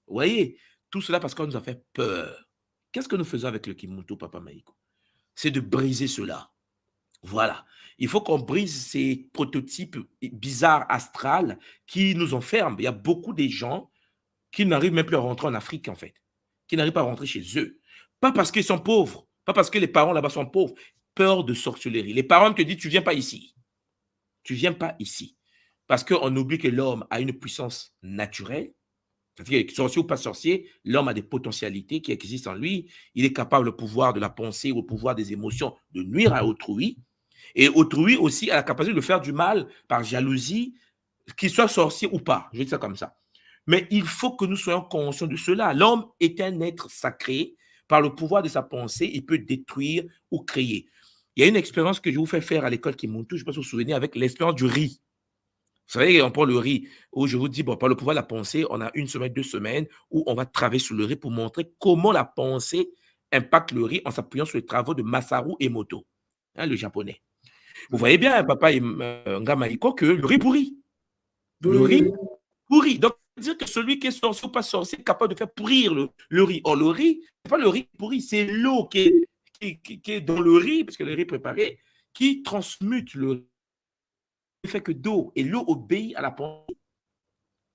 [SPEAKER 1] Vous voyez, tout cela parce qu'on nous a fait peur. Qu'est-ce que nous faisons avec le Kimuntu, Papa Maïko? C'est de briser cela. Voilà. Il faut qu'on brise ces prototypes bizarres astrales qui nous enferment. Il y a beaucoup de gens qui n'arrivent même plus à rentrer en Afrique, en fait, qui n'arrivent pas à rentrer chez eux. Pas parce qu'ils sont pauvres, pas parce que les parents là-bas sont pauvres. Peur de sorcellerie. Les parents te disent, tu ne viens pas ici. Tu ne viens pas ici. Parce qu'on oublie que l'homme a une puissance naturelle. C'est-à-dire, sorcier ou pas sorcier, l'homme a des potentialités qui existent en lui. Il est capable, le pouvoir de la pensée ou le pouvoir des émotions, de nuire à autrui. Et autrui aussi a la capacité de faire du mal par jalousie, qu'il soit sorcier ou pas. Je vais dire ça comme ça. Mais il faut que nous soyons conscients de cela. L'homme est un être sacré. Par le pouvoir de sa pensée, il peut détruire ou créer. Il y a une expérience que je vous fais faire à l'école Kimuntu, je ne sais pas si vous vous souvenez, avec l'expérience du riz. Vous savez, on prend le riz, où je vous dis, bon, par le pouvoir de la pensée, on a 1 semaine, 2 semaines, où on va travailler sur le riz pour montrer comment la pensée impacte le riz en s'appuyant sur les travaux de Masaru Emoto, hein, le japonais. Vous voyez bien, papa Ngamaiko, que le riz pourrit. Le riz pourrit. Donc, dire que celui qui est sorcier ou pas sorcier est capable de faire pourrir le riz. Or, le riz, ce n'est pas le riz pourri, c'est l'eau qui est dans le riz, parce que le riz est préparé, qui transmute le riz. Il ne fait que d'eau, et l'eau obéit à la pensée.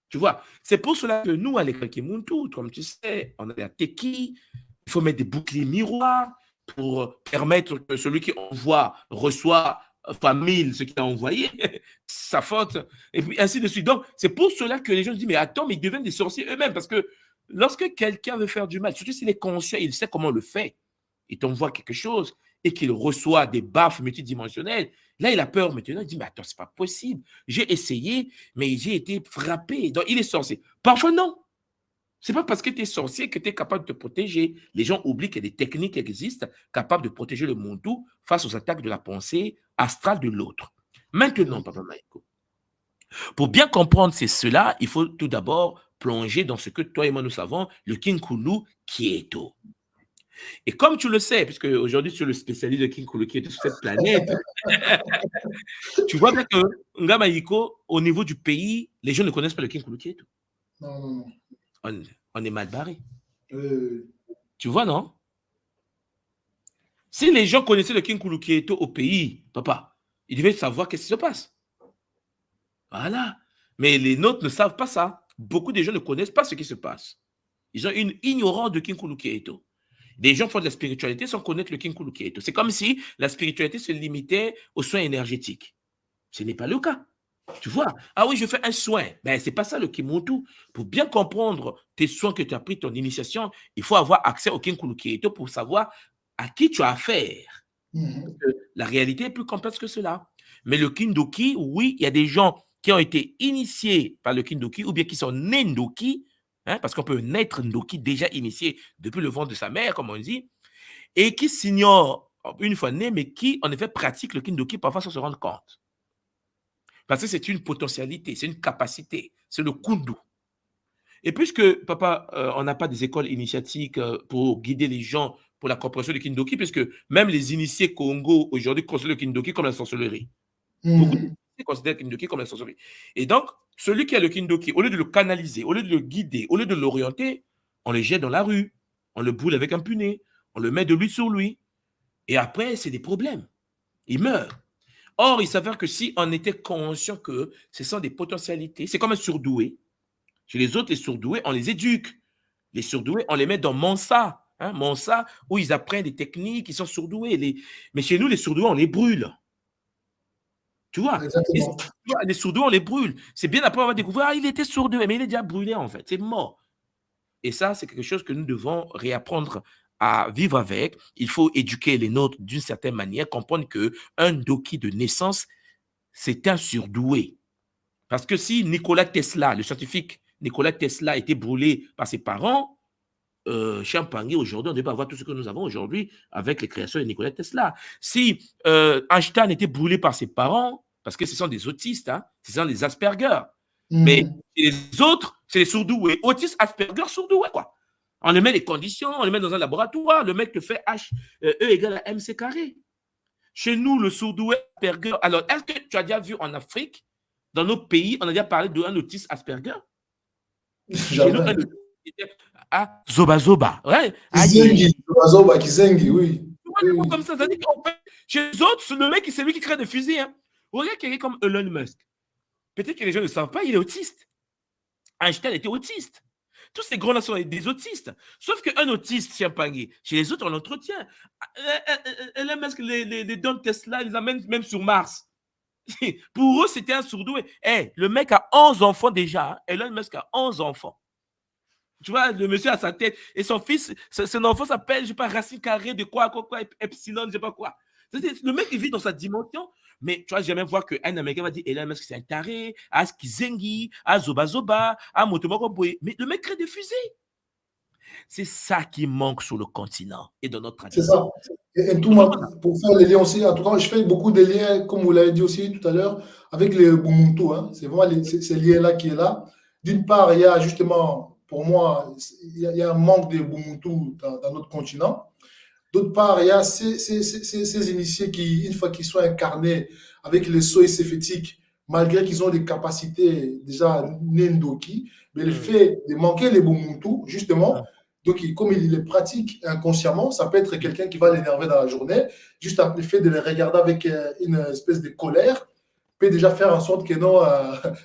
[SPEAKER 1] Tu vois, c'est pour cela que nous, à l'école Kimuntu, comme tu sais, on a la teki, il faut mettre des boucliers miroirs pour permettre que celui qui envoie reçoit fois 1000 ce qu'il a envoyé, sa faute, et puis ainsi de suite. Donc, c'est pour cela que les gens disent, mais attends, mais ils deviennent des sorciers eux-mêmes, parce que lorsque quelqu'un veut faire du mal, surtout s'il est conscient, il sait comment le fait, il t'envoie quelque chose et qu'il reçoit des baffes multidimensionnelles, là, il a peur maintenant, il dit, mais attends, c'est pas possible, j'ai essayé, mais j'ai été frappé, donc il est sorcier. Parfois, non. C'est pas parce que tu es sorcier que tu es capable de te protéger. Les gens oublient qu'il y a des techniques qui existent capables de protéger le monde tout face aux attaques de la pensée astrale de l'autre. Maintenant, Papa Maïko, pour bien comprendre cela, il faut tout d'abord plonger dans ce que toi et moi nous savons, le Kinkulu Kieto. Et comme tu le sais, puisque aujourd'hui tu es le spécialiste de Kinkulu Kieto sur cette planète, tu vois bien que Ngamaiko, au niveau du pays, les gens ne connaissent pas le Kinkulu Kieto.
[SPEAKER 3] Non.
[SPEAKER 1] On est mal barré. Tu vois, non? Si les gens connaissaient le Kinkulu Kieto au pays, papa, ils devaient savoir qu'est-ce qui se passe. Voilà. Mais les nôtres ne savent pas ça. Beaucoup de gens ne connaissent pas ce qui se passe. Ils ont une ignorance de Kinkulu Kieto. Des gens font de la spiritualité sans connaître le Kinkulu Kieto. C'est comme si la spiritualité se limitait aux soins énergétiques. Ce n'est pas le cas. Tu vois, ah oui, je fais un soin. Ben, c'est pas ça le Kimuntu. Pour bien comprendre tes soins que tu as pris, ton initiation, il faut avoir accès au Kinkulu Kieto pour savoir à qui tu as affaire. La réalité est plus complexe que cela. Mais le Kindoki, oui, il y a des gens qui ont été initiés par le Kindoki ou bien qui sont nés Ndoki, hein, parce qu'on peut naître Ndoki déjà initié depuis le ventre de sa mère, comme on dit, et qui s'ignorent une fois nés, mais qui en effet pratiquent le Kindoki parfois sans se rendre compte. Parce que c'est une potentialité, c'est une capacité, c'est le kundu. Et puisque, papa, on n'a pas des écoles initiatiques pour guider les gens pour la compréhension du Kindoki, puisque même les initiés Congo aujourd'hui considèrent le Kindoki comme la sorcellerie. Beaucoup d'initiés considèrent le Kindoki comme la sorcellerie. Et donc, celui qui a le Kindoki, au lieu de le canaliser, au lieu de le guider, au lieu de l'orienter, on le jette dans la rue, on le brûle avec un punet, on le met de l'huile sur lui. Et après, c'est des problèmes. Il meurt. Or, il s'avère que si on était conscient que ce sont des potentialités, c'est comme un surdoué. Chez les autres, les surdoués, on les éduque. Les surdoués, on les met dans Monsa, hein, Monsa, où ils apprennent des techniques, ils sont surdoués. Mais chez nous, les surdoués, on les brûle. Tu vois, les surdoués, on les brûle. C'est bien après, on va découvrir, ah, il était surdoué, mais il est déjà brûlé, en fait. C'est mort. Et ça, c'est quelque chose que nous devons réapprendre à vivre avec. Il faut éduquer les nôtres d'une certaine manière, comprendre qu'un doki de naissance, c'est un surdoué. Parce que si Nikola Tesla, le scientifique Nikola Tesla, était brûlé par ses parents, Champagne, aujourd'hui, on ne devait pas avoir tout ce que nous avons aujourd'hui avec les créations de Nikola Tesla. Si Einstein était brûlé par ses parents, parce que ce sont des autistes, hein, ce sont des Asperger. Mais les autres, c'est les surdoués. Autistes, Asperger, surdoués, quoi. On les met les conditions, on les met dans un laboratoire, le mec te fait E égale à MC carré. Chez nous, le surdoué Asperger. Alors, est-ce que tu as déjà vu en Afrique, dans nos pays, on a déjà parlé d'un autiste Asperger? Chez nous, Zoba Zoba. Ouais.
[SPEAKER 3] Zoba Kizengi, oui.
[SPEAKER 1] Comme ça, c'est-à-dire qu'en fait, chez les autres, le mec, c'est lui qui crée des fusils. Hein. Regarde quelqu'un comme Elon Musk. Peut-être que les gens ne savent pas, il est autiste. Einstein était autiste. Tous ces grands-là sont des autistes. Sauf qu'un autiste, Champagne, chez les autres, on l'entretient. Elon Musk, les dons Tesla, ils les amènent même sur Mars. Pour eux, c'était un surdoué. Hey, le mec a 11 enfants déjà. Hein. Elon Musk a 11 enfants. Tu vois, le monsieur a sa tête. Et son fils, son enfant s'appelle, je ne sais pas, racine carrée de quoi, epsilon, je ne sais pas quoi. Le mec, il vit dans sa dimension. Mais tu vas jamais voir qu'un Américain va dire Elon Musk, c'est un taré, à Kizengi, à Zoba Zoba, à Motomoko Boye. Mais le mec crée des fusées. C'est ça qui manque sur le continent et dans notre
[SPEAKER 3] C'est
[SPEAKER 1] tradition.
[SPEAKER 3] ça. Et tout, pour faire les liens aussi, en tout cas, je fais beaucoup de liens, comme vous l'avez dit aussi tout à l'heure, avec les Ubuntu. Hein. C'est vraiment ces liens-là qui est là. D'une part, il y a justement, pour moi, il y a un manque de Ubuntu dans notre continent. D'autre part, il y a ces initiés qui, une fois qu'ils sont incarnés avec les sauts prophétiques, malgré qu'ils ont des capacités déjà Nendoki, mais le fait de manquer les Ubuntu, justement, donc comme il les pratique inconsciemment, ça peut être quelqu'un qui va l'énerver dans la journée, juste le fait de les regarder avec une espèce de colère, peut déjà faire en sorte que non,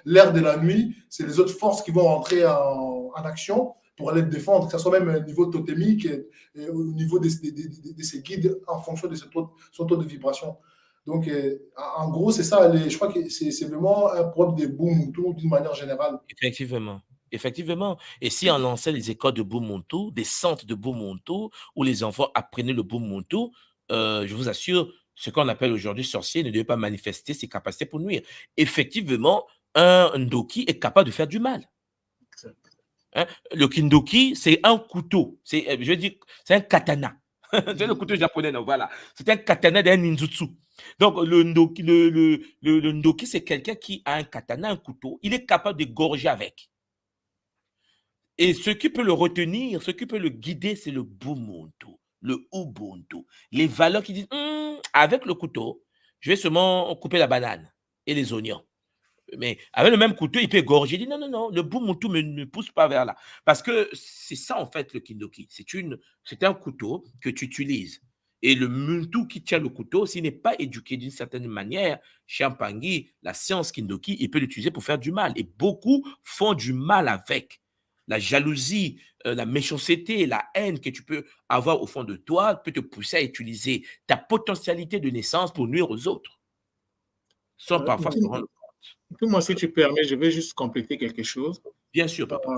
[SPEAKER 3] l'air de la nuit, c'est les autres forces qui vont rentrer en action pour aller te défendre, que ce soit même au niveau totémique et au niveau de ses guides en fonction de son taux de vibration. Donc, en gros, c'est ça. Je crois que c'est vraiment un problème de Ubuntu d'une manière générale.
[SPEAKER 1] Effectivement. Effectivement. Et si on lançait les écoles de Ubuntu, des centres de Ubuntu, où les enfants apprenaient le Ubuntu, je vous assure, ce qu'on appelle aujourd'hui sorcier ne devait pas manifester ses capacités pour nuire. Effectivement, un Ndoki est capable de faire du mal. Hein? Le Kindoki, c'est un couteau. Je veux dire, c'est un katana. C'est le couteau japonais, donc voilà. C'est un katana d'un ninjutsu. Donc, le Ndoki, c'est quelqu'un qui a un katana, un couteau. Il est capable de gorger avec. Et ce qui peut le retenir, ce qui peut le guider, c'est le Bumuntu, le Ubuntu. Les valeurs qui disent, avec le couteau, je vais seulement couper la banane et les oignons. Mais avec le même couteau, il peut égorger. Il dit non, le Bumuntu ne me pousse pas vers là. Parce que c'est ça, en fait, le Kindoki. C'est un couteau que tu utilises. Et le Muntu qui tient le couteau, s'il n'est pas éduqué d'une certaine manière, Champangui, la science Kindoki, il peut l'utiliser pour faire du mal. Et beaucoup font du mal avec. La jalousie, la méchanceté, la haine que tu peux avoir au fond de toi peut te pousser à utiliser ta potentialité de naissance pour nuire aux autres. Sans parfois se rendre.
[SPEAKER 2] Moi, si tu permets, je vais juste compléter quelque chose.
[SPEAKER 1] Bien sûr, papa.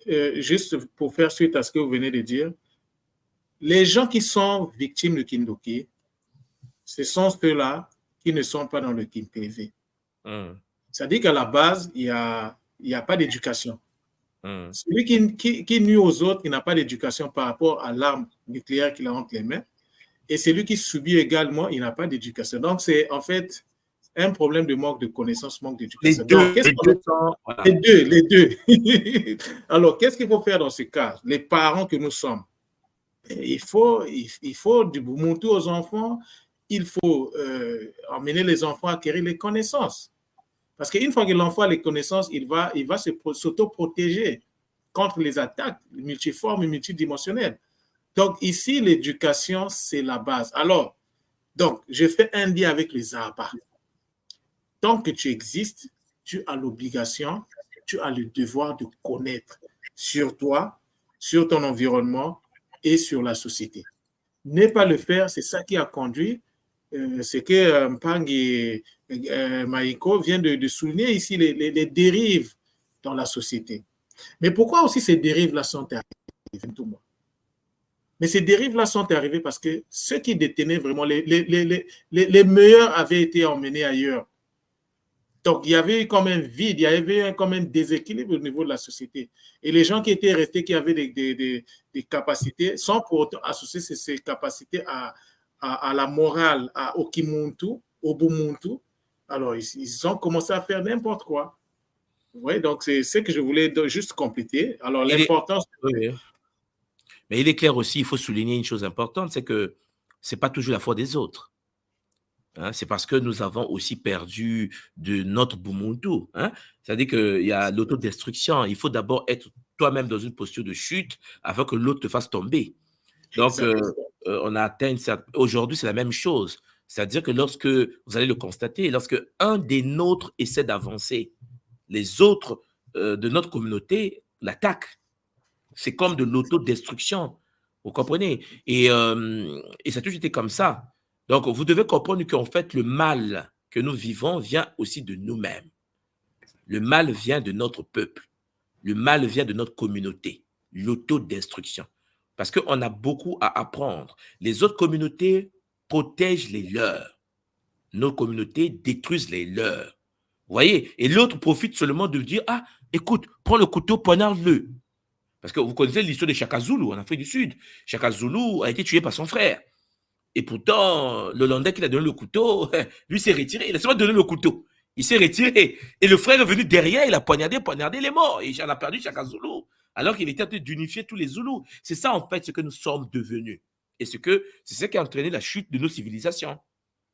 [SPEAKER 2] Juste pour faire suite à ce que vous venez de dire, les gens qui sont victimes de Kindoki, ce sont ceux-là qui ne sont pas dans le Kinpv. C'est-à-dire qu'à la base, il n'y a pas d'éducation. Celui qui nuit aux autres, qui n'a pas d'éducation par rapport à l'arme nucléaire qu'il a entre les mains, et celui qui subit également, il n'a pas d'éducation. Donc, c'est en fait un problème de manque de connaissances, manque d'éducation. Les deux. Alors, qu'est-ce qu'il faut faire dans ce cas? Les parents que nous sommes, il faut du Ubuntu aux enfants, il faut emmener les enfants à acquérir les connaissances. Parce qu'une fois que l'enfant a les connaissances, il va s'auto-protéger contre les attaques multiformes et multidimensionnelles. Donc, ici, l'éducation, c'est la base. Alors, donc, je fais un lien avec les Abas. Tant que tu existes, tu as l'obligation, tu as le devoir de connaître sur toi, sur ton environnement et sur la société. Ne pas le faire, c'est ça qui a conduit ce que Mpang et Maïko viennent de souligner ici, les dérives dans la société. Mais pourquoi aussi ces dérives-là sont arrivées? Mais ces dérives-là sont arrivées parce que ceux qui détenaient vraiment, les meilleurs avaient été emmenés ailleurs. Donc, il y avait comme un vide, il y avait comme un déséquilibre au niveau de la société. Et les gens qui étaient restés, qui avaient des capacités, sans pour autant associer ces capacités à la morale, au Kimuntu, au Bumuntu, alors ils ont commencé à faire n'importe quoi. Oui, donc c'est ce que je voulais juste compléter. Alors, l'importance...
[SPEAKER 1] Mais il est clair aussi, il faut souligner une chose importante, c'est que ce n'est pas toujours la faute des autres. Hein, c'est parce que nous avons aussi perdu de notre Bumuntu. Hein? C'est-à-dire qu'il y a l'autodestruction. Il faut d'abord être toi-même dans une posture de chute avant que l'autre te fasse tomber. Donc, on a atteint aujourd'hui, c'est la même chose. C'est-à-dire que lorsque, vous allez le constater, lorsque un des nôtres essaie d'avancer, les autres de notre communauté l'attaquent. C'est comme de l'autodestruction. Vous comprenez? Et ça a toujours été comme ça. Donc, vous devez comprendre qu'en fait, le mal que nous vivons vient aussi de nous-mêmes. Le mal vient de notre peuple. Le mal vient de notre communauté. L'autodestruction. Parce qu'on a beaucoup à apprendre. Les autres communautés protègent les leurs. Nos communautés détruisent les leurs. Vous voyez? Et l'autre profite seulement de dire, ah, écoute, prends le couteau, poignarde-le. Parce que vous connaissez l'histoire de Shaka Zulu en Afrique du Sud. Shaka Zulu a été tué par son frère. Et pourtant, le Landais qui a donné le couteau, lui s'est retiré. Il a seulement donné le couteau. Il s'est retiré. Et le frère est venu derrière, il a poignardé, il est mort. Et j'en ai perdu Shaka Zulu. Alors qu'il était en train d'unifier tous les Zoulous. C'est ça, en fait, ce que nous sommes devenus. Et c'est ce qui a entraîné la chute de nos civilisations.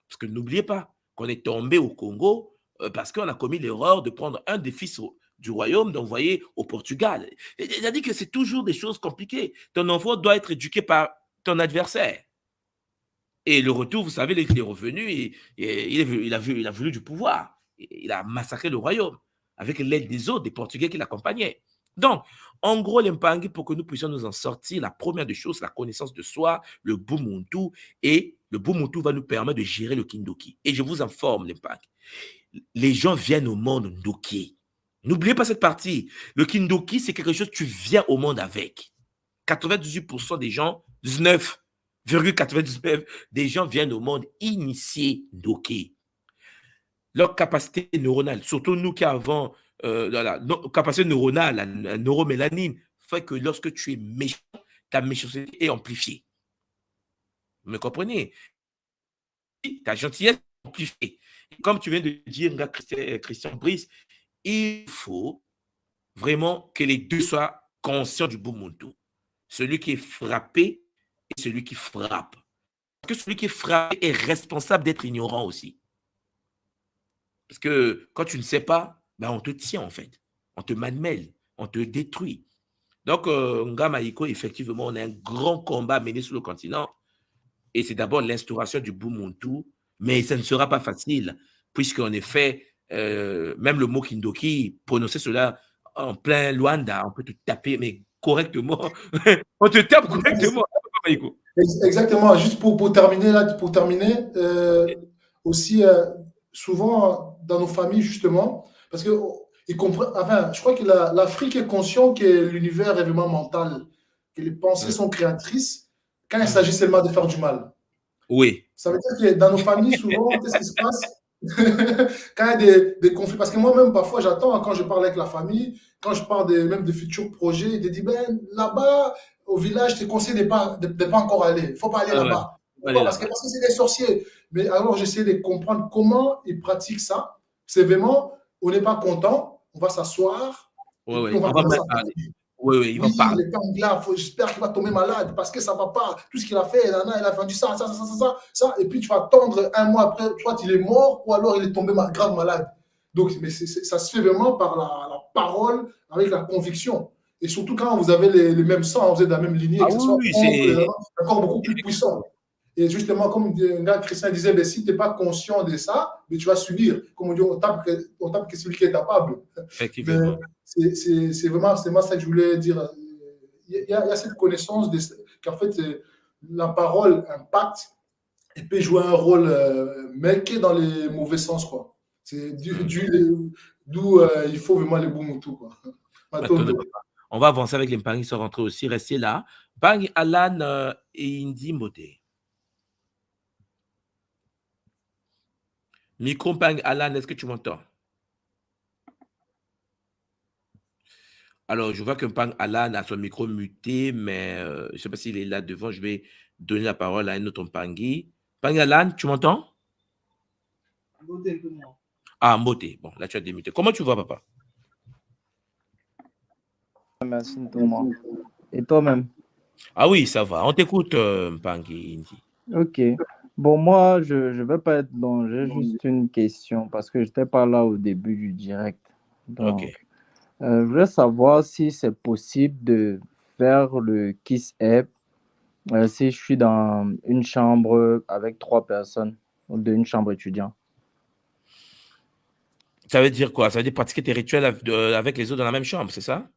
[SPEAKER 1] Parce que n'oubliez pas qu'on est tombé au Congo parce qu'on a commis l'erreur de prendre un des fils du royaume d'envoyer au Portugal. C'est-à-dire que c'est toujours des choses compliquées. Ton enfant doit être éduqué par ton adversaire. Et le retour, vous savez, il est revenu et il a voulu du pouvoir. Il a massacré le royaume avec l'aide des autres, des Portugais qui l'accompagnaient. Donc, en gros, l'Impangi, pour que nous puissions nous en sortir, la première des choses, la connaissance de soi, le Bumuntu, et le Bumuntu va nous permettre de gérer le Kindoki. Et je vous informe, l'Impangi, les gens viennent au monde Ndoki. N'oubliez pas cette partie. Le Kindoki, c'est quelque chose que tu viens au monde avec. 98% des gens, 19,99% des gens viennent au monde initiés Ndoki. Leur capacité neuronale, surtout nous qui avons la capacité neuronale, la neuromélanine, fait que lorsque tu es méchant, ta méchanceté est amplifiée. Vous me comprenez? Ta gentillesse est amplifiée. Comme tu viens de dire, Christian Brice, il faut vraiment que les deux soient conscients du Bumuntu. Celui qui est frappé et celui qui frappe. Parce que celui qui est frappé est responsable d'être ignorant aussi. Parce que quand tu ne sais pas, ben on te tient en fait. On te malmène, on te détruit. Donc, Ngamaïko, effectivement, on a un grand combat mené sur le continent. Et c'est d'abord l'instauration du Bumuntu. Mais ça ne sera pas facile, puisqu'en effet, même le mot Kindoki, prononcer cela en plein Luanda, on peut te taper, mais correctement. On te tape correctement.
[SPEAKER 3] Exactement. Juste pour terminer, là, aussi, souvent, dans nos familles, justement, parce que enfin, je crois que l'Afrique est consciente que l'univers est vraiment mental, que les pensées sont créatrices quand il s'agit seulement de faire du mal.
[SPEAKER 1] Oui.
[SPEAKER 3] Ça veut dire que dans nos familles, souvent, qu'est-ce qui se passe quand il y a des conflits? Parce que moi-même, parfois, j'attends quand je parle avec la famille, quand je parle même de futurs projets, ils te disent, ben, là-bas, au village, je te conseille de pas encore aller. Il ne faut pas aller là-bas. Parce que c'est des sorciers. Mais alors, j'essaie de comprendre comment ils pratiquent ça. C'est vraiment, on n'est pas content, on va s'asseoir,
[SPEAKER 1] on
[SPEAKER 3] va commencer à parler.
[SPEAKER 1] Oui, il va parler.
[SPEAKER 3] J'espère qu'il va tomber malade parce que ça ne va pas. Tout ce qu'il a fait, il a vendu ça. Et puis tu vas attendre un mois après, soit il est mort ou alors il est tombé grave malade. Donc, mais ça se fait vraiment par la parole, avec la conviction. Et surtout quand vous avez les mêmes sangs, vous êtes de la même lignée, c'est encore beaucoup plus puissant. Et justement, comme Christian disait, mais si tu n'es pas conscient de ça, mais tu vas subir. Comme on dit, on tape que celui qui est capable.
[SPEAKER 1] Effectivement.
[SPEAKER 3] C'est vraiment ça que je voulais dire. Il y a cette connaissance qu'en fait, la parole impacte et peut jouer un rôle, mais qui est dans les mauvais sens, quoi. C'est d'où il faut vraiment les Bumuntu, quoi.
[SPEAKER 1] On va avancer avec les Mpangi qui sont rentrés aussi. Restez là. Bang, Alan et Indy Mbote. Micro Bang, Alan, est-ce que tu m'entends? Alors, je vois que Bang Alan a son micro muté, mais je ne sais pas s'il est là devant. Je vais donner la parole à un autre Mpangi. Bang Alan, tu m'entends? Ah, Mbote. Bon, là, tu as démuté. Comment tu vas, papa?
[SPEAKER 4] Merci, Thomas. Et toi-même?
[SPEAKER 1] Ah oui, ça va. On t'écoute, Mpangi Indy.
[SPEAKER 4] Ok. Bon, moi, je ne vais pas être long. J'ai juste une question parce que je n'étais pas là au début du direct. Donc,
[SPEAKER 1] ok.
[SPEAKER 4] Je voulais savoir si c'est possible de faire le Kiss App si je suis dans une chambre avec 3 personnes ou une chambre étudiante.
[SPEAKER 1] Ça veut dire quoi? Ça veut dire pratiquer tes rituels avec les autres dans la même chambre, c'est ça?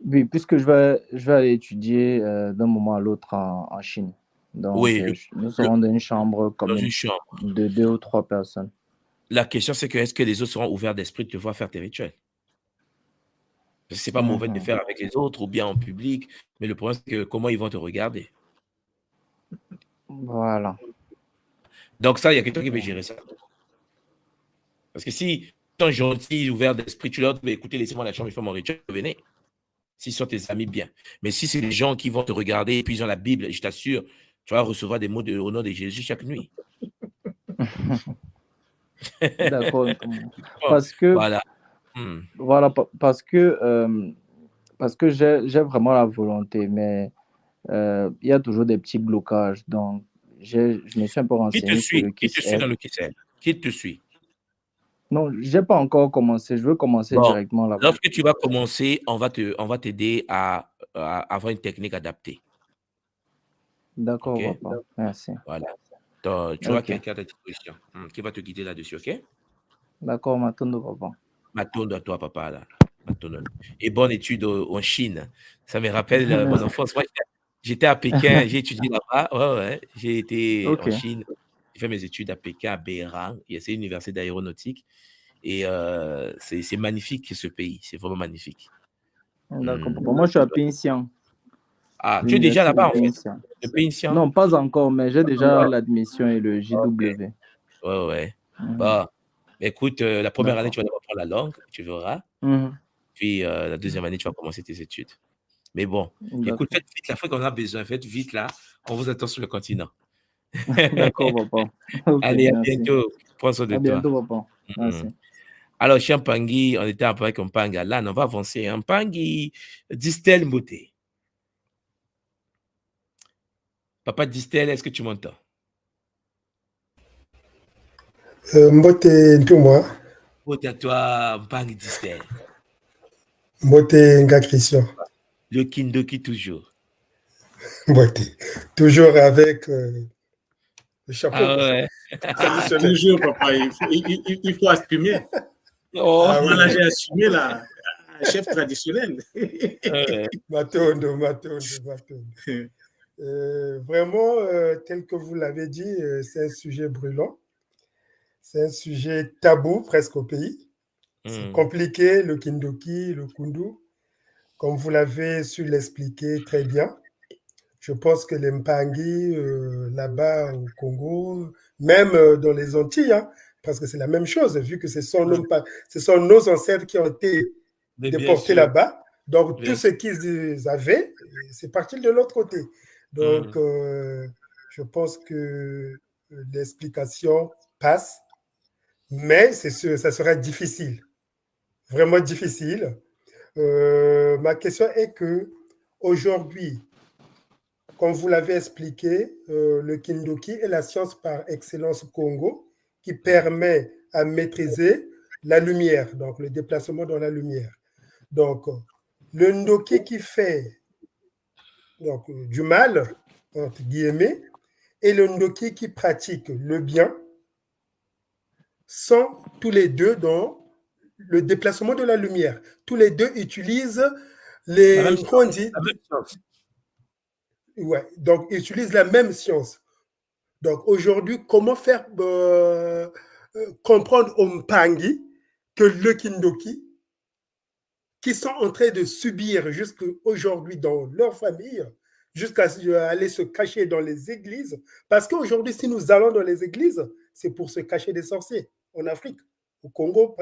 [SPEAKER 4] Oui, puisque je vais aller étudier d'un moment à l'autre en Chine. Donc,
[SPEAKER 1] oui,
[SPEAKER 4] nous serons dans une chambre commune de 2 ou 3 personnes.
[SPEAKER 1] La question, c'est que est-ce que les autres seront ouverts d'esprit de te voir faire tes rituels? Ce n'est pas mauvais de le faire avec les autres ou bien en public, mais le problème, c'est que comment ils vont te regarder.
[SPEAKER 4] Voilà.
[SPEAKER 1] Donc ça, il y a quelqu'un qui veut gérer ça. Parce que si ils sont gentils, ouverts d'esprit, tu leur dis, écoutez, laissez-moi la chambre, je fais mon rituel, venez. S'ils sont tes amis, bien. Mais si c'est des gens qui vont te regarder et puis ils ont la Bible, je t'assure, tu vas recevoir des mots au nom de Jésus chaque nuit.
[SPEAKER 4] D'accord. Parce que,
[SPEAKER 1] Voilà.
[SPEAKER 4] voilà, parce que j'ai vraiment la volonté, mais il y a toujours des petits blocages. Donc, je me suis un peu
[SPEAKER 1] Qui te
[SPEAKER 4] renseigné sur le
[SPEAKER 1] suit? Qui te suit dans
[SPEAKER 4] KISS.
[SPEAKER 1] le KISS? Qui te suit?
[SPEAKER 4] Non, je n'ai pas encore commencé. Je veux commencer
[SPEAKER 1] Bon,
[SPEAKER 4] directement là-bas.
[SPEAKER 1] lorsque tu vas commencer, on va t'aider à avoir une technique adaptée.
[SPEAKER 4] D'accord,
[SPEAKER 1] OK?
[SPEAKER 4] papa. Merci.
[SPEAKER 1] Voilà. Donc, tu auras
[SPEAKER 4] Ok.
[SPEAKER 1] quelqu'un à ta disposition qui va te guider là-dessus, OK?
[SPEAKER 4] D'accord, Matondo, papa.
[SPEAKER 1] Matondo à toi, papa, là. Matondo. Et bonne étude en Chine. Ça me rappelle mon enfance. Moi, j'étais à Pékin, j'ai étudié là-bas. Ouais, ouais. J'ai été
[SPEAKER 4] Ok.
[SPEAKER 1] en Chine. J'ai fait mes études à Pékin, à Beirang. C'est une université d'aéronautique. Et c'est magnifique, ce pays. C'est vraiment magnifique.
[SPEAKER 4] D'accord, papa. Moi, je suis à Pincian.
[SPEAKER 1] Ah, tu es déjà
[SPEAKER 4] L'université de
[SPEAKER 1] là-bas, en fait.
[SPEAKER 4] Pincian.
[SPEAKER 1] Le Pincian?
[SPEAKER 4] Non, pas encore, mais j'ai déjà l'admission et le JW.
[SPEAKER 1] Ouais, ouais. Bah, écoute, la première année,
[SPEAKER 4] D'accord.
[SPEAKER 1] tu vas d'abord apprendre la langue, tu verras. Puis la deuxième année, tu vas commencer tes études. Mais bon, écoute, faites vite l'Afrique, on a besoin. Faites vite là. On vous attend sur le continent.
[SPEAKER 4] D'accord, papa. Ok,
[SPEAKER 1] Allez, à
[SPEAKER 4] merci.
[SPEAKER 1] bientôt. Prends soin de
[SPEAKER 4] À
[SPEAKER 1] toi.
[SPEAKER 4] bientôt, papa. Merci.
[SPEAKER 1] Alors, chez Mpangui, on était un peu avec Mpanga. Là, on va avancer. Mpangui, Distel Mbote. Papa Distel, est-ce que tu m'entends?
[SPEAKER 5] Mbote Ntumwa,
[SPEAKER 1] Mbote à toi, Mpangui Distel.
[SPEAKER 5] Mbote Nga Christian.
[SPEAKER 1] Le Kindoki toujours.
[SPEAKER 5] Mbote. Toujours avec le chapeau.
[SPEAKER 1] Ah ouais.
[SPEAKER 5] Traditionnel.
[SPEAKER 2] Toujours, papa, il faut assumer.
[SPEAKER 1] Oh.
[SPEAKER 5] Ah oui.
[SPEAKER 2] Voilà, j'ai assumé là. Chef traditionnel.
[SPEAKER 5] Matondo. Vraiment, tel que vous l'avez dit, c'est un sujet brûlant. C'est un sujet tabou presque au pays. C'est compliqué, le Kindoki, le Kundu. Comme vous l'avez su l'expliquer très bien. Je pense que les Mpangi, là-bas au Congo, même dans les Antilles, hein, parce que c'est la même chose, vu que ce sont nos ancêtres qui ont été déportés là-bas. Donc, tout ce qu'ils avaient, c'est parti de l'autre côté. Donc, je pense que l'explication passe, mais ça sera difficile, vraiment difficile. Ma question est que aujourd'hui, comme vous l'avez expliqué, le Kindoki est la science par excellence au Congo qui permet à maîtriser la lumière, donc le déplacement dans la lumière. Donc, le Ndoki qui fait donc, du mal, entre guillemets, et le Ndoki qui pratique le bien sont tous les deux dans le déplacement de la lumière. Tous les deux utilisent les...
[SPEAKER 1] La même chose.
[SPEAKER 5] Ouais, donc ils utilisent la même science. Donc aujourd'hui, comment faire comprendre aux Mpangi que le Kindoki, qui sont en train de subir jusqu'aujourd'hui dans leur famille, jusqu'à aller se cacher dans les églises, parce qu'aujourd'hui, si nous allons dans les églises, c'est pour se cacher des sorciers en Afrique. Au Congo,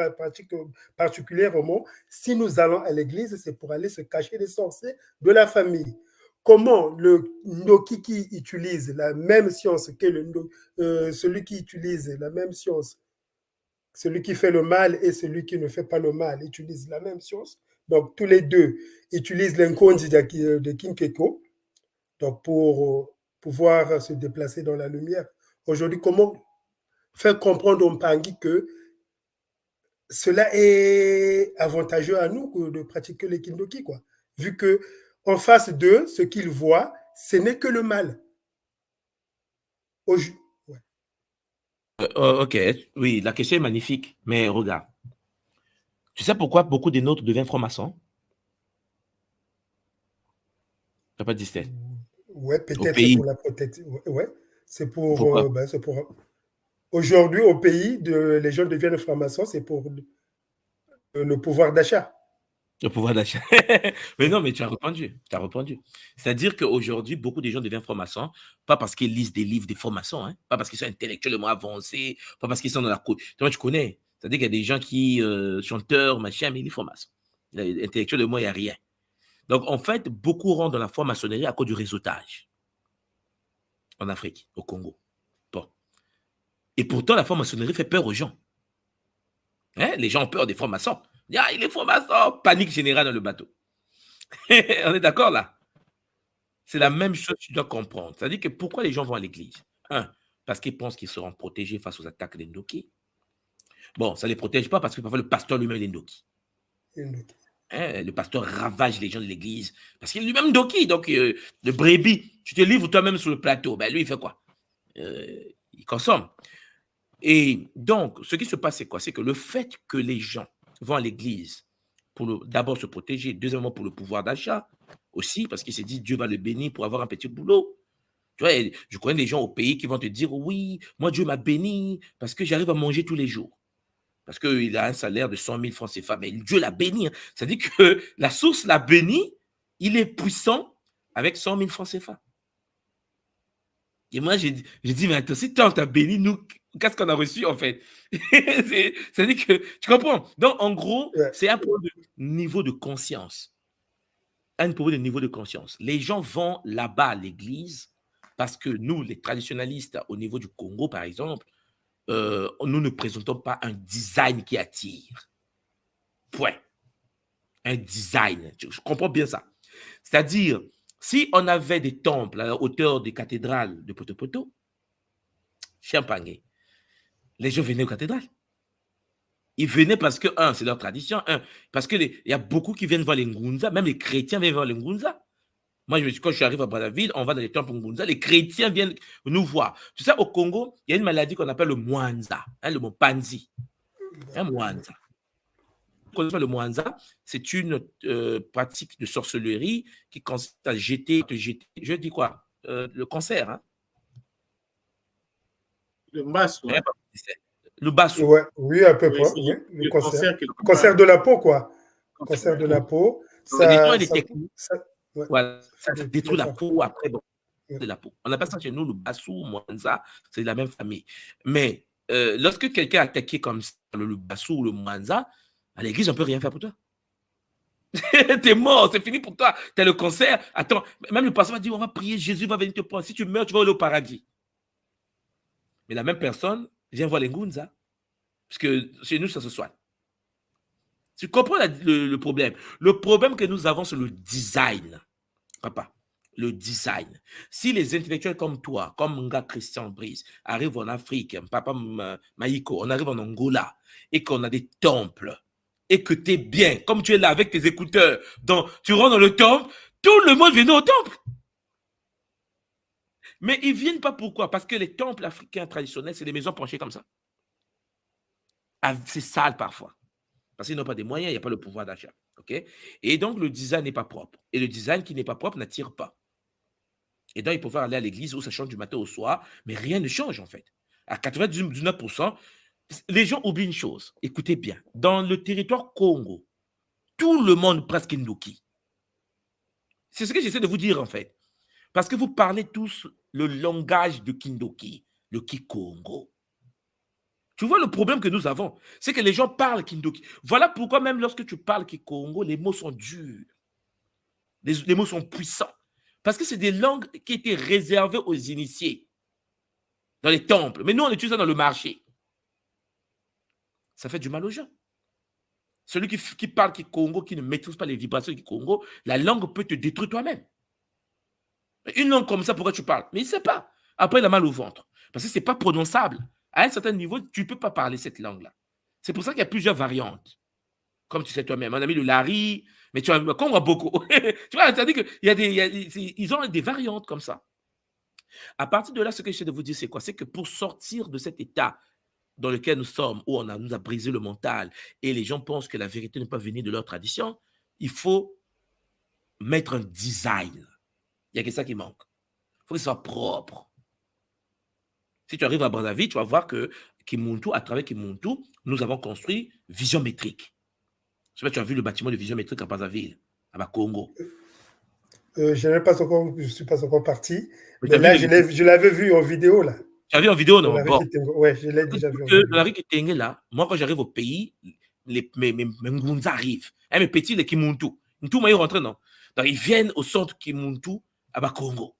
[SPEAKER 5] particulièrement, si nous allons à l'église, c'est pour aller se cacher des sorciers de la famille. Comment le Ndoki qui utilise la même science que celui qui utilise la même science, celui qui fait le mal et celui qui ne fait pas le mal utilisent la même science. Donc, tous les deux utilisent l'inkondi de Kinkeko donc pour pouvoir se déplacer dans la lumière. Aujourd'hui, comment faire comprendre aux Mpangi que cela est avantageux à nous de pratiquer le Kindoki, quoi. Vu que en face d'eux, ce qu'ils voient, ce n'est que le mal.
[SPEAKER 1] Ok, oui, la question est magnifique, mais regarde. Tu sais pourquoi beaucoup de nôtres deviennent francs-maçons? Tu n'as pas dit c'était.
[SPEAKER 5] Ouais, peut-être c'est pour la protection. Ouais, c'est pour. Aujourd'hui, au pays, les gens deviennent francs-maçons, c'est pour le pouvoir d'achat.
[SPEAKER 1] Le pouvoir d'achat. Mais non, mais tu as répondu. Tu as répondu. C'est-à-dire qu'aujourd'hui, beaucoup de gens deviennent francs-maçons, pas parce qu'ils lisent des livres des francs-maçons, hein, pas parce qu'ils sont intellectuellement avancés, pas parce qu'ils sont dans la côte. Tu connais. C'est-à-dire qu'il y a des gens qui, chanteurs, machin, mais ils sont francs-maçons. Intellectuellement, il n'y a rien. Donc, en fait, beaucoup rentrent dans la franc-maçonnerie à cause du réseautage en Afrique, au Congo. Bon. Et pourtant, la franc-maçonnerie fait peur aux gens. Hein? Les gens ont peur des francs-maçons. Ah, il est franc-maçon, panique générale dans le bateau. On est d'accord là? C'est la même chose que tu dois comprendre. C'est-à-dire que pourquoi les gens vont à l'église? Un, parce qu'ils pensent qu'ils seront protégés face aux attaques des Ndoki. Bon, ça ne les protège pas parce que parfois le pasteur lui-même est Ndoki. Hein, le pasteur ravage les gens de l'église parce qu'il est lui-même Ndoki. Donc, le brebis, tu te livres toi-même sur le plateau. Ben, lui, il fait quoi? Il consomme. Et donc, ce qui se passe, c'est quoi? C'est que le fait que les gens vont à l'église pour d'abord se protéger, deuxièmement pour le pouvoir d'achat aussi, parce qu'il s'est dit Dieu va le bénir pour avoir un petit boulot. Tu vois, je connais des gens au pays qui vont te dire oui, moi Dieu m'a béni parce que j'arrive à manger tous les jours. Parce qu'il a un salaire de 100 000 francs CFA, mais Dieu l'a béni. Hein. Ça veut dire que la source l'a béni, il est puissant avec 100 000 francs CFA. Et moi, j'ai dit, mais attends, si tant t'a béni, nous, qu'est-ce qu'on a reçu en fait? C'est-à-dire que, tu comprends? Donc, en gros, c'est un problème de niveau de conscience. Un problème de niveau de conscience. Les gens vont là-bas à l'église parce que nous, les traditionalistes, au niveau du Congo, par exemple, nous ne présentons pas un design qui attire. Point. Un design. Je comprends bien ça. C'est-à-dire, si on avait des temples à la hauteur des cathédrales de Poto-Poto, Champagne, les gens venaient aux cathédrales. Ils venaient parce que, un, c'est leur tradition, parce qu'il y a beaucoup qui viennent voir les Ngunza, même les chrétiens viennent voir les Ngunza. Moi, quand je suis arrivé à Brazzaville, on va dans les temples Ngunza, les chrétiens viennent nous voir. Tu sais, au Congo, il y a une maladie qu'on appelle le Mwanza, hein, le mot panzi. Un Mwanza. Le Mwanza, c'est une pratique de sorcellerie qui consiste à jeter, je dis quoi? Le cancer. Hein?
[SPEAKER 2] Le Mbassou. Hein?
[SPEAKER 1] Le Bassou.
[SPEAKER 5] Ouais, oui, à peu près. Oui, le cancer de la peau, quoi. Cancer de la peau. Ça
[SPEAKER 1] détruit la peau après. Bon, de la peau. On appelle ça chez nous le Bassou, Mwanza, c'est la même famille. Mais lorsque quelqu'un a attaqué comme ça, le Bassou ou le Mwanza, à l'église, on ne peut rien faire pour toi. T'es mort, c'est fini pour toi. Tu as le cancer. Attends, même le pasteur va dire on va prier, Jésus va venir te prendre. Si tu meurs, tu vas aller au paradis. Mais la même personne vient voir les Ngunza. Parce que chez nous, ça se soigne. Tu comprends le problème? Le problème que nous avons, c'est le design. Papa, le design. Si les intellectuels comme toi, comme Nga Christian Brice, arrivent en Afrique, Papa Maïko, on arrive en Angola, et qu'on a des temples, et que tu es bien, comme tu es là avec tes écouteurs, tu rentres dans le temple, tout le monde vient au temple. Mais ils ne viennent pas pourquoi? Parce que les temples africains traditionnels, c'est des maisons penchées comme ça. C'est sale parfois. Parce qu'ils n'ont pas des moyens, il n'y a pas le pouvoir d'achat. Okay? Et donc, le design n'est pas propre. Et le design qui n'est pas propre n'attire pas. Et donc, ils peuvent aller à l'église où ça change du matin au soir, mais rien ne change en fait. À 99%, les gens oublient une chose. Écoutez bien. Dans le territoire Congo, tout le monde presque Ndoki. C'est ce que j'essaie de vous dire en fait. Parce que vous parlez tous le langage de Kindoki, le Kikongo. Tu vois le problème que nous avons, c'est que les gens parlent Kindoki. Voilà pourquoi même lorsque tu parles Kikongo, les mots sont durs. Les mots sont puissants. Parce que c'est des langues qui étaient réservées aux initiés dans les temples. Mais nous, on utilise ça dans le marché. Ça fait du mal aux gens. Celui qui parle Kikongo, qui ne maîtrise pas les vibrations du Kikongo, la langue peut te détruire toi-même. Une langue comme ça, pourquoi tu parles? Mais il ne sait pas. Après, il a mal au ventre. Parce que ce n'est pas prononçable. À un certain niveau, tu ne peux pas parler cette langue-là. C'est pour ça qu'il y a plusieurs variantes. Comme tu sais toi-même. On a mis le lari, mais tu as Congo beaucoup. Tu vois, c'est-à-dire qu'ils ont des variantes comme ça. À partir de là, ce que j'essaie de vous dire, c'est quoi? C'est que pour sortir de cet état dans lequel nous sommes, où nous a brisé le mental, et les gens pensent que la vérité ne peut pas venir de leur tradition, il faut mettre un design. Il n'y a que ça qui manque. Il faut que ce soit propre. Si tu arrives à Brazzaville, tu vas voir que Kimuntu, à travers Kimuntu, nous avons construit Vision Métrique. Je sais pas, tu as vu le bâtiment de Vision Métrique à Brazzaville, à Congo.
[SPEAKER 5] Je ne suis pas encore parti. Mais là, je l'avais vu en vidéo. Là.
[SPEAKER 1] Tu as vu en vidéo, non?
[SPEAKER 5] Oui, je l'ai déjà vu en vidéo.
[SPEAKER 1] Dans la rue Kitenge, là, moi, quand j'arrive au pays, mes Ngunza arrivent. Mes petits, les Kimuntu. Tout le monde est rentré, non? Donc, ils viennent au centre Kimuntu, à Bakongo.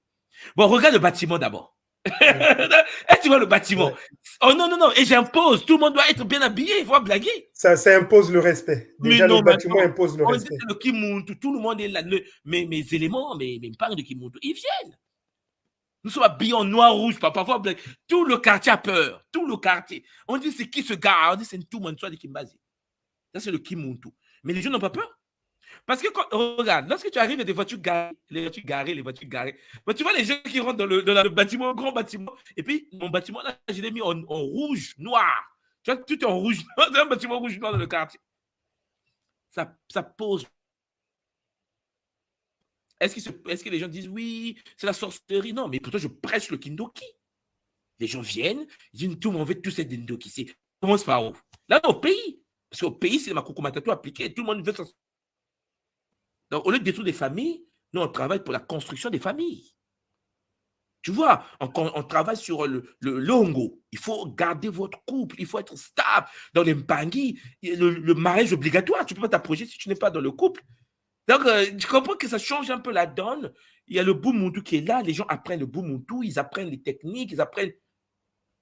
[SPEAKER 1] Bon, regarde le bâtiment d'abord. Est-ce que tu vois le bâtiment? Oh non, non, non. Et j'impose. Tout le monde doit être bien habillé. Il faut blaguer.
[SPEAKER 5] Ça impose le respect. Déjà,
[SPEAKER 1] non,
[SPEAKER 5] le bâtiment impose le respect.
[SPEAKER 1] On dit le Kimuntu. Tout le monde est là. Mes éléments, mes parents de Kimuntu, ils viennent. Nous sommes habillés en noir, rouge, papa. Tout le quartier a peur. Tout le quartier. On dit c'est qui ce gars? On dit c'est tout le monde, soit de Kimbazi. Ça, c'est le Kimuntu. Mais les gens n'ont pas peur. Parce que, regarde, lorsque tu arrives, il y a des voitures garées, Mais tu vois les gens qui rentrent dans le bâtiment, un grand bâtiment. Et puis, mon bâtiment, là, je l'ai mis en rouge, noir. Tu vois, tout est en rouge, noir, un bâtiment rouge, noir dans le quartier. Ça pose. Est-ce que les gens disent, oui, c'est la sorcellerie? Non, mais pourtant, je prêche le Kindoki. Les gens viennent, ils disent, tout le monde veut tout cette Kindoki. Ça commence par où? Là, au pays. Parce qu'au pays, c'est ma Kokomatato appliquée. Tout le monde veut ça. Donc, au lieu de détruire des familles, nous, on travaille pour la construction des familles. Tu vois, on travaille sur le longo. Il faut garder votre couple, il faut être stable. Dans les mpangi, le mariage obligatoire, tu ne peux pas t'approcher si tu n'es pas dans le couple. Donc, tu comprends que ça change un peu la donne. Il y a le Bumuntu qui est là, les gens apprennent le Bumuntu, ils apprennent les techniques, ils apprennent.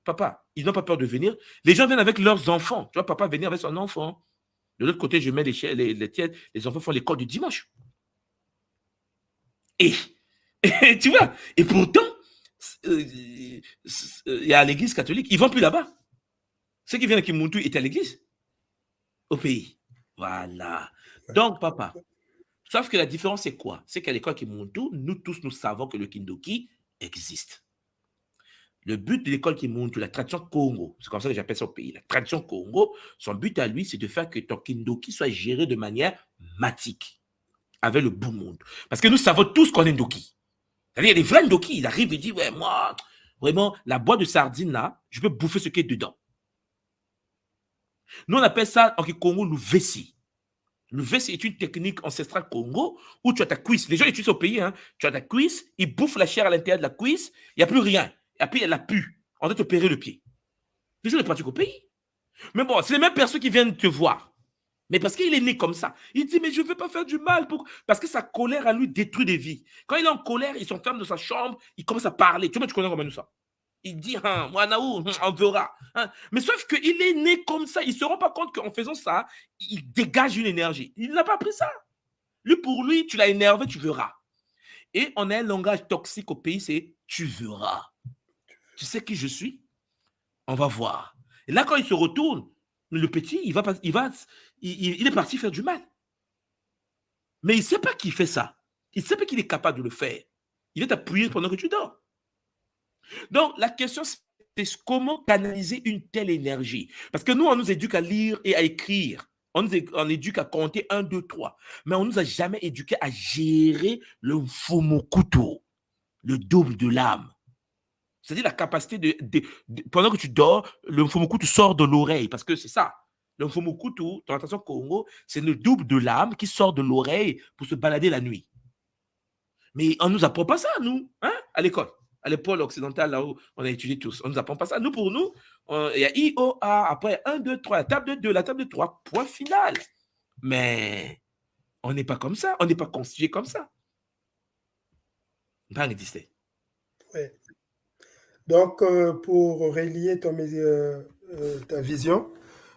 [SPEAKER 1] Papa, ils n'ont pas peur de venir. Les gens viennent avec leurs enfants. Tu vois, papa venir avec son enfant. De l'autre côté, je mets les tiennes. Les enfants font l'école du dimanche. Et tu vois, et pourtant, il y a l'église catholique, ils ne vont plus là-bas. Ceux qui viennent à Kimuntu étaient à l'église, au pays. Voilà. Donc, papa, sauf que la différence, c'est quoi? C'est qu'à l'école Kimuntu, nous tous, nous savons que le Kindoki existe. Le but de l'école Kimuntu, la tradition Congo, c'est comme ça que j'appelle ça au pays, la tradition Congo, son but à lui, c'est de faire que ton Kindoki soit géré de manière matique, avec le beau monde. Parce que nous savons tous qu'on est Ndoki. C'est-à-dire, il y a des vrais Ndoki, il arrive et dit, ouais, moi, vraiment, la boîte de sardines là, je peux bouffer ce qui est dedans. Nous, on appelle ça en Congo le vessi. Le vessi est une technique ancestrale Congo où tu as ta cuisse. Les gens utilisent au pays, hein. Tu as ta cuisse, ils bouffent la chair à l'intérieur de la cuisse, il n'y a plus rien. Et puis, elle a pu. On doit te pérer le pied. Les gens les pratiquent au pays. Mais bon, c'est les mêmes personnes qui viennent te voir. Mais parce qu'il est né comme ça. Il dit, mais je ne veux pas faire du mal. Parce que sa colère à lui détruit des vies. Quand il est en colère, il s'enferme dans sa chambre, il commence à parler. Tu connais comment nous ça? Il dit, moi, Naou, on verra. Hein. Mais sauf qu'il est né comme ça. Il ne se rend pas compte qu'en faisant ça, il dégage une énergie. Il n'a pas pris ça. Lui, pour lui, tu l'as énervé, tu verras. Et on a un langage toxique au pays, c'est tu verras. Tu sais qui je suis? On va voir. Et là, quand il se retourne, le petit, il est parti faire du mal. Mais il ne sait pas qu'il fait ça. Il ne sait pas qu'il est capable de le faire. Il va t'appuyer pendant que tu dors. Donc, la question, c'est comment canaliser une telle énergie. Parce que nous, on nous éduque à lire et à écrire. On éduque à compter 1, 2, 3. Mais on ne nous a jamais éduqué à gérer le Mfumokuto, le double de l'âme. C'est-à-dire la capacité pendant que tu dors, le Mfumokutu sort de l'oreille, parce que c'est ça. Le Mfumokutu, dans la tradition Congo, c'est le double de l'âme qui sort de l'oreille pour se balader la nuit. Mais on ne nous apprend pas ça, nous, hein, à l'école. À l'école occidentale, là où on a étudié tous. On ne nous apprend pas ça. Nous, pour nous, il y a I, O, A, après 1, 2, 3, la table de 2, la table de 3, point final. Mais on n'est pas comme ça. On n'est pas constitué comme ça. Pas existé.
[SPEAKER 5] Oui. Donc, pour relier ta vision,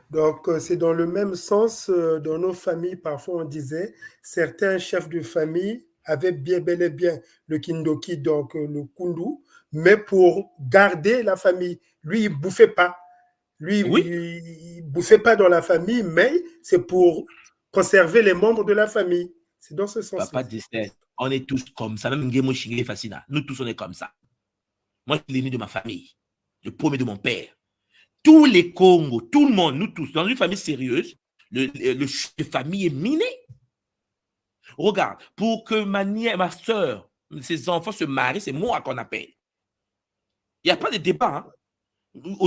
[SPEAKER 5] donc c'est dans le même sens, dans nos familles, parfois on disait, certains chefs de famille avaient bel et bien le Kindoki, donc le Kundu, mais pour garder la famille. Lui, il ne bouffait pas. Lui, oui. Il ne bouffait pas dans la famille, mais c'est pour conserver les membres de la famille. C'est dans ce sens.
[SPEAKER 1] Papa disait, on est tous comme ça. Même Ngemo Shingé Fascina. Nous tous, on est comme ça. Moi, je suis l'aîné de ma famille, le premier de mon père. Tous les Congos, tout le monde, nous tous, dans une famille sérieuse, le chef de famille est miné. Regarde, pour que ma soeur, ses enfants se marient, c'est moi qu'on appelle. Il n'y a pas de débat. Hein.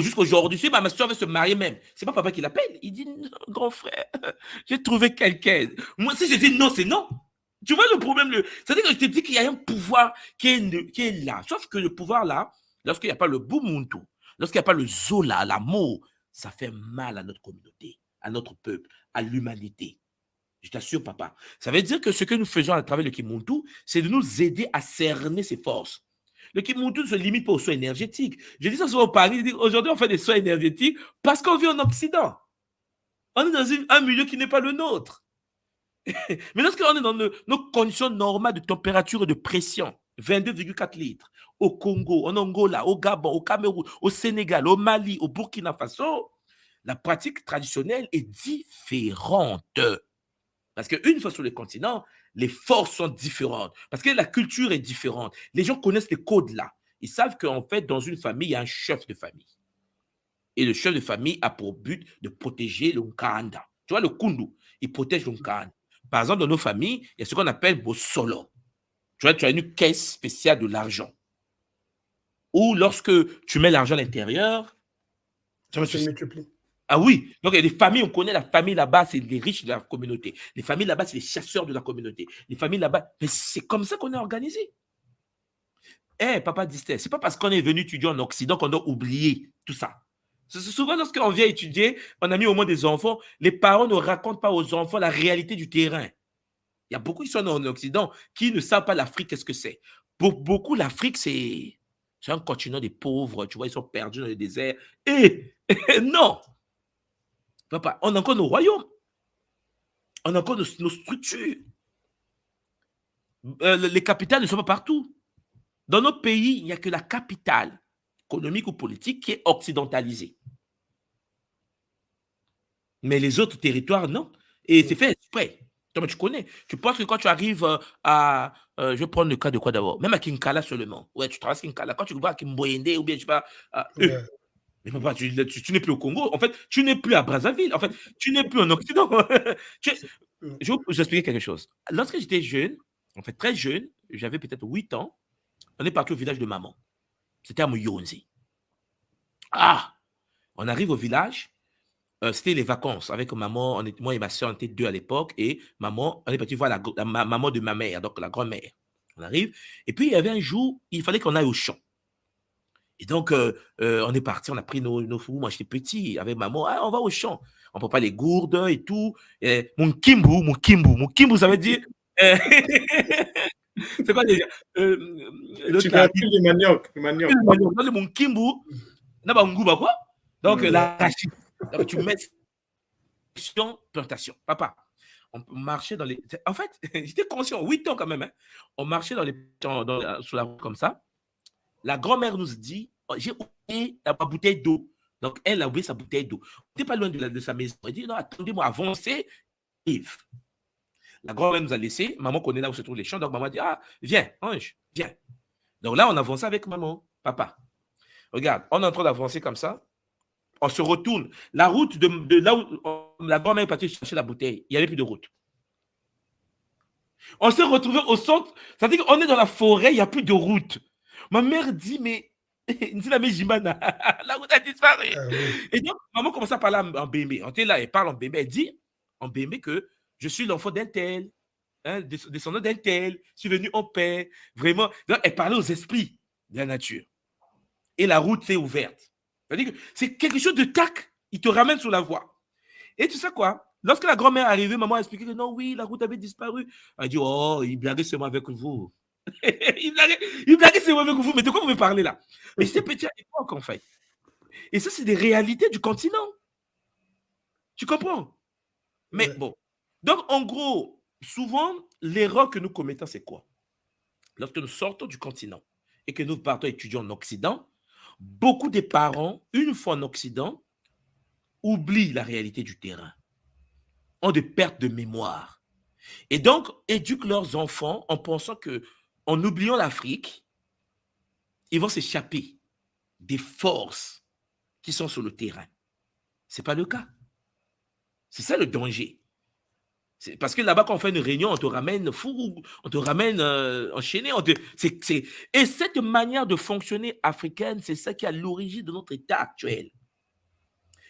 [SPEAKER 1] Jusqu'aujourd'hui, si ma soeur veut se marier même, c'est pas papa qui l'appelle. Il dit, non, grand frère, j'ai trouvé quelqu'un. Moi, si je dis non, c'est non. Tu vois le problème? C'est-à-dire que je te dis qu'il y a un pouvoir qui est là. Sauf que le pouvoir là, lorsqu'il n'y a pas le Bumuntu, lorsqu'il n'y a pas le Zola, l'amour, ça fait mal à notre communauté, à notre peuple, à l'humanité. Je t'assure, papa. Ça veut dire que ce que nous faisons à travers le Kimuntu, c'est de nous aider à cerner ses forces. Le Kimuntu ne se limite pas aux soins énergétiques. Je dis ça souvent au Paris, aujourd'hui on fait des soins énergétiques parce qu'on vit en Occident. On est dans un milieu qui n'est pas le nôtre. Mais lorsqu'on est dans nos conditions normales de température et de pression, 22,4 litres, au Congo, en Angola, au Gabon, au Cameroun, au Sénégal, au Mali, au Burkina Faso, la pratique traditionnelle est différente. Parce qu'une fois sur le continent, les forces sont différentes. Parce que la culture est différente. Les gens connaissent les codes là. Ils savent qu'en fait, dans une famille, il y a un chef de famille. Et le chef de famille a pour but de protéger le Nkanda. Tu vois, le Kundu, il protège le Nkanda. Par exemple, dans nos familles, il y a ce qu'on appelle Bosolo. Tu vois, tu as une caisse spéciale de l'argent. Ou lorsque tu mets l'argent à l'intérieur,
[SPEAKER 5] ça se multiplie.
[SPEAKER 1] Ah oui, donc il y a des familles, on connaît la famille là-bas, c'est les riches de la communauté. Les familles là-bas, c'est les chasseurs de la communauté. Les familles là-bas, mais c'est comme ça qu'on est organisé. Eh, papa Distel, c'est pas parce qu'on est venu étudier en Occident qu'on doit oublier tout ça. C'est souvent lorsqu'on vient étudier, on a mis au moins des enfants, les parents ne racontent pas aux enfants la réalité du terrain. Il y a beaucoup qui sont en Occident qui ne savent pas l'Afrique, qu'est-ce que c'est. Pour beaucoup, l'Afrique, c'est un continent des pauvres, tu vois, ils sont perdus dans le désert. Et non! Papa, on a encore nos royaumes. On a encore nos structures. Les capitales ne sont pas partout. Dans nos pays, il n'y a que la capitale économique ou politique qui est occidentalisée. Mais les autres territoires, non. Et c'est fait exprès. Toi, tu connais. Tu penses que quand tu arrives à... je vais prendre le cas de quoi d'abord? Même à Kinkala seulement. Ouais, tu traverses Kinkala. Quand tu vas à Kimboyende ou bien, je sais pas... Mais papa, tu n'es plus au Congo. En fait, tu n'es plus à Brazzaville. En fait, tu n'es plus en Occident. Je vais vous expliquer quelque chose. Lorsque j'étais jeune, en fait très jeune, j'avais peut-être 8 ans, on est parti au village de maman. C'était à Mouyonze. Ah! On arrive au village, c'était les vacances avec maman. Moi et ma soeur, on était 2 à l'époque. Et maman, on est parti voir la maman de ma mère, donc la grand-mère. On arrive. Et puis, il y avait un jour, il fallait qu'on aille au champ. Et donc, on est parti, on a pris nos fous. Moi, j'étais petit, avec maman. Ah, on va au champ. On prend pas les gourdes et tout. Mon kimbu, ça veut dire... c'est quoi déjà?
[SPEAKER 2] Tu as pris le manioc. Le manioc.
[SPEAKER 1] Donc, mon kimbu, n'a pas un goût, quoi? Donc, l'arachide. Donc, tu mets plantation. Papa, on marchait dans les... En fait, j'étais conscient, 8 ans quand même. Hein. On marchait sur la route comme ça. La grand-mère nous dit, j'ai oublié ma bouteille d'eau. Donc, elle a oublié sa bouteille d'eau. On n'était pas loin de sa maison. Elle dit, non, attendez-moi, avancez. Yves. La grand-mère nous a laissé. Maman connaît là où se trouvent les champs. Donc, maman a dit, ah, viens, Ange, viens. Donc là, on avançait avec maman, papa. Regarde, on est en train d'avancer comme ça. On se retourne. La route de là où la grand-mère est partie chercher la bouteille, il n'y avait plus de route. On s'est retrouvé au centre. C'est-à-dire qu'on est dans la forêt, il n'y a plus de route. Ma mère dit, mais la route a disparu. Et donc, maman commence à parler en bémé. On était là, elle parle en bémé. Elle dit en bémé que je suis l'enfant d'un tel, hein, descendant d'un tel, je suis venu en paix. Vraiment. Donc, elle parlait aux esprits de la nature. Et la route s'est ouverte. C'est-à-dire que c'est quelque chose de tac, il te ramène sur la voie. Et tu sais quoi? Lorsque la grand-mère est arrivée, maman a expliqué que non, oui, la route avait disparu. Elle a dit, oh, il blaguait seulement avec vous. il blaguait seulement avec vous. Mais de quoi vous me parlez là? Mais c'était petit à l'époque, en fait. Et ça, c'est des réalités du continent. Tu comprends? Mais bon. Donc, en gros, souvent, l'erreur que nous commettons, c'est quoi? Lorsque nous sortons du continent et que nous partons étudier en Occident, beaucoup de parents, une fois en Occident, oublient la réalité du terrain, ont des pertes de mémoire. Et donc, éduquent leurs enfants en pensant qu'en oubliant l'Afrique, ils vont s'échapper des forces qui sont sur le terrain. Ce n'est pas le cas. C'est ça le danger. C'est parce que là-bas, quand on fait une réunion, on te ramène fou, on te ramène enchaîné. Et cette manière de fonctionner africaine, c'est ça qui est à l'origine de notre état actuel.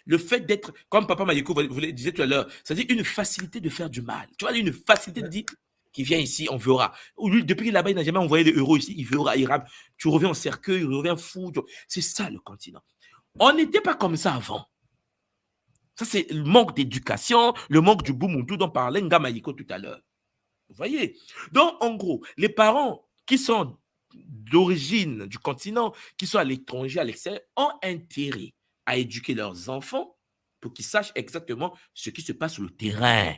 [SPEAKER 1] Le fait d'être, comme Papa Mayeko vous le disiez tout à l'heure, c'est-à-dire une facilité de faire du mal. Tu vois, une facilité de dire, qui vient ici, on verra. Lui, depuis là-bas, il n'a jamais envoyé des euros ici, il verra, il rame. Tu reviens en cercueil, il revient fou. C'est ça le continent. On n'était pas comme ça avant. Ça, c'est le manque d'éducation, le manque du Bumuntu dont parlait Ngamayiko tout à l'heure. Vous voyez? Donc, en gros, les parents qui sont d'origine du continent, qui sont à l'étranger, à l'extérieur, ont intérêt à éduquer leurs enfants pour qu'ils sachent exactement ce qui se passe sur le terrain.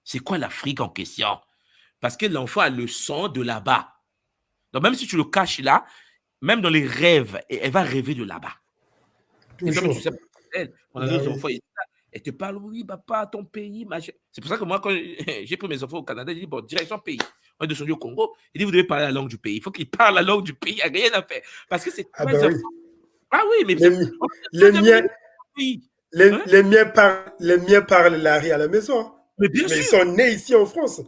[SPEAKER 1] C'est quoi l'Afrique en question? Parce que l'enfant a le sang de là-bas. Donc, même si tu le caches là, même dans les rêves, elle va rêver de là-bas. Et toi, tu sais, on a nos enfants, elle te parle, oui, papa, ton pays, machin. C'est pour ça que moi, quand j'ai pris mes enfants au Canada, j'ai dit, bon, direction pays. On est descendu au Congo, il dit, vous devez parler la langue du pays. Il faut qu'ils parlent la langue du pays, il n'y a rien à faire. Parce que c'est très important.
[SPEAKER 5] Oui.
[SPEAKER 1] Ah oui, mais
[SPEAKER 5] les miens parlent l'ari à la maison.
[SPEAKER 1] Mais bien sûr.
[SPEAKER 5] Ils sont nés ici en France.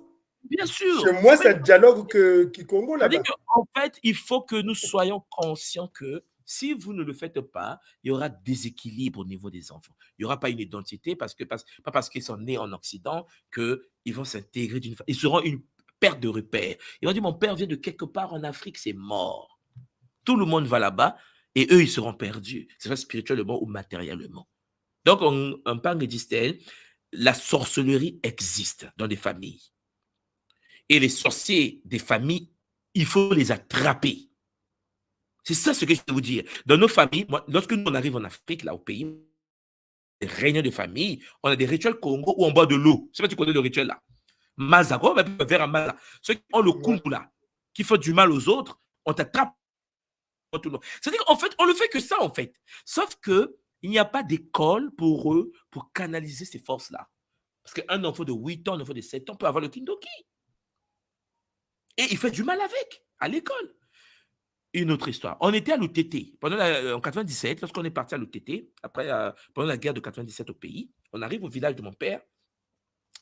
[SPEAKER 1] Bien sûr.
[SPEAKER 5] Chez moi, c'est un dialogue qui Congo là-bas.
[SPEAKER 1] En fait, il faut que nous soyons conscients que si vous ne le faites pas, il y aura déséquilibre au niveau des enfants. Il n'y aura pas une identité, pas parce qu'ils sont nés en Occident qu'ils vont s'intégrer d'une façon. Ils seront une perte de repère. Ils vont dire, mon père vient de quelque part en Afrique, c'est mort. Tout le monde va là-bas et eux, ils seront perdus, c'est vrai, spirituellement ou matériellement. Donc, on parle d'Israël, la sorcellerie existe dans des familles. Et les sorciers des familles, il faut les attraper. C'est ça ce que je veux vous dire. Dans nos familles, lorsque nous on arrive en Afrique, là, au pays, des réunions de famille, on a des rituels Congo où on boit de l'eau. Je ne sais pas si tu connais le rituel là. Maza, on va vers un maza. Ceux qui ont le kundu là, qui font du mal aux autres, on t'attrape. C'est-à-dire qu'en fait, on ne fait que ça, en fait. Sauf qu'il n'y a pas d'école pour eux pour canaliser ces forces-là. Parce qu'un enfant de 8 ans, un enfant de 7 ans peut avoir le kindoki. Et il fait du mal avec, à l'école. Une autre histoire. On était à l'UTT. En 97, lorsqu'on est parti à l'UTT, après, pendant la guerre de 97 au pays, on arrive au village de mon père.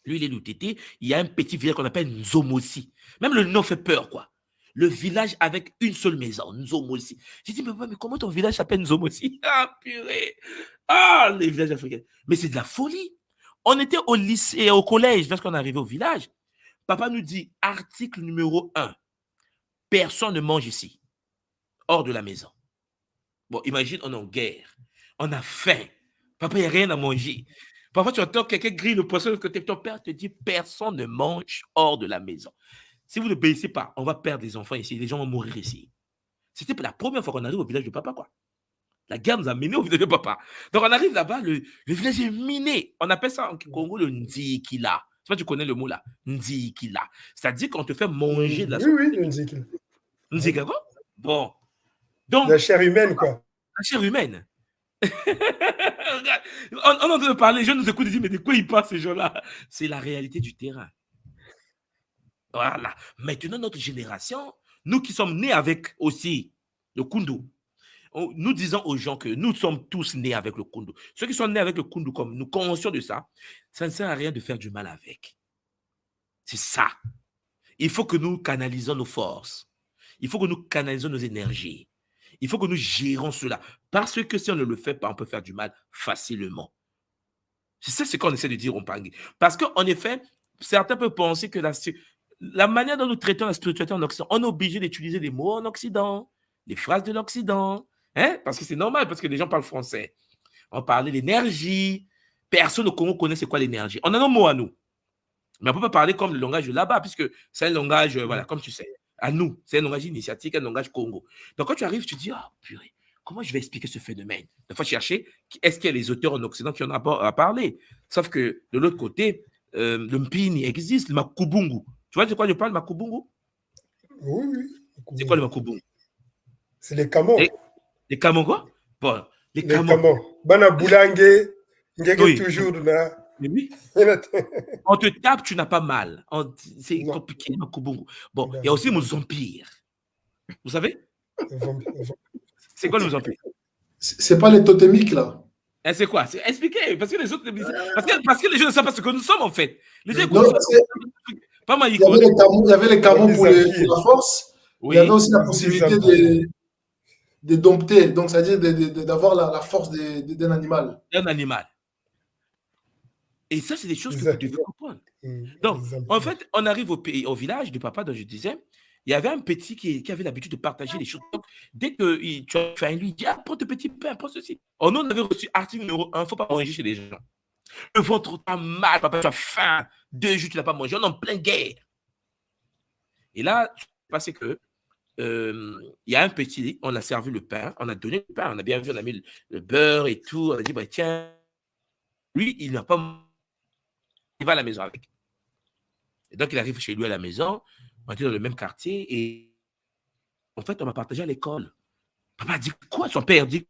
[SPEAKER 1] Lui, il est l'UTT. Il y a un petit village qu'on appelle Nzomosi. Même le nom fait peur, quoi. Le village avec une seule maison, Nzomosi. J'ai dit, mais comment ton village s'appelle Nzomosi? Ah, purée. Ah, les villages africains. Mais c'est de la folie. On était au lycée, au collège, lorsqu'on est arrivé au village. Papa nous dit, article numéro 1, personne ne mange ici, hors de la maison. Bon, imagine, on est en guerre, on a faim, papa, il n'y a rien à manger. Parfois, tu entends quelqu'un griller le poisson de côté, ton père te dit, personne ne mange hors de la maison. Si vous n'obéissez pas, on va perdre des enfants ici, les gens vont mourir ici. C'était la première fois qu'on arrive au village de papa, quoi. La guerre nous a menés au village de papa. Donc, on arrive là-bas, le village est miné. On appelle ça en Congo le Ndikila. Tu vois, tu connais le mot là, Ndikila. C'est-à-dire qu'on te fait manger de la
[SPEAKER 5] sauce. Oui, le Ndikila.
[SPEAKER 1] Ndikila, quoi? Bon. Donc,
[SPEAKER 5] la chair humaine, quoi.
[SPEAKER 1] La chair humaine. on entend parler, les gens nous écoutent et disent, mais de quoi ils parlent ces gens-là? C'est la réalité du terrain. Voilà. Maintenant, notre génération, nous qui sommes nés avec aussi le kundu, nous disons aux gens que nous sommes tous nés avec le kundu. Ceux qui sont nés avec le kundu, comme nous, conscients de ça, ça ne sert à rien de faire du mal avec. C'est ça. Il faut que nous canalisons nos forces. Il faut que nous canalisons nos énergies. Il faut que nous gérons cela. Parce que si on ne le fait pas, on peut faire du mal facilement. C'est ça ce qu'on essaie de dire au Pangui. Parce qu'en effet, certains peuvent penser que la manière dont nous traitons la spiritualité en Occident, on est obligé d'utiliser les mots en Occident, les phrases de l'Occident. Hein? Parce que c'est normal, parce que les gens parlent français. On parlait d'énergie. Personne au Congo connaît c'est quoi l'énergie. On a nos mots à nous. Mais on ne peut pas parler comme le langage de là-bas, puisque c'est un langage, voilà, comme tu sais, à nous. C'est un langage initiatique, un langage Congo. Donc quand tu arrives, tu te dis, ah, purée, comment je vais expliquer ce phénomène? Il faut chercher, est-ce qu'il y a les auteurs en Occident qui en ont à parler? Sauf que de l'autre côté, le Mpini existe, le Makubungu. Tu vois de quoi je parle, Makubungu?
[SPEAKER 5] Oui, oui.
[SPEAKER 1] C'est quoi le Makubungu?
[SPEAKER 5] C'est les Kamons.
[SPEAKER 1] Les Kamons quoi? Bon, les
[SPEAKER 5] Kamons. Bana Boulangue, oui. Toujours là.
[SPEAKER 1] Mais oui. On te tape, tu n'as pas mal. C'est compliqué, Makubungu. Bon, il y a aussi nos empires. Vous savez? C'est quoi nos empires?
[SPEAKER 3] C'est pas les totémiques, là.
[SPEAKER 1] Et c'est quoi? Expliquez, parce que les autres, parce que les gens ne savent pas ce que nous sommes, en fait. Les gens
[SPEAKER 3] pas mal, il y avait les Camons pour la force. Oui. Il y avait aussi la possibilité de dompter, donc c'est-à-dire d'avoir la force d'un animal.
[SPEAKER 1] D'un animal. Et ça, c'est des choses que vous devez comprendre. Donc, en fait, on arrive au village du papa dont je disais, il y avait un petit qui avait l'habitude de partager les choses. Donc, dès que tu as faim, lui, il dit, ah, prends tes petits pains, prends ceci. Oh, nous, on avait reçu article numéro 1, il ne faut pas manger chez les gens. Le ventre t'a mal, papa, tu as faim. 2 jours, tu n'as pas mangé, on est en pleine guerre. Et là, ce qui s'est passé que, il y a un petit, on a servi le pain, on a donné le pain, on a bien vu, on a mis le beurre et tout, on a dit, bah, tiens, lui, il n'a pas, il va à la maison avec. Et donc, il arrive chez lui à la maison, on était dans le même quartier, et en fait, on m'a partagé à l'école. Papa dit, quoi? Son père dit,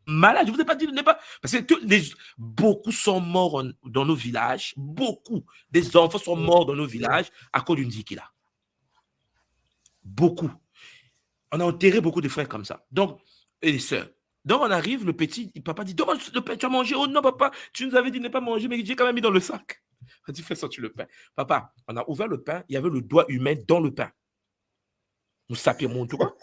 [SPEAKER 1] malade, je ne vous ai pas dit, pas. Parce que beaucoup sont morts dans nos villages, beaucoup des enfants sont morts dans nos villages à cause d'une dikila. Beaucoup. On a enterré beaucoup de frères comme ça. Donc, et les sœurs. Donc, on arrive, le petit, papa dit, donne le pain, tu as mangé. Oh non, papa, tu nous avais dit de ne pas manger, mais j'ai quand même mis dans le sac. On a dit, fais sortir le pain. Papa, on a ouvert le pain, il y avait le doigt humain dans le pain. Nous sapions mon doigt.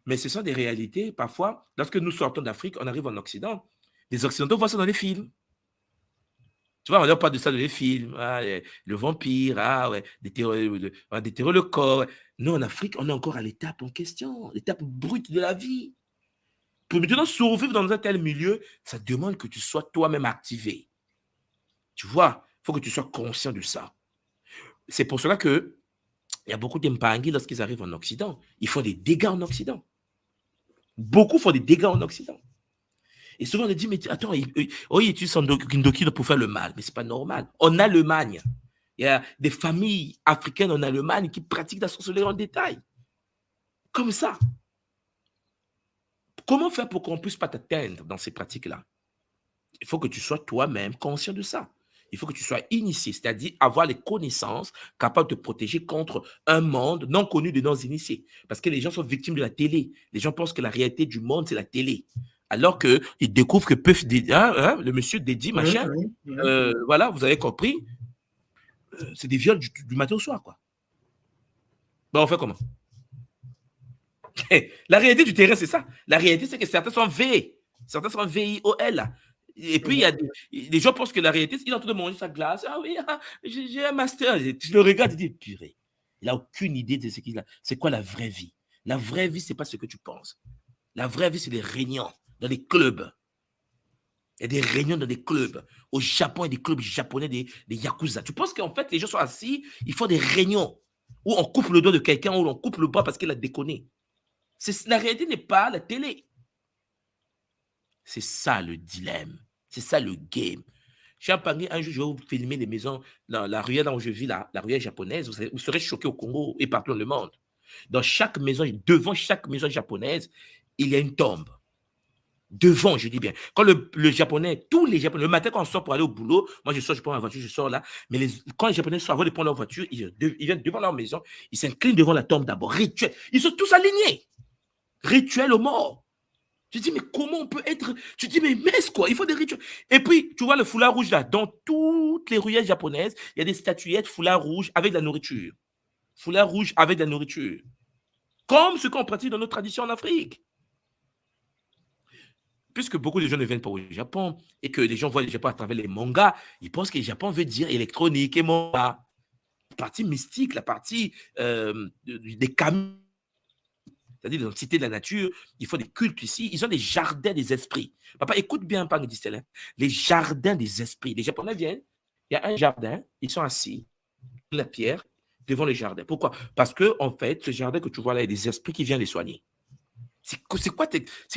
[SPEAKER 1] Mais ce sont des réalités. Parfois, lorsque nous sortons d'Afrique, on arrive en Occident. Les Occidentaux voient ça dans les films. Tu vois, on ne parle de ça dans les films. Ah, le vampire, ah, ouais, déterrer le corps. Nous, en Afrique, on est encore à l'étape en question, l'étape brute de la vie. Pour maintenant survivre dans un tel milieu, ça demande que tu sois toi-même activé. Tu vois, il faut que tu sois conscient de ça. C'est pour cela que il y a beaucoup d'Mpangui, lorsqu'ils arrivent en Occident, ils font des dégâts en Occident. Beaucoup font des dégâts en Occident. Et souvent, on dit, mais attends, il utilise son Kindoki pour faire le mal. Mais ce n'est pas normal. En Allemagne, il y a des familles africaines en Allemagne qui pratiquent la sorcellerie en détail. Comme ça. Comment faire pour qu'on ne puisse pas t'atteindre dans ces pratiques-là? Il faut que tu sois toi-même conscient de ça. Il faut que tu sois initié, c'est-à-dire avoir les connaissances capables de te protéger contre un monde non connu de non-initiés. Parce que les gens sont victimes de la télé. Les gens pensent que la réalité du monde, c'est la télé. Alors qu'ils découvrent que le monsieur Dédi, machin, voilà, vous avez compris, c'est des viols du matin au soir, quoi. Bon, on fait comment? La réalité du terrain, c'est ça. La réalité, c'est que certains sont V. Certains sont VIOL. Et puis, il y a des gens pensent que la réalité, il est en train de manger sa glace. Ah oui, j'ai un master. Je le regarde et dis, purée. Il n'a aucune idée de ce qu'il a. C'est quoi la vraie vie? La vraie vie, ce n'est pas ce que tu penses. La vraie vie, c'est les réunions dans les clubs. Il y a des réunions dans des clubs. Au Japon, il y a des clubs japonais, des yakuza. Tu penses qu'en fait, les gens sont assis, ils font des réunions où on coupe le doigt de quelqu'un, où on coupe le bras parce qu'il a déconné. La réalité n'est pas la télé. C'est ça le dilemme. C'est ça le game. Chez Mpangui, un jour, je vais vous filmer les maisons, la ruelle où je vis, la ruelle japonaise. Vous serez choqués au Congo et partout dans le monde. Dans chaque maison, devant chaque maison japonaise, il y a une tombe. Devant, je dis bien. Quand le Japonais, tous les Japonais, le matin quand on sort pour aller au boulot, moi je sors, je prends ma voiture, je sors là. Mais quand les Japonais sortent, avant de prendre leur voiture, ils viennent devant leur maison, ils s'inclinent devant la tombe d'abord. Rituel. Ils sont tous alignés. Rituel aux morts. Tu dis, mais comment on peut être... Tu dis, mais mince quoi, il faut des rituels. Et puis, tu vois le foulard rouge là, dans toutes les ruelles japonaises, il y a des statuettes foulard rouge avec de la nourriture. Foulard rouge avec de la nourriture. Comme ce qu'on pratique dans nos traditions en Afrique. Puisque beaucoup de gens ne viennent pas au Japon et que les gens voient le Japon à travers les mangas, ils pensent que le Japon veut dire électronique et manga. La partie mystique, la partie des kami, c'est-à-dire les entités de la nature, ils font des cultes ici, ils ont des jardins des esprits. Papa, écoute bien, Mpangui Distelin, les jardins des esprits. Les Japonais viennent, il y a un jardin, ils sont assis, la pierre, devant le jardin. Pourquoi? Parce que, en fait, ce jardin que tu vois là, il y a des esprits qui viennent les soigner. C'est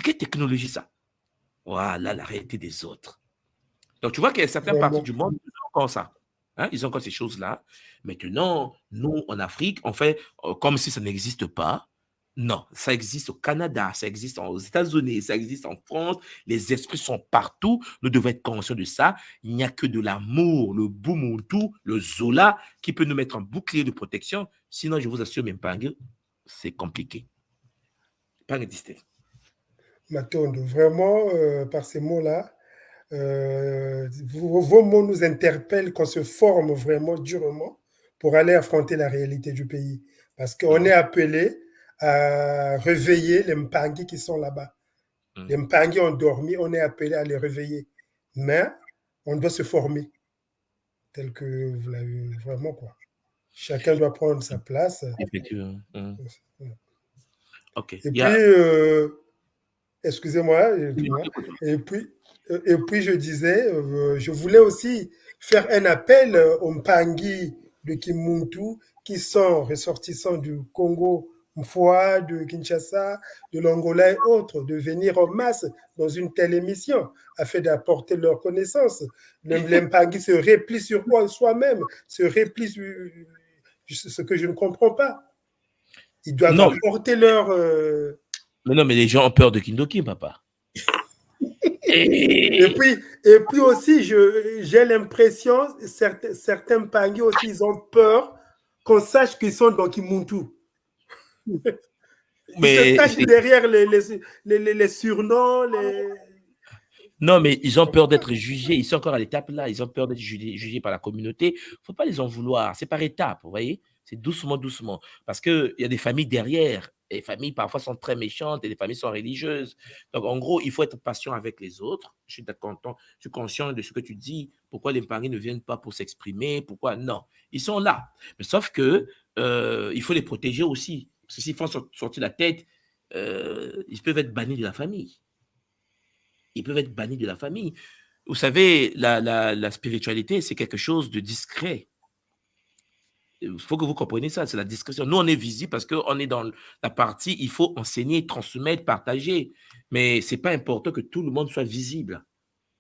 [SPEAKER 1] quelle technologie ça? Voilà la réalité des autres. Donc, tu vois qu'il y a certaines parties du monde qui ont encore ça. Hein? Ils ont encore ces choses-là. Maintenant, nous, en Afrique, on fait comme si ça n'existe pas. Non, ça existe au Canada, ça existe aux États-Unis, ça existe en France. Les esprits sont partout. Nous devons être conscients de ça. Il n'y a que de l'amour, le Bumuntu, le Zola qui peut nous mettre en bouclier de protection. Sinon, je vous assure, même pas, c'est compliqué. Pas exister.
[SPEAKER 5] Matondo, vraiment, par ces mots-là, vos mots nous interpellent qu'on se forme vraiment durement pour aller affronter la réalité du pays. Parce qu'on est appelé à réveiller les Mpangui qui sont là-bas. Les Mpangui ont dormi, on est appelé à les réveiller. Mais on doit se former, tel que vous l'avez vraiment, quoi. Chacun doit prendre sa place.
[SPEAKER 1] Effectivement. OK.
[SPEAKER 5] Et puis, excusez-moi, et puis je disais, je voulais aussi faire un appel aux Mpangi de Kimuntu qui sont ressortissants du Congo, Mfoa, de Kinshasa, de l'Angola et autres, de venir en masse dans une telle émission afin d'apporter leurs connaissances. Les Mpangi se replient sur soi-même, se replient sur ce que je ne comprends pas. Ils doivent apporter leur...
[SPEAKER 1] Mais non, mais les gens ont peur de Kindoki, papa.
[SPEAKER 5] Et puis aussi, j'ai l'impression, certains Mpangi aussi, ils ont peur qu'on sache qu'ils sont dans Kimuntu. Ils se cachent derrière les surnoms,
[SPEAKER 1] Non, mais ils ont peur d'être jugés. Ils sont encore à l'étape là. Ils ont peur d'être jugés par la communauté. Il ne faut pas les en vouloir. C'est par étapes, vous voyez. C'est doucement, doucement. Parce qu'il y a des familles derrière. Et les familles, parfois, sont très méchantes et les familles sont religieuses. Donc, en gros, il faut être patient avec les autres. Je suis conscient de ce que tu dis. Pourquoi les Mpangi ne viennent pas pour s'exprimer? Pourquoi? Non. Ils sont là. Mais sauf que il faut les protéger aussi. Parce que s'ils font sortir la tête, ils peuvent être bannis de la famille. Ils peuvent être bannis de la famille. Vous savez, la spiritualité, c'est quelque chose de discret. Il faut que vous compreniez ça, c'est la discrétion. Nous, on est visible parce qu'on est dans la partie, il faut enseigner, transmettre, partager. Mais ce n'est pas important que tout le monde soit visible.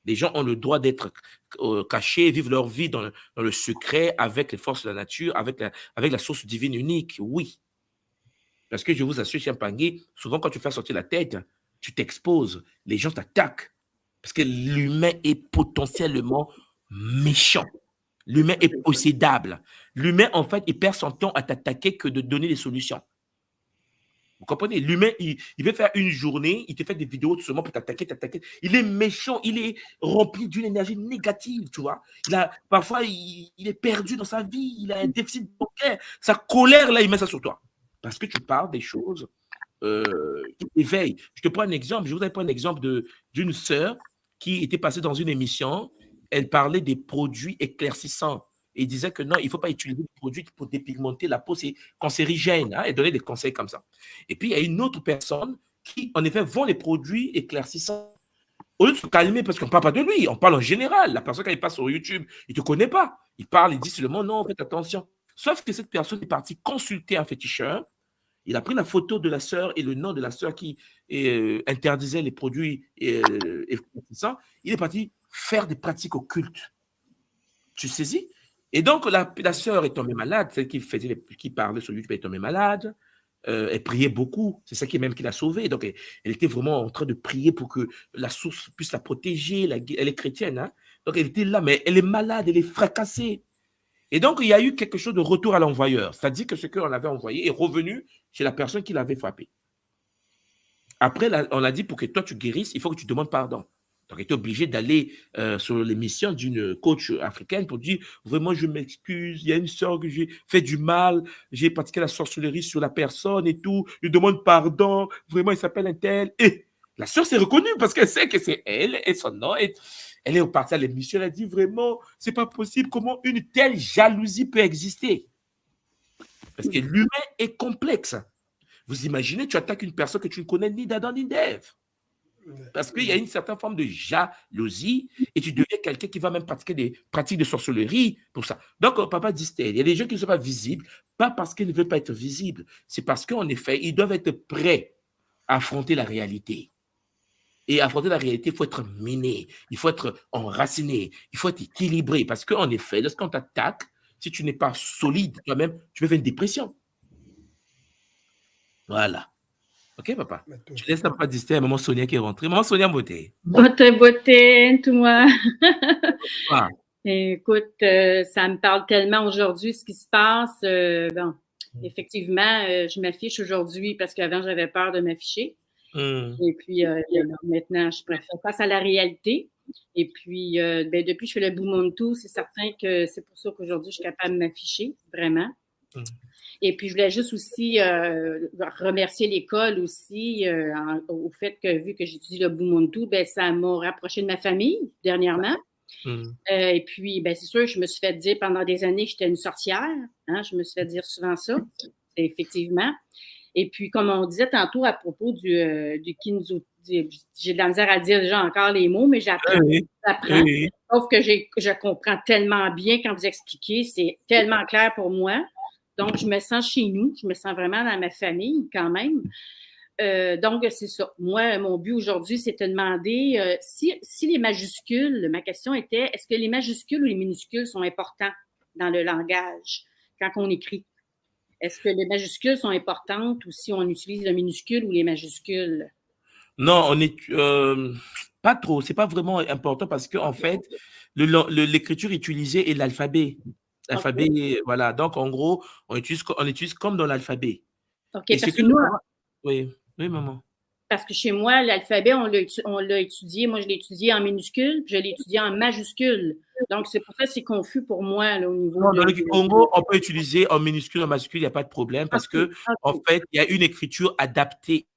[SPEAKER 1] Les gens ont le droit d'être cachés, vivre leur vie dans le secret, avec les forces de la nature, avec la source divine unique, oui. Parce que je vous assure, chez Mpangi, souvent quand tu fais sortir la tête, tu t'exposes, les gens t'attaquent. Parce que l'humain est potentiellement méchant. L'humain est possédable. L'humain, en fait, il perd son temps à t'attaquer que de donner des solutions. Vous comprenez? L'humain, il veut faire une journée, il te fait des vidéos seulement pour t'attaquer. Il est méchant, il est rempli d'une énergie négative, tu vois. Parfois, il est perdu dans sa vie, il a un déficit bancaire. Sa colère, là, il met ça sur toi. Parce que tu parles des choses qui éveillent. Je te prends un exemple. Je voudrais prendre un exemple d'une sœur qui était passée dans une émission. Elle parlait des produits éclaircissants. Et disait que non, il ne faut pas utiliser des produits pour dépigmenter la peau, c'est cancérigène. Hein, elle donnait des conseils comme ça. Et puis, il y a une autre personne qui, en effet, vend les produits éclaircissants. Au lieu de se calmer, parce qu'on ne parle pas de lui, on parle en général. La personne, quand il passe sur YouTube, il ne te connaît pas. Il parle, il dit seulement non, faites attention. Sauf que cette personne est partie consulter un féticheur. Il a pris la photo de la sœur et le nom de la sœur qui interdisait les produits éclaircissants. Il est parti faire des pratiques occultes. Tu saisis? Et donc, la sœur est tombée malade, celle qui parlait sur YouTube est tombée malade. Elle priait beaucoup, c'est ça qui l'a sauvée. Donc, elle était vraiment en train de prier pour que la source puisse la protéger. Elle est chrétienne, hein? Donc, elle était là, mais elle est malade, elle est fracassée. Et donc, il y a eu quelque chose de retour à l'envoyeur. C'est-à-dire que ce qu'on avait envoyé est revenu chez la personne qui l'avait frappé. Après, on a dit, pour que toi, tu guérisses, il faut que tu demandes pardon. Donc, il était obligé d'aller sur l'émission d'une coach africaine pour dire, vraiment, je m'excuse, il y a une sœur que j'ai fait du mal, j'ai pratiqué la sorcellerie sur la personne et tout, je demande pardon, vraiment, il s'appelle un tel. Et la sœur s'est reconnue parce qu'elle sait que c'est elle et son nom. Elle est partie à l'émission, elle a dit, vraiment, c'est pas possible, comment une telle jalousie peut exister? Parce que l'humain est complexe. Vous imaginez, tu attaques une personne que tu ne connais ni d'Adam ni d'Ève. Parce qu'il y a une certaine forme de jalousie et tu deviens quelqu'un qui va même pratiquer des pratiques de sorcellerie pour ça. Donc, papa dit, il y a des gens qui ne sont pas visibles, pas parce qu'ils ne veulent pas être visibles, c'est parce qu'en effet, ils doivent être prêts à affronter la réalité. Et affronter la réalité, il faut être miné, il faut être enraciné, il faut être équilibré. Parce qu'en effet, lorsqu'on t'attaque, si tu n'es pas solide toi-même, tu peux faire une dépression. Voilà. OK, papa? Je laisse papa distraire maman Sonia qui est rentrée. Maman Sonia Beauté.
[SPEAKER 6] Beauté, tout moi.
[SPEAKER 1] Ah.
[SPEAKER 6] Écoute, ça me parle tellement aujourd'hui ce qui se passe. Bon, effectivement, je m'affiche aujourd'hui parce qu'avant, j'avais peur de m'afficher. Et puis, maintenant, je préfère face à la réalité. Et puis, depuis que je fais le Bumuntu, c'est certain que c'est pour ça qu'aujourd'hui, je suis capable de m'afficher, vraiment. Et puis, je voulais juste aussi remercier l'école aussi au fait que, vu que j'étudie le Bumuntu, ça m'a rapproché de ma famille dernièrement. Et puis, ben, c'est sûr, je me suis fait dire pendant des années que j'étais une sorcière. Hein, je me suis fait dire souvent ça, effectivement. Et puis, comme on disait tantôt à propos du Kinzo, j'ai de la misère à dire déjà encore les mots, mais j'apprends. Sauf que je comprends tellement bien quand vous expliquez, c'est tellement clair pour moi. Donc, je me sens chez nous, je me sens vraiment dans ma famille quand même. Donc, c'est ça. Moi, mon but aujourd'hui, c'est de demander si les majuscules, ma question était, est-ce que les majuscules ou les minuscules sont importants dans le langage quand on écrit? Est-ce que les majuscules sont importantes ou si on utilise le minuscule ou les majuscules?
[SPEAKER 1] Non, on est pas trop. C'est pas vraiment important parce que en fait, l'écriture utilisée est l'alphabet. L'alphabet, okay. Voilà. Donc, en gros, on utilise comme dans l'alphabet.
[SPEAKER 6] OK, parce que nous...
[SPEAKER 1] Oui, maman.
[SPEAKER 6] Parce que chez moi, l'alphabet, on l'a étudié. Moi, je l'ai étudié en minuscule, puis je l'ai étudié en majuscule. Donc, c'est pour ça que c'est confus pour moi là, au niveau
[SPEAKER 1] non, dans le Congo, on peut utiliser en minuscule, en majuscule, il n'y a pas de problème parce que, en fait, il y a une écriture adaptée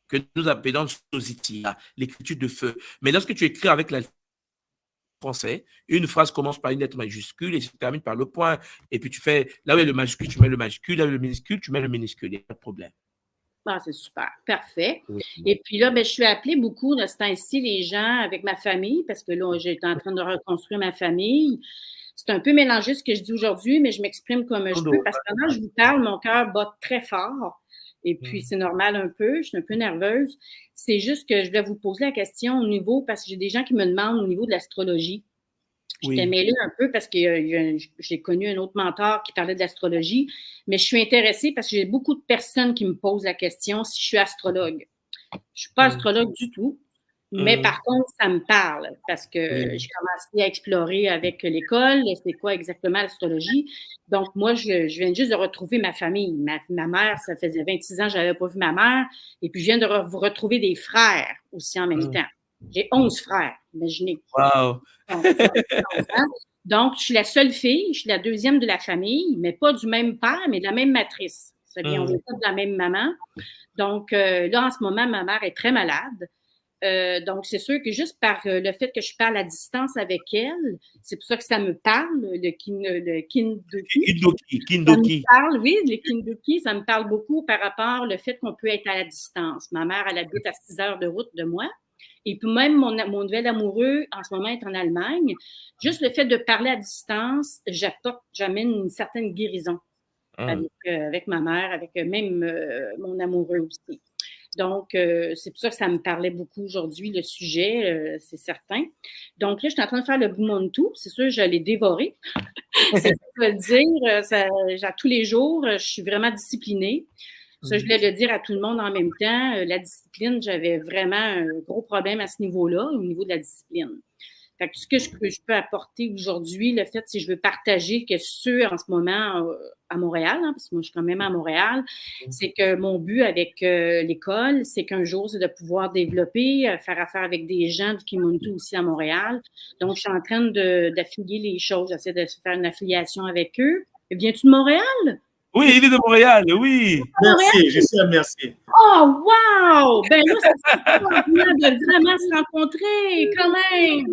[SPEAKER 1] que nous appelons Soziti, l'écriture de feu. Mais lorsque tu écris avec l'alphabet français, une phrase commence par une lettre majuscule et se termine par le point. Et puis tu fais, là où il y a le majuscule, tu mets le majuscule, là où il y a le minuscule, tu mets le minuscule. Il n'y a pas de problème.
[SPEAKER 6] Ah, c'est super, parfait. Et puis là, ben, je suis appelée beaucoup de ce temps-ci, les gens avec ma famille, parce que là, j'étais en train de reconstruire ma famille. C'est un peu mélangé ce que je dis aujourd'hui, mais je m'exprime comme je peux, parce que pendant que je vous parle, mon cœur bat très fort. Et puis, c'est normal un peu, je suis un peu nerveuse. C'est juste que je voulais vous poser la question au niveau, parce que j'ai des gens qui me demandent au niveau de l'astrologie. J'étais mêlée un peu parce que j'ai connu un autre mentor qui parlait de l'astrologie, mais je suis intéressée parce que j'ai beaucoup de personnes qui me posent la question si je suis astrologue. Je ne suis pas astrologue du tout, mais par contre, ça me parle parce que j'ai commencé à explorer avec l'école, c'est quoi exactement l'astrologie. Donc, moi, je viens juste de retrouver ma famille. Ma mère, ça faisait 26 ans que je n'avais pas vu ma mère, et puis je viens de vous retrouver des frères aussi en même temps. J'ai 11 frères, imaginez.
[SPEAKER 1] Wow!
[SPEAKER 6] Donc, je suis la seule fille, je suis la deuxième de la famille, mais pas du même père, mais de la même matrice. C'est-à-dire, on n'est pas de la même maman. Donc, là, en ce moment, ma mère est très malade. Donc, c'est sûr que juste par le fait que je parle à distance avec elle, c'est pour ça que ça me parle, le Kindoki.
[SPEAKER 1] Kindoki.
[SPEAKER 6] Oui, le Kindoki, ça me parle beaucoup par rapport au fait qu'on peut être à la distance. Ma mère, elle habite à 6 heures de route de moi. Et puis même mon nouvel amoureux, en ce moment, est en Allemagne. Juste le fait de parler à distance, j'amène une certaine guérison avec ma mère, avec même mon amoureux aussi. Donc, c'est pour ça que ça me parlait beaucoup aujourd'hui, le sujet, c'est certain. Donc là, je suis en train de faire le Bumuntu. C'est sûr, je l'ai dévoré. C'est ça que je veux dire. Tous les jours, je suis vraiment disciplinée. Ça, je voulais le dire à tout le monde en même temps. La discipline, j'avais vraiment un gros problème à ce niveau-là, au niveau de la discipline. Fait que ce que je peux apporter aujourd'hui, le fait, si je veux partager que ceux en ce moment à Montréal, hein, parce que moi, je suis quand même à Montréal, c'est que mon but avec l'école, c'est qu'un jour, c'est de pouvoir développer, faire affaire avec des gens du Kimuntu aussi à Montréal. Donc, je suis en train d'affilier les choses. J'essaie de faire une affiliation avec eux. Viens-tu de Montréal?
[SPEAKER 1] Oui, il est de Montréal, oui.
[SPEAKER 2] Merci, je suis remercié.
[SPEAKER 6] Oh, wow! Ben là, ça serait de vraiment se rencontrer, quand même.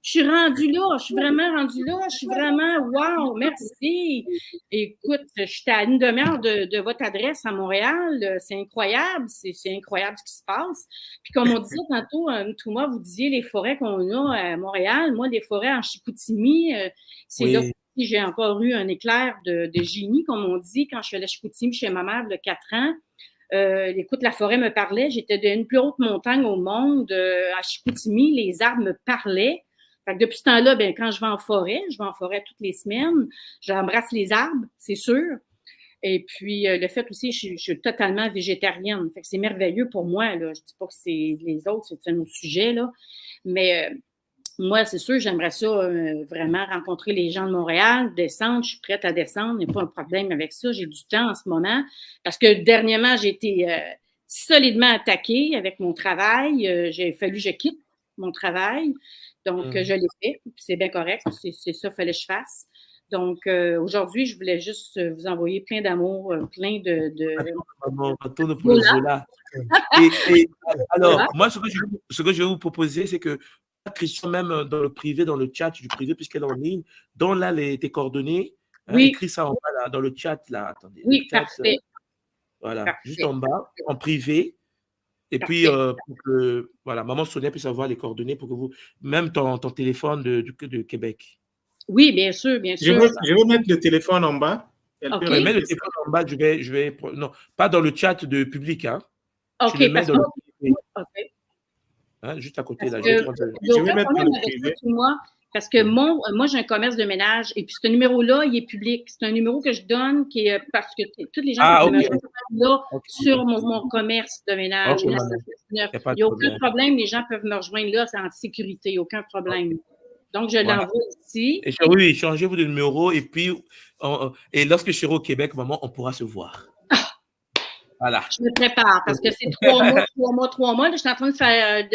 [SPEAKER 6] Je suis rendue là, je suis vraiment, wow, merci. Écoute, j'étais à une demi-heure de votre adresse à Montréal, c'est incroyable, c'est incroyable ce qui se passe. Puis comme on disait tantôt, Touma, vous disiez les forêts qu'on a à Montréal, moi, les forêts en Chicoutimi, c'est là que j'ai encore eu un éclair de génie, comme on dit, quand je suis allée à Chicoutimi chez ma mère de 4 ans. Écoute, la forêt me parlait, j'étais d'une plus haute montagne au monde, à Chicoutimi, les arbres me parlaient. Fait que depuis ce temps-là, ben, quand je vais en forêt toutes les semaines, j'embrasse les arbres, c'est sûr. Et puis, le fait aussi, je suis totalement végétarienne. Fait que c'est merveilleux pour moi, là. Je dis pas que c'est les autres, c'est un autre sujet, là. Mais moi, c'est sûr, j'aimerais ça vraiment rencontrer les gens de Montréal, descendre. Je suis prête à descendre. Il n'y a pas un problème avec ça. J'ai du temps en ce moment. Parce que dernièrement, j'ai été solidement attaquée avec mon travail. J'ai fallu que je quitte mon travail. Donc, je l'ai fait. C'est bien correct. C'est ça qu'il fallait que je fasse. Donc, aujourd'hui, je voulais juste vous envoyer plein d'amour, plein de
[SPEAKER 1] Alors, moi, ce que je vais vous proposer, c'est que Christian, même dans le privé, dans le chat du privé, puisqu'elle est en ligne, donne là tes coordonnées. Hein,
[SPEAKER 6] Oui.
[SPEAKER 1] écris ça en bas, là, dans le chat, là. Attendez,
[SPEAKER 6] oui,
[SPEAKER 1] le chat,
[SPEAKER 6] parfait.
[SPEAKER 1] voilà,
[SPEAKER 6] Parfait.
[SPEAKER 1] juste en bas, en privé. Et
[SPEAKER 6] Parfait.
[SPEAKER 1] puis, pour que voilà, maman Sonia puisse avoir les coordonnées pour que vous, même ton téléphone de Québec.
[SPEAKER 6] Oui, bien sûr, bien sûr.
[SPEAKER 2] Je vais mettre le téléphone en bas.
[SPEAKER 6] Ok.
[SPEAKER 1] Ouais, mets le téléphone en bas, je vais, non, pas dans le chat de public, hein.
[SPEAKER 6] Ok,
[SPEAKER 1] Tu le mets
[SPEAKER 6] parce
[SPEAKER 1] dans
[SPEAKER 6] que
[SPEAKER 1] le privé.
[SPEAKER 6] ok.
[SPEAKER 1] Hein, juste à côté, là.
[SPEAKER 6] Parce que
[SPEAKER 2] Je vais
[SPEAKER 6] aucun
[SPEAKER 2] mettre
[SPEAKER 6] problème
[SPEAKER 2] dans le
[SPEAKER 6] avec
[SPEAKER 2] privé.
[SPEAKER 6] ça, moi, parce que moi, j'ai un commerce de ménage et puis ce numéro-là, il est public. C'est un numéro que je donne qui est parce que tous les gens peuvent me rejoindre là sur mon commerce de ménage.
[SPEAKER 1] Okay,
[SPEAKER 6] il n'y a aucun problème. Les gens peuvent me rejoindre là, c'est en sécurité, il n'y a aucun problème. Okay. Donc, je l'envoie ici.
[SPEAKER 1] Et oui, changez-vous de numéro et puis, et lorsque je serai au Québec, maman, on pourra se voir. Voilà.
[SPEAKER 6] Je me prépare parce que c'est 3 mois. Je suis en train de faire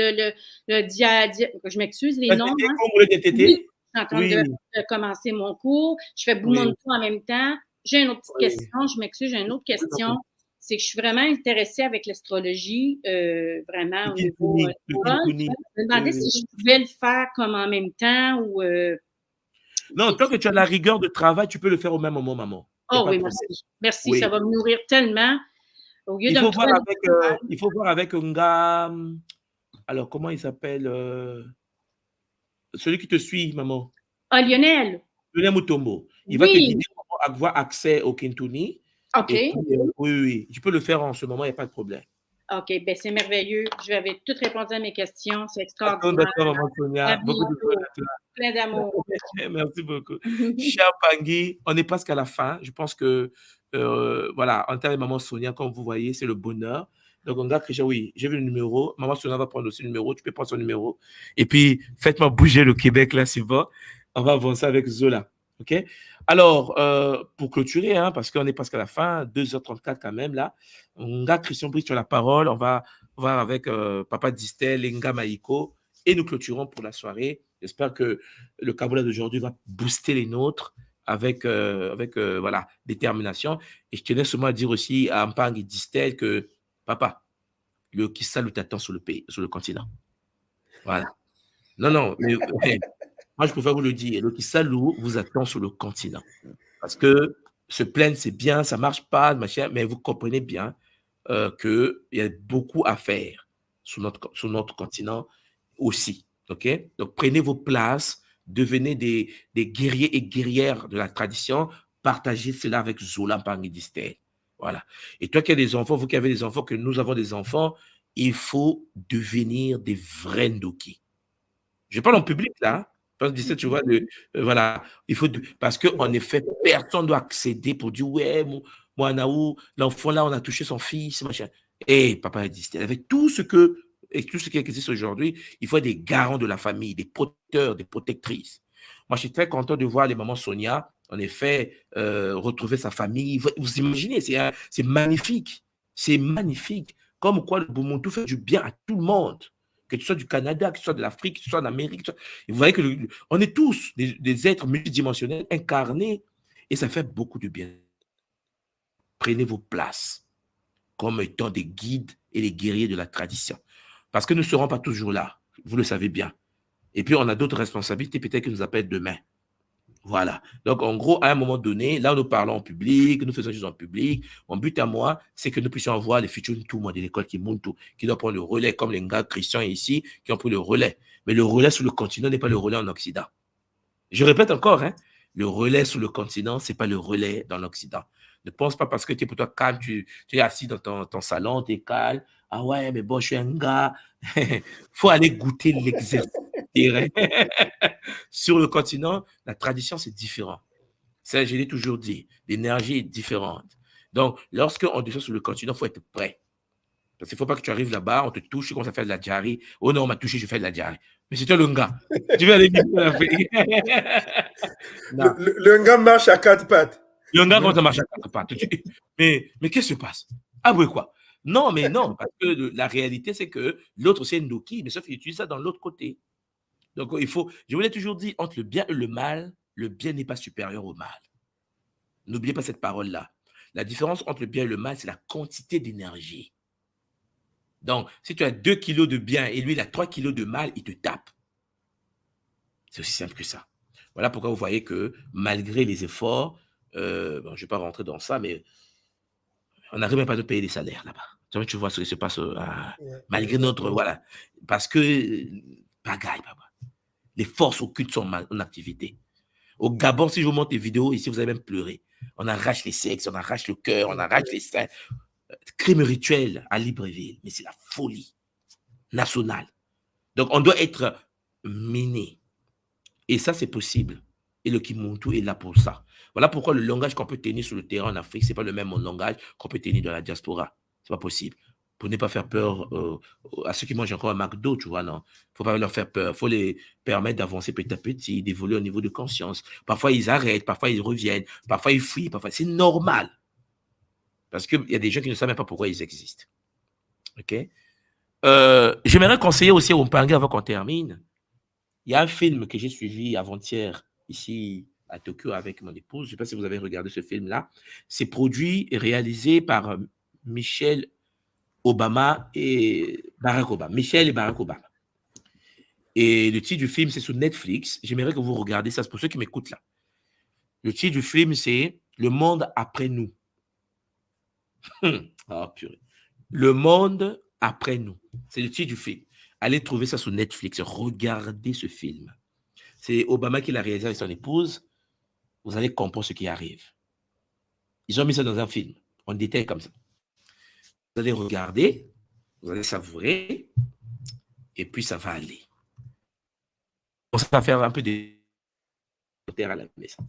[SPEAKER 6] je m'excuse les noms.
[SPEAKER 1] Hein? Oui,
[SPEAKER 6] je suis en train de commencer mon cours. Je fais beaucoup de tout en même temps. J'ai une autre petite question. Je m'excuse, j'ai une autre question. C'est que je suis vraiment intéressée avec l'astrologie, vraiment au niveau. Je me demandais si je pouvais le faire comme en même temps ou.
[SPEAKER 1] Non, tant que tu as la rigueur de travail, tu peux le faire au même moment, maman.
[SPEAKER 6] Oh oui, merci. Merci, ça va me nourrir tellement.
[SPEAKER 1] Il faut voir avec un gars. Alors, comment il s'appelle celui qui te suit, maman.
[SPEAKER 6] Ah, Lionel.
[SPEAKER 1] Lionel Mutombo. Il va te dire comment avoir accès au Kintuni.
[SPEAKER 6] OK.
[SPEAKER 1] Puis, oui. Tu peux le faire en ce moment, il n'y a pas de problème.
[SPEAKER 6] OK, bien, c'est merveilleux. Je vais toutes répondre à mes questions. C'est extraordinaire.
[SPEAKER 1] D'accord, maman Sonia. Beaucoup de
[SPEAKER 6] plein d'amour.
[SPEAKER 1] Merci beaucoup. Cher Pangui, on est presque à la fin. Je pense que, voilà, en termes de maman Sonia, comme vous voyez, c'est le bonheur. Donc, on regarde Christian, oui, j'ai vu le numéro. Maman Sonia va prendre aussi le numéro. Tu peux prendre son numéro. Et puis, faites-moi bouger le Québec, là, c'est bon. On va avancer avec Zola. OK? Alors, pour clôturer, hein, parce qu'on est presque à la fin, 2h34 quand même, là. On a Christian Brice sur la parole. On va voir avec Papa Distel, Lenga Maïko. Et nous clôturons pour la soirée. J'espère que le Kaboula d'aujourd'hui va booster les nôtres avec voilà, détermination. Et je tenais seulement à dire aussi à Mpang et Distel que, papa, le Kissa t'attend sur le continent. Voilà. Non, mais moi, je préfère vous le dire. Le Kissa vous attend sur le continent. Parce que se plaindre, c'est bien, ça ne marche pas, machin, mais vous comprenez bien qu'il y a beaucoup à faire sur notre continent aussi. OK? Donc, prenez vos places, devenez des guerriers et guerrières de la tradition, partagez cela avec Zola Mpang et Distel. Voilà. Et toi qui as des enfants, vous qui avez des enfants, que nous avons des enfants, il faut devenir des vrais Ndoki. Je parle en public là. Parce que tu vois, voilà, il faut parce qu'en effet, personne ne doit accéder pour dire ouais, moi, Naou, l'enfant là, on a touché son fils, machin. Et papa Distel, avec tout ce qui existe aujourd'hui, il faut être des garants de la famille, des protecteurs, des protectrices. Moi, je suis très content de voir les mamans Sonia, en effet, retrouver sa famille. Vous imaginez, c'est magnifique. C'est magnifique. Comme quoi le Bumuntu fait du bien à tout le monde. Que tu sois du Canada, que tu sois de l'Afrique, que tu sois d'Amérique. Vous voyez qu'on est tous des êtres multidimensionnels, incarnés, et ça fait beaucoup de bien. Prenez vos places comme étant des guides et les guerriers de la tradition. Parce que nous ne serons pas toujours là, vous le savez bien. Et puis, on a d'autres responsabilités, peut-être qui nous appellent demain. Voilà. Donc, en gros, à un moment donné, là où nous parlons en public, nous faisons des choses en public, mon but à moi, c'est que nous puissions avoir les futurs de l'école qui doivent prendre le relais, comme les gars Christian ici, qui ont pris le relais. Mais le relais sur le continent n'est pas le relais en Occident. Je répète encore, hein, le relais sur le continent, ce n'est pas le relais dans l'Occident. Ne pense pas parce que tu es pour toi calme, tu es assis dans ton salon, tu es calme. Ah ouais, mais bon, je suis un gars. Il faut aller goûter l'exercice. Sur le continent, la tradition, c'est différent. Ça, je l'ai toujours dit. L'énergie est différente. Donc, lorsqu'on descend sur le continent, il faut être prêt. Parce qu'il ne faut pas que tu arrives là-bas, on te touche, tu commences à faire de la diarrhée. Oh non, on m'a touché, je fais de la diarrhée. Mais c'est toi le gars. Tu vas aller vite à l'Afrique.
[SPEAKER 5] Le gars marche à 4 pattes.
[SPEAKER 1] Le gars, quand ça marche à 4 pattes. Mais qu'est-ce qui se passe? Ah oui, quoi? Non, mais non, parce que la réalité, c'est que l'autre, c'est Ndoki, mais sauf qu'il utilise ça dans l'autre côté. Donc, je vous l'ai toujours dit, entre le bien et le mal, le bien n'est pas supérieur au mal. N'oubliez pas cette parole-là. La différence entre le bien et le mal, c'est la quantité d'énergie. Donc, si tu as 2 kilos de bien et lui, il a 3 kilos de mal, il te tape. C'est aussi simple que ça. Voilà pourquoi vous voyez que malgré les efforts, bon, je ne vais pas rentrer dans ça, mais on n'arrive même pas à payer les salaires là-bas. Tu vois ce qui se passe malgré notre... Voilà. Parce que, bagaille, papa. Les forces occultes sont en activité. Au Gabon, si je vous montre des vidéos, ici, vous allez même pleurer. On arrache les sexes, on arrache le cœur, on arrache les seins. Crime rituel à Libreville, mais c'est la folie nationale. Donc, on doit être miné. Et ça, c'est possible. Et le Kimuntu est là pour ça. Voilà pourquoi le langage qu'on peut tenir sur le terrain en Afrique, ce n'est pas le même langage qu'on peut tenir dans la diaspora. Ce n'est pas possible. Pour ne pas faire peur à ceux qui mangent encore un McDo, tu vois, non. Il ne faut pas leur faire peur. Il faut les permettre d'avancer petit à petit, d'évoluer au niveau de conscience. Parfois, ils arrêtent, parfois, ils reviennent, parfois, ils fuient, parfois, c'est normal. Parce qu'il y a des gens qui ne savent même pas pourquoi ils existent. OK? J'aimerais conseiller aussi au Mpangui avant qu'on termine. Il y a un film que j'ai suivi avant-hier ici à Tokyo avec mon épouse. Je ne sais pas si vous avez regardé ce film-là. C'est produit et réalisé par Michelle Obama et Barack Obama. Michelle et Barack Obama. Et le titre du film, c'est sur Netflix. J'aimerais que vous regardiez ça. C'est pour ceux qui m'écoutent là. Le titre du film, c'est Le monde après nous. Oh, purée. Le monde après nous. C'est le titre du film. Allez trouver ça sur Netflix. Regardez ce film. C'est Obama qui l'a réalisé avec son épouse. Vous allez comprendre ce qui arrive. Ils ont mis ça dans un film. On détaille comme ça. Vous allez regarder, vous allez savourer, et puis ça va aller. On va faire un peu de terre à la maison.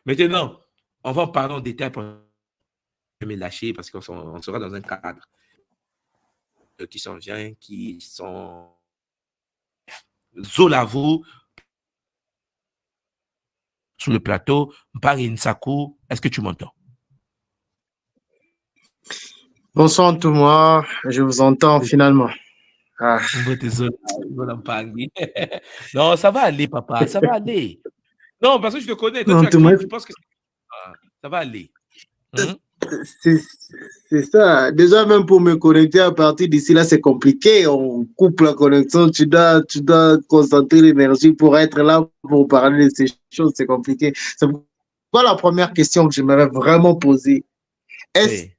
[SPEAKER 1] Maintenant, on va en parler en détail pour me lâcher parce qu'on sera dans un cadre qui s'en vient, qui sont Zolavo sur le plateau, Mpari Nsaku, est-ce que tu m'entends?
[SPEAKER 7] Bonsoir tout le monde, je vous entends finalement.
[SPEAKER 1] Ah. Non, ça va aller, papa, ça va aller. Non, parce que je te connais, toi, tu penses que ça va aller.
[SPEAKER 7] C'est ça. Déjà, même pour me connecter à partir d'ici, là, c'est compliqué. On coupe la connexion, tu dois concentrer l'énergie pour être là, pour parler de ces choses, c'est compliqué. C'est quoi la première question que j'aimerais vraiment poser?
[SPEAKER 1] Oui.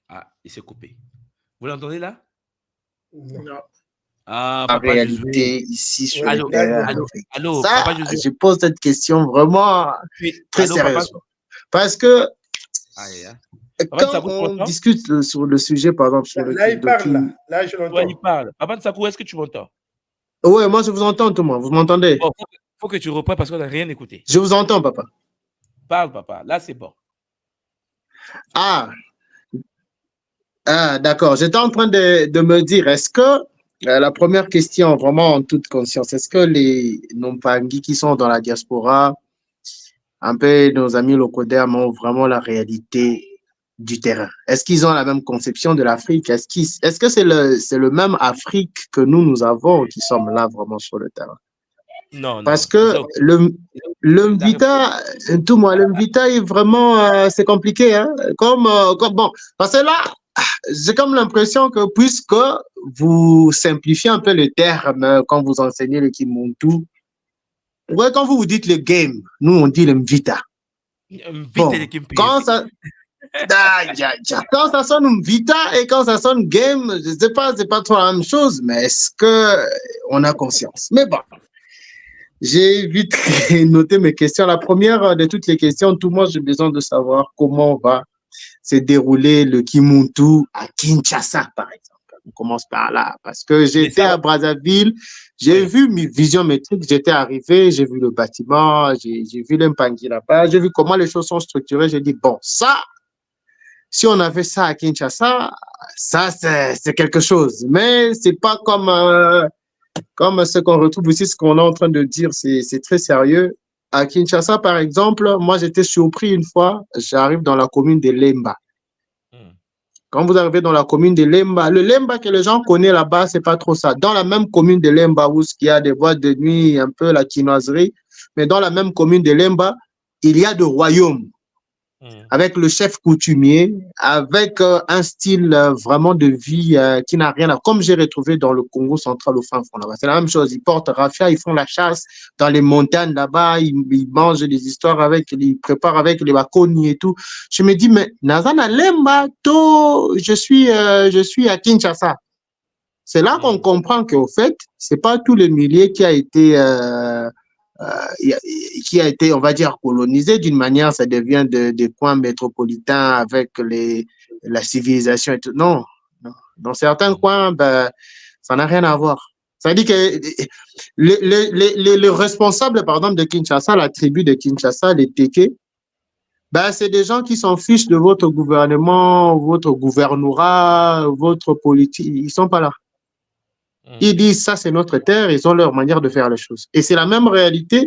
[SPEAKER 1] Ah, il s'est coupé. Vous l'entendez là?
[SPEAKER 2] Non.
[SPEAKER 1] Ah,
[SPEAKER 7] en réalité, ici, sur le terrain. Ça, papa je pose cette question vraiment très sérieusement. Parce que quand on discute sur le sujet, par exemple, sur le
[SPEAKER 5] là, il parle, là, je l'entends.
[SPEAKER 1] Ouais, il parle. Papa Nsaku, est-ce que tu m'entends?
[SPEAKER 7] Oui, moi, je vous entends, tout le monde. Vous m'entendez?
[SPEAKER 1] Bon, faut que tu reprennes parce qu'on n'a rien écouté.
[SPEAKER 7] Je vous entends, papa.
[SPEAKER 1] Parle, papa. Là, c'est bon.
[SPEAKER 7] Ah, d'accord. J'étais en train de me dire, est-ce que la première question, vraiment en toute conscience, est-ce que les non-Mpangui qui sont dans la diaspora, un peu nos amis locodermes, ont vraiment la réalité du terrain? Est-ce qu'ils ont la même conception de l'Afrique? Est-ce que c'est le même Afrique que nous avons qui sommes là vraiment sur le terrain?
[SPEAKER 1] Non, non.
[SPEAKER 7] Parce que le Mvita est vraiment, c'est compliqué, hein? Bon, parce que là, j'ai comme l'impression que puisque vous simplifiez un peu le terme quand vous enseignez le Kimuntu, ouais, quand vous dites le game, nous on dit le Mvita. Bon, quand ça sonne Mvita et quand ça sonne game, je ne sais pas, c'est pas trop la même chose, mais est-ce qu'on a conscience? Mais bon, j'ai vite noté mes questions. La première de toutes les questions, tout le monde, j'ai besoin de savoir comment va se dérouler le Kimuntu à Kinshasa, par exemple. On commence par là, parce que j'étais à Brazzaville, j'ai vu mes visions métriques, j'étais arrivé, j'ai vu le bâtiment, j'ai vu les Mpangui là-bas, j'ai vu comment les choses sont structurées, j'ai dit, bon, ça, si on avait ça à Kinshasa, ça, c'est quelque chose, mais c'est pas comme ce qu'on retrouve ici, ce qu'on est en train de dire, c'est très sérieux. À Kinshasa, par exemple, moi, j'étais surpris une fois, j'arrive dans la commune de Lemba. Quand vous arrivez dans la commune de Lemba, le Lemba que les gens connaissent là-bas, c'est pas trop ça. Dans la même commune de Lemba, où il y a des boîtes de nuit, un peu la chinoiserie, mais dans la même commune de Lemba, il y a des royaumes. avec le chef coutumier, avec un style vraiment de vie qui n'a rien à... Comme j'ai retrouvé dans le Congo central au fin fond là-bas. C'est la même chose. Ils portent raffia, ils font la chasse dans les montagnes là-bas, ils mangent des histoires avec, ils préparent avec les bakoni et tout. Je me dis, mais Nazana Lemba, je suis à Kinshasa. C'est là qu'on comprend qu'au fait, c'est pas tout le milieu qui a été, on va dire, colonisé d'une manière, ça devient des coins métropolitains avec la civilisation et tout. Non, non. Dans certains coins, ben, ça n'a rien à voir. Ça dit que les responsables, par exemple, de Kinshasa, la tribu de Kinshasa, les Téké, ben, c'est des gens qui s'en fichent de votre gouvernement, votre gouvernorat, votre politique. Ils sont pas là. Ils disent ça, c'est notre terre, ils ont leur manière de faire les choses. Et c'est la même réalité,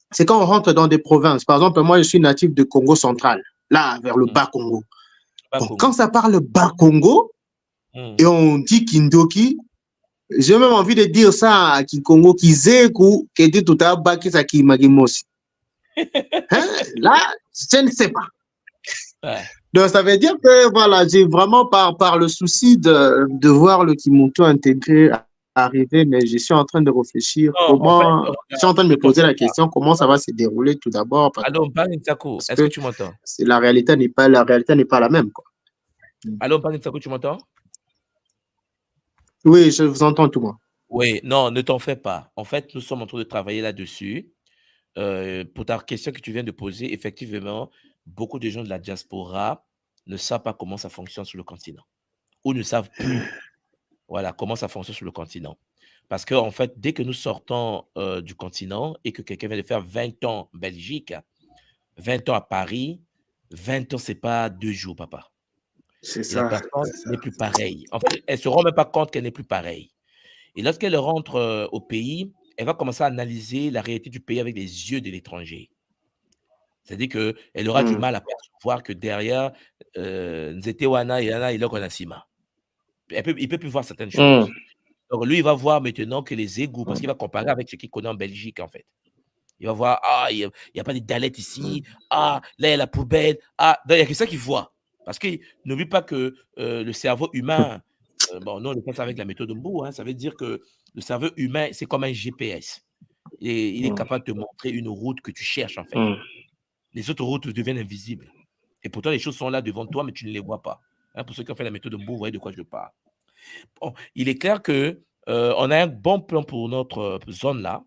[SPEAKER 7] c'est quand on rentre dans des provinces. Par exemple, moi, je suis natif de Congo central, là, vers le Bas-Congo. Bon, quand ça parle Bas-Congo, et on dit Kindoki, j'ai même envie de dire ça à Kikongo, Kizeku, qui dit tout à l'heure, Bakisa Kimagimosi. Là, je ne sais pas. Ouais. Donc, ça veut dire que, voilà, j'ai vraiment, par le souci de voir le Kimonto intégré arriver, mais je suis en train de réfléchir comment, je suis en train de me poser la question, comment ça va se dérouler tout d'abord.
[SPEAKER 1] Allô, Mpangitsako, est-ce que tu m'entends?
[SPEAKER 7] La réalité n'est pas la même, quoi.
[SPEAKER 1] Allô, Mpangitsako, tu m'entends?
[SPEAKER 7] Oui, je vous entends tout, moi.
[SPEAKER 1] Oui, non, ne t'en fais pas. En fait, nous sommes en train de travailler là-dessus. Pour ta question que tu viens de poser, effectivement, beaucoup de gens de la diaspora ne savent pas comment ça fonctionne sur le continent ou ne savent plus voilà, comment ça fonctionne sur le continent. Parce qu'en fait, dès que nous sortons du continent et que quelqu'un vient de faire 20 ans en Belgique, 20 ans à Paris, 20 ans, ce n'est pas 2 jours, papa.
[SPEAKER 7] C'est
[SPEAKER 1] ça. La personne n'est plus pareille. En fait, elle ne se rend même pas compte qu'elle n'est plus pareille. Et lorsqu'elle rentre au pays, elle va commencer à analyser la réalité du pays avec les yeux de l'étranger. C'est-à-dire qu'elle aura du mal à percevoir que derrière Nzetewana et Yana, il a Sima. Il ne peut plus voir certaines choses. Donc, lui, il va voir maintenant que les égouts, parce qu'il va comparer avec ce qu'il connaît en Belgique, en fait. Il va voir, il n'y a pas de dalette ici. Là, il y a la poubelle. Il y a que ça qu'il voit. Parce que n'oublie pas que le cerveau humain, bon, nous, on le fait avec la méthode Mbou, hein, ça veut dire que le cerveau humain, c'est comme un GPS. Et il est capable de te montrer une route que tu cherches, en fait. Les autres routes deviennent invisibles. Et pourtant, les choses sont là devant toi, mais tu ne les vois pas. Hein, pour ceux qui ont fait la méthode Mbou, vous voyez de quoi je parle. Bon, il est clair qu'on a un bon plan pour notre zone là.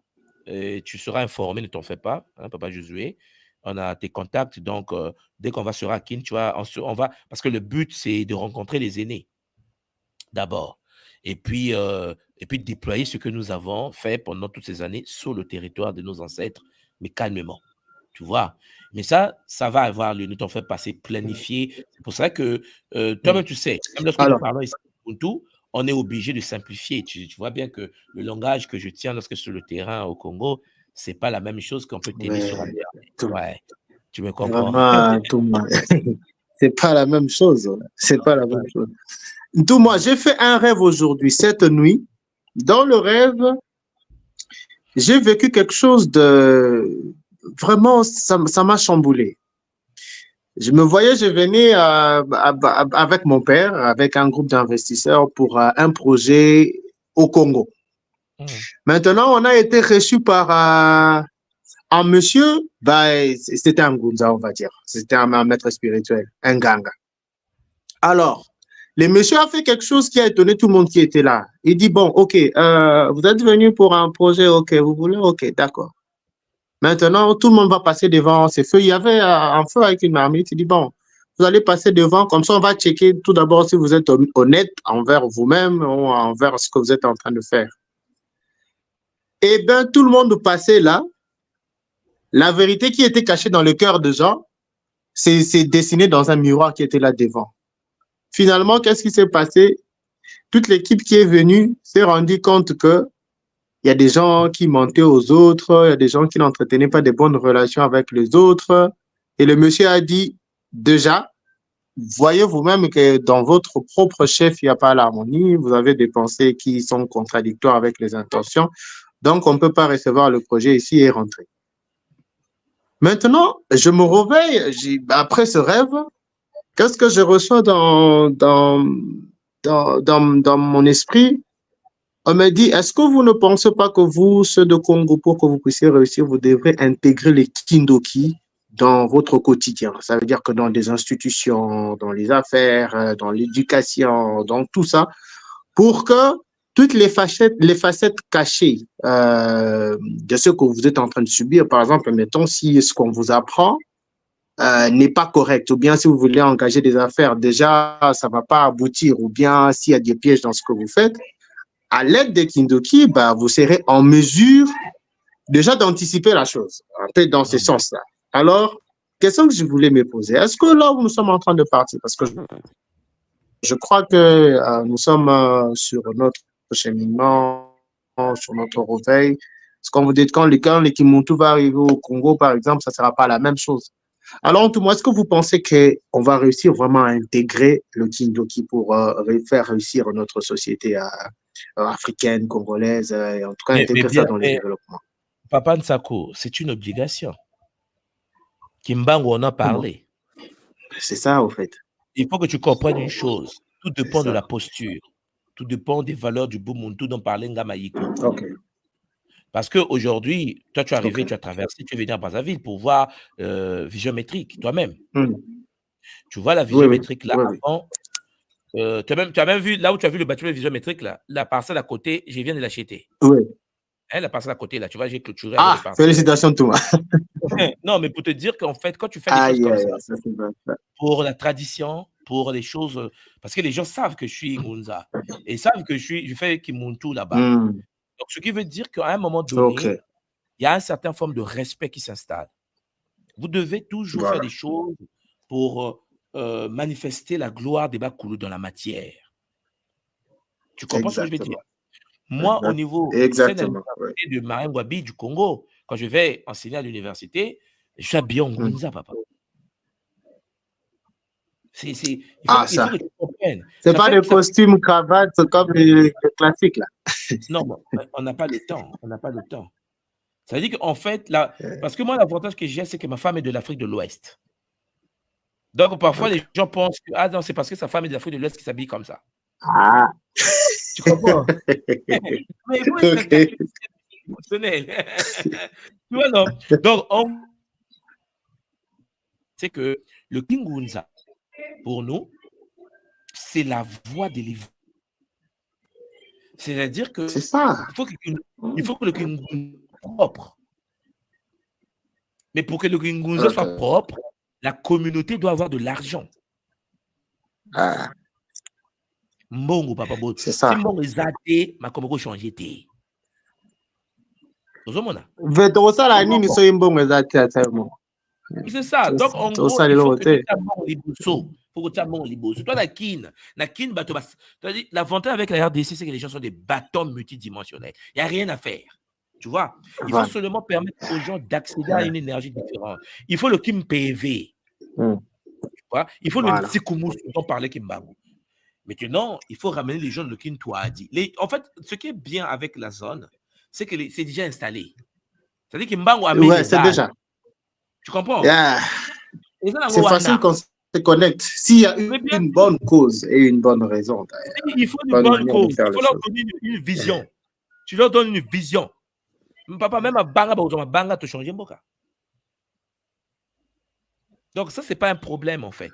[SPEAKER 1] Et tu seras informé, ne t'en fais pas, hein, Papa Josué. On a tes contacts, donc dès qu'on va sur Akin, tu vois, on va, parce que le but, c'est de rencontrer les aînés d'abord. Et puis déployer ce que nous avons fait pendant toutes ces années sur le territoire de nos ancêtres, mais calmement. Tu vois. Mais ça va avoir lieu, ne t'en fais pas, c'est planifié. C'est pour ça que toi-même, tu sais, même lorsque nous parlons ici, on est obligé de simplifier. Tu vois bien que le langage que je tiens lorsque sur le terrain au Congo, ce n'est pas la même chose qu'on peut t'aider sur Internet. Ouais, tu me comprends.
[SPEAKER 7] C'est pas la même chose. C'est pas la même chose. Tout moi, j'ai fait un rêve aujourd'hui, cette nuit. Dans le rêve, j'ai vécu quelque chose de... Vraiment, ça m'a chamboulé. Je me voyais, je venais avec mon père, avec un groupe d'investisseurs pour un projet au Congo. Maintenant, on a été reçu par un monsieur, c'était un Gunza, on va dire. C'était un maître spirituel, un Ganga. Alors, le monsieur a fait quelque chose qui a étonné tout le monde qui était là. Il dit, bon, ok, vous êtes venu pour un projet, ok, vous voulez, ok, d'accord. Maintenant, tout le monde va passer devant ces feux. Il y avait un feu avec une marmite. Il dit, bon, vous allez passer devant. Comme ça, on va checker tout d'abord si vous êtes honnête envers vous-même ou envers ce que vous êtes en train de faire. Eh bien, tout le monde passait là. La vérité qui était cachée dans le cœur des gens, c'est dessiné dans un miroir qui était là devant. Finalement, qu'est-ce qui s'est passé? Toute l'équipe qui est venue s'est rendue compte que il y a des gens qui mentaient aux autres, il y a des gens qui n'entretenaient pas de bonnes relations avec les autres. Et le monsieur a dit, déjà, voyez vous-même que dans votre propre chef, il n'y a pas l'harmonie, vous avez des pensées qui sont contradictoires avec les intentions, donc on ne peut pas recevoir le projet ici et rentrer. Maintenant, je me réveille, après ce rêve, qu'est-ce que je reçois dans mon esprit? On me dit, est-ce que vous ne pensez pas que vous, ceux de Congo, pour que vous puissiez réussir, vous devrez intégrer les Kindoki dans votre quotidien? Ça veut dire que dans des institutions, dans les affaires, dans l'éducation, dans tout ça, pour que toutes les facettes cachées de ce que vous êtes en train de subir, par exemple, mettons, si ce qu'on vous apprend n'est pas correct, ou bien si vous voulez engager des affaires, déjà, ça ne va pas aboutir, ou bien s'il y a des pièges dans ce que vous faites, à l'aide des Kindoki, vous serez en mesure déjà d'anticiper la chose, un peu dans ce sens-là. Alors, question que je voulais me poser, est-ce que là où nous sommes en train de partir, parce que je crois que nous sommes sur notre cheminement, sur notre réveil, parce qu'on vous dit quand les Kimuntu va arriver au Congo, par exemple, ça ne sera pas la même chose. Alors, tout moi, est-ce que vous pensez qu'on va réussir vraiment à intégrer le Kindoki pour faire réussir notre société africaine, congolaise, et en tout cas intégrer ça dans le développement?
[SPEAKER 1] Papa Nsako, c'est une obligation. Kimbangu en a parlé.
[SPEAKER 7] C'est ça, au fait.
[SPEAKER 1] Il faut que tu comprennes une chose. Tout dépend de la posture. Tout dépend des valeurs du Bumuntu dont parlait Ngamaïko.
[SPEAKER 7] Ok.
[SPEAKER 1] Parce qu'aujourd'hui, toi, tu es arrivé, tu as traversé, tu es venu à Brazzaville pour voir vision métrique, toi-même. Tu vois la vision métrique là avant. Tu as même vu, là où tu as vu le bâtiment de vision métrique, là, la parcelle à côté, je viens de l'acheter.
[SPEAKER 7] Oui.
[SPEAKER 1] Hein, la parcelle à côté, là, tu vois, j'ai clôturé.
[SPEAKER 7] Ah, félicitations, Thomas.
[SPEAKER 1] Non, mais pour te dire qu'en fait, quand tu fais des choses comme ça, pour la tradition, pour les choses, parce que les gens savent que je suis Ngunza et savent que je fais Kimuntu là-bas. Donc, ce qui veut dire qu'à un moment donné, il y a une certaine forme de respect qui s'installe. Vous devez toujours faire des choses pour manifester la gloire des Bakulu dans la matière. Tu comprends ce que je veux dire? Moi, au niveau de Maringwabi du Congo, quand je vais enseigner à l'université, je suis habillé en Ngunza, papa. Il faut que tu comprennes.
[SPEAKER 7] C'est pas des costumes, cravates comme les classiques, là.
[SPEAKER 1] Non, on n'a pas le temps. On n'a pas le temps. Ça veut dire qu'en fait, là, parce que moi, l'avantage que j'ai, c'est que ma femme est de l'Afrique de l'Ouest. Donc, parfois, les gens pensent que, ah non, c'est parce que sa femme est de l'Afrique de l'Ouest qui s'habille comme ça.
[SPEAKER 7] Ah.
[SPEAKER 1] Tu comprends? Mais moi, c'est émotionnel. Tu vois, non? Donc, c'est que le Kingunza, pour nous, c'est la voie de l'évolution. C'est-à-dire que il faut que le Kingunza soit propre. Mais pour que le Kingunza soit propre, la communauté doit avoir de l'argent. Mbongo, papa,
[SPEAKER 7] c'est ça.
[SPEAKER 1] Si Mbongo est zaté, ma Congo changer. C'est ça. Donc, en gros, il faut que tu aies Mbongo liboso. Il faut que tu aies Mbongo liboso. Toi, la kin, l'avantage avec la RDC, c'est que les gens sont des bâtons multidimensionnels. Il n'y a rien à faire. Tu vois? Il faut seulement permettre aux gens d'accéder à une énergie différente. Il faut le Kim PV. Tu vois? Il faut le Tsikumus dont parlait Kimbangu. Maintenant, il faut ramener les gens de Kin Touadi. En fait, ce qui est bien avec la zone, c'est que c'est déjà installé. C'est-à-dire que Mbango a mis les
[SPEAKER 7] c'est déjà.
[SPEAKER 1] Tu comprends?
[SPEAKER 7] C'est facile qu'on se connecte. S'il y a une bonne cause et une bonne raison.
[SPEAKER 1] Il faut une bonne cause. Il faut leur donner une vision. Tu leur donnes une vision. Papa, même à Banga, te changer Mboka. Donc, ça, ce n'est pas un problème, en fait.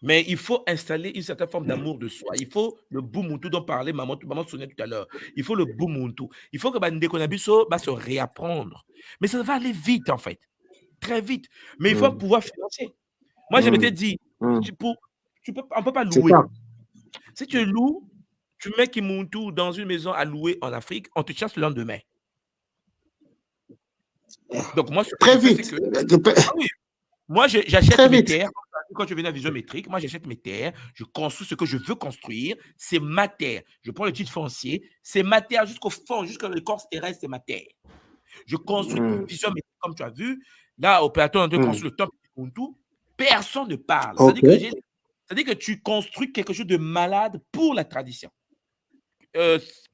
[SPEAKER 1] Mais il faut installer une certaine forme d'amour de soi. Il faut le Bumuntu dont parlait maman sonnait tout à l'heure. Il faut le Bumuntu. Il faut que Bandekonabiso va se réapprendre. Mais ça va aller vite, en fait. Très vite. Mais il faut pouvoir financer. Moi, je m'étais dit, on ne peut pas louer. Si tu loues, tu mets Kimuntu dans une maison à louer en Afrique, on te chasse le lendemain. Donc, moi,
[SPEAKER 7] très vite.
[SPEAKER 1] C'est que, oui. Moi, j'achète mes terres. Quand je viens à Vision Métrique, moi, j'achète mes terres. Je construis ce que je veux construire. C'est ma terre. Je prends le titre foncier. C'est ma terre jusqu'au fond, jusqu'à l'écorce terrestre, c'est ma terre. Je construis Vision Métrique, comme tu as vu. Là, au plateau, on doit construire le temple de Kuntu. Personne ne parle. C'est-à-dire que tu construis quelque chose de malade pour la tradition.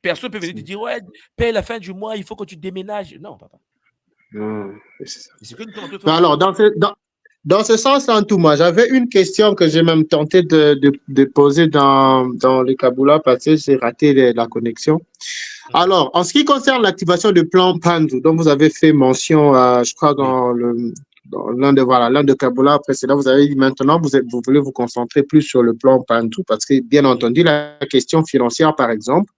[SPEAKER 1] Personne ne peut venir te dire, ouais, paye la fin du mois, il faut que tu déménages. Non, papa. C'est ce que nous sommes en train de
[SPEAKER 7] Mais
[SPEAKER 1] faire.
[SPEAKER 7] alors, dans ce sens, en tout, moi, j'avais une question que j'ai même tenté de poser dans le Kaboula parce que j'ai raté la connexion. Alors, en ce qui concerne l'activation du plan Pandu, dont vous avez fait mention, je crois, dans l'un de Kaboula précédent, vous avez dit maintenant, vous voulez vous concentrer plus sur le plan Pandu parce que, bien entendu, la question financière, par exemple,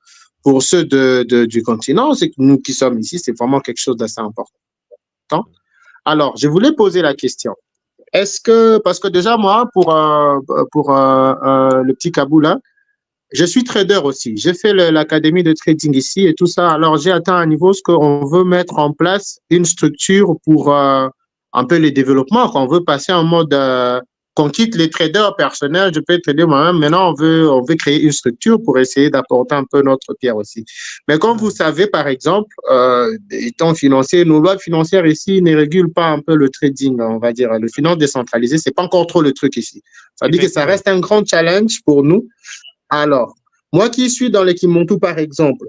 [SPEAKER 7] pour ceux du continent, c'est que nous qui sommes ici, c'est vraiment quelque chose d'assez important. Alors, je voulais poser la question. Est-ce que, parce que déjà, moi, pour le petit Kaboula, je suis trader aussi. J'ai fait l'académie de trading ici et tout ça. Alors, j'ai atteint un niveau ce qu'on veut mettre en place une structure pour un peu les développements. Qu'on veut passer en mode qu'on quitte les traders personnels. Je peux trader moi-même. Maintenant, on veut créer une structure pour essayer d'apporter un peu notre pierre aussi. Mais comme vous savez, par exemple, étant financier, nos lois financières ici ne régulent pas un peu le trading, on va dire. Le finance décentralisé, c'est pas encore trop le truc ici. Ça veut dire que ça reste un grand challenge pour nous. Alors, moi qui suis dans l'équipe Montou, par exemple,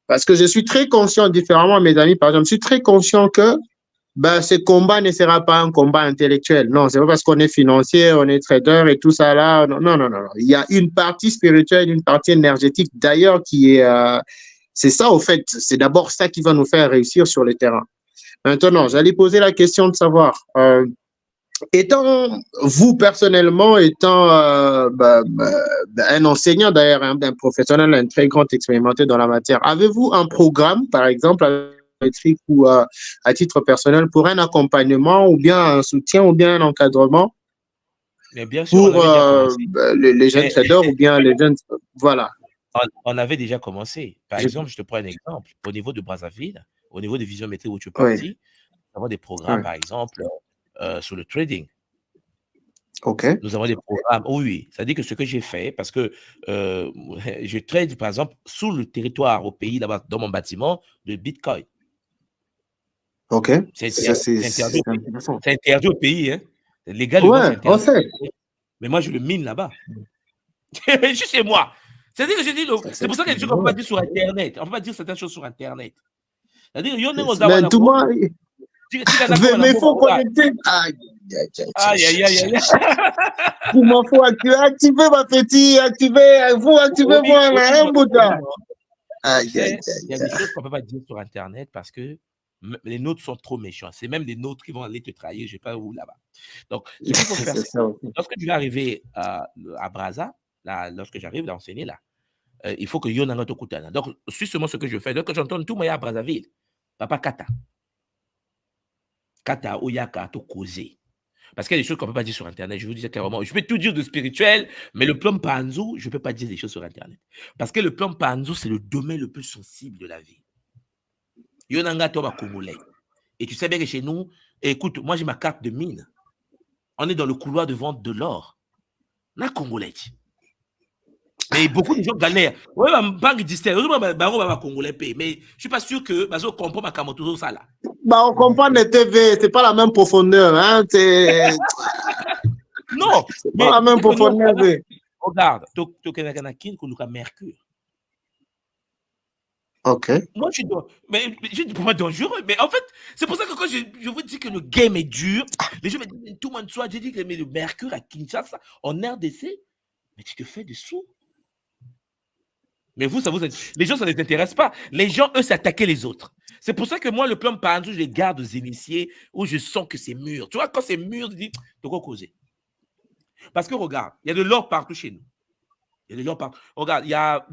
[SPEAKER 7] parce que je suis très conscient, différemment à mes amis, par exemple, je suis très conscient que ce combat ne sera pas un combat intellectuel. Non, c'est pas parce qu'on est financier, on est trader et tout ça là. Non, non, non, non. Il y a une partie spirituelle, une partie énergétique d'ailleurs qui est... c'est ça, au fait. C'est d'abord ça qui va nous faire réussir sur le terrain. Maintenant, j'allais poser la question de savoir... étant, vous personnellement, étant un enseignant d'ailleurs, un professionnel, un très grand expérimenté dans la matière, avez-vous un programme, par exemple, ou à titre personnel, pour un accompagnement ou bien un soutien ou bien un encadrement
[SPEAKER 1] mais bien sûr,
[SPEAKER 7] pour les jeunes traders ou bien les jeunes... Voilà.
[SPEAKER 1] On avait déjà commencé. Par exemple, je te prends un exemple. Au niveau de Brazzaville, au niveau de Vision Météo où tu es parti, nous avons des programmes, par exemple, sur le trading.
[SPEAKER 7] OK.
[SPEAKER 1] Nous avons des programmes. Oui, c'est-à-dire que ce que j'ai fait, parce que je trade, par exemple, sous le territoire au pays, là-bas, dans mon bâtiment, de Bitcoin.
[SPEAKER 7] OK.
[SPEAKER 1] C'est interdit au pays. Hein. Légal,
[SPEAKER 7] on sait.
[SPEAKER 1] Mais moi, je le mine là-bas. Je suis chez moi. C'est-à-dire que je dis, c'est pour ça que je ne peux pas dire sur Internet. On ne peut pas dire certaines choses sur Internet. C'est-à-dire, il y en a
[SPEAKER 7] mais tout le monde... Mais il faut connecter.
[SPEAKER 1] Aïe, aïe, aïe, aïe.
[SPEAKER 7] Il faut activer ma petite, activez-moi là, un bout là.
[SPEAKER 1] Il y a des choses qu'on ne peut pas dire sur Internet parce que les nôtres sont trop méchants. C'est même des nôtres qui vont aller te trahir, je ne sais pas où là-bas. Donc, ce qu'il faut faire, c'est lorsque tu vas arriver à Brazza, là, lorsque j'arrive à enseigner là, il faut que Yon a notre koutana. Donc, c'est seulement ce que je fais. Donc, j'entends tout moi à Brazzaville. Papa Kata. Kata, Oyaka, to causer. Parce qu'il y a des choses qu'on ne peut pas dire sur Internet. Je vous dis carrément, je peux tout dire de spirituel, mais le plan Panzu, je ne peux pas dire des choses sur Internet. Parce que le plan Panzu, c'est le domaine le plus sensible de la vie. Yonanga Toba Congolais. Et tu sais bien que chez nous, écoute, moi j'ai ma carte de mine. On est dans le couloir de vente de l'or. Na Congolais. Mais beaucoup de gens galèrent. Oui, banque distingue. Congolais paye. Mais je ne suis pas sûr que on comprend ma camoto ça là.
[SPEAKER 7] On comprend les TV, c'est pas la même profondeur. Hein?
[SPEAKER 1] Non,
[SPEAKER 7] c'est pas la même profondeur.
[SPEAKER 1] Regarde, tu as Mercure.
[SPEAKER 7] Ok.
[SPEAKER 1] Moi, je dis pour moi dangereux. Mais en fait, c'est pour ça que quand je vous dis que le game est dur, les gens me disent, tout le monde soit, j'ai dit que le Mercure à Kinshasa, en RDC, mais tu te fais des sous. Mais vous, les gens, ça ne les intéresse pas. Les gens, eux, c'est attaquer les autres. C'est pour ça que moi, le plan Panzu, je les garde aux initiés où je sens que c'est mûr. Tu vois, quand c'est mûr, je dis, de quoi causer? Parce que regarde, il y a de l'or partout chez nous. Il y a de l'or partout. Regarde, il y a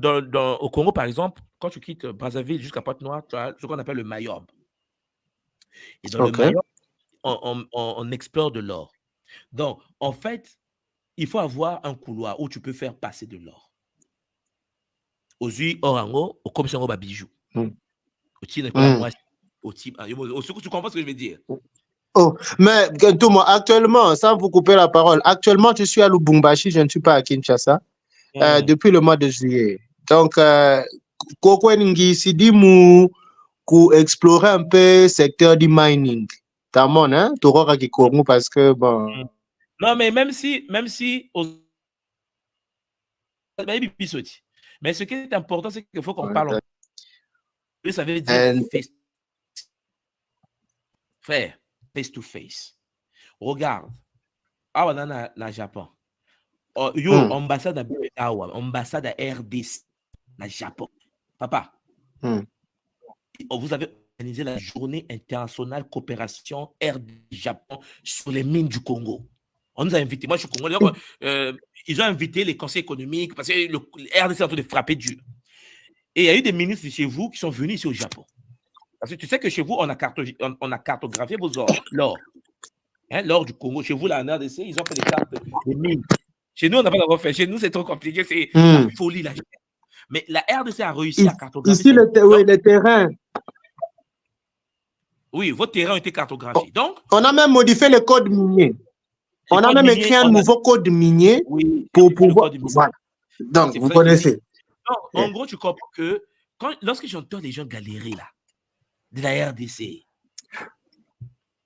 [SPEAKER 1] au Congo, par exemple, quand tu quittes Brazzaville jusqu'à Pointe-Noire, tu as ce qu'on appelle le Mayob. Et dans le Mayob, on explore de l'or. Donc, en fait, il faut avoir un couloir où tu peux faire passer de l'or. Aux yeux orango, au comme si on a bijou. Tu comprends ce que je veux dire?
[SPEAKER 7] Oh, mais actuellement, sans vous couper la parole, actuellement, je suis à Lubumbashi, je ne suis pas à Kinshasa, depuis le mois de juillet. Donc, pour explorer un peu le secteur du mining. Hein? Parce que, bon...
[SPEAKER 1] Non, mais même si mais ce qui est important, c'est qu'il faut qu'on parle. Ça veut dire frère, face to face. Regarde. Ah, on a na Japon. Yo, ambassade à ambassade à RDC, na Japon. Papa, vous avez organisé la journée internationale coopération RD-Japon sur les mines du Congo. On nous a invités. Moi, je suis congolais. Ils ont invité les conseils économiques parce que le RDC est en train de frapper dur. Et il y a eu des ministres de chez vous qui sont venus ici au Japon. Parce que tu sais que chez vous, on a cartographié vos l'or. Hein, l'or du Congo. Chez vous, là, en RDC, ils ont fait des cartes des mines. Chez nous, on n'a pas encore fait. Chez nous, c'est trop compliqué. C'est la folie, là. Mais la RDC a réussi à cartographier.
[SPEAKER 7] Ici, les terrains.
[SPEAKER 1] Oui, vos terrains ont été cartographiés. Donc,
[SPEAKER 7] on a même modifié le code minier. On a même écrit un nouveau code minier pour pouvoir. Voilà. Donc, vous connaissez.
[SPEAKER 1] Donc, en gros, tu comprends que lorsque j'entends les gens galérer là, de la RDC,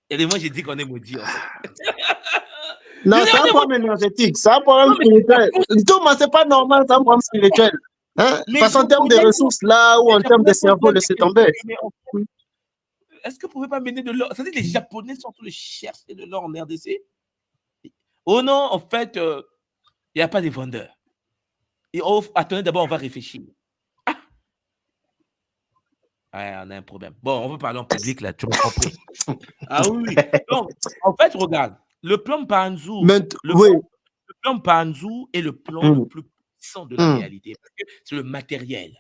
[SPEAKER 1] et moi, j'ai dit qu'on est maudit. En fait.
[SPEAKER 7] Non, c'est un problème énergétique, c'est un problème spirituel. Thomas, c'est pas normal, c'est un problème spirituel. Hein? Parce qu'en termes de ressources, là, ou en termes de cerveau, laissez tomber.
[SPEAKER 1] Est-ce que vous ne pouvez pas mener de l'or? C'est-à-dire que les Japonais sont en train de chercher de l'or en RDC? Oh non, en fait, il n'y a pas de vendeurs. Et attendez, d'abord, on va réfléchir. Ah, on a un problème. Bon, on va parler en public, là, tu m'as compris. Ah oui. Donc, en fait, regarde, le plan Panzou, le plan Panzou est le plan le plus puissant de la réalité. Parce que c'est le matériel.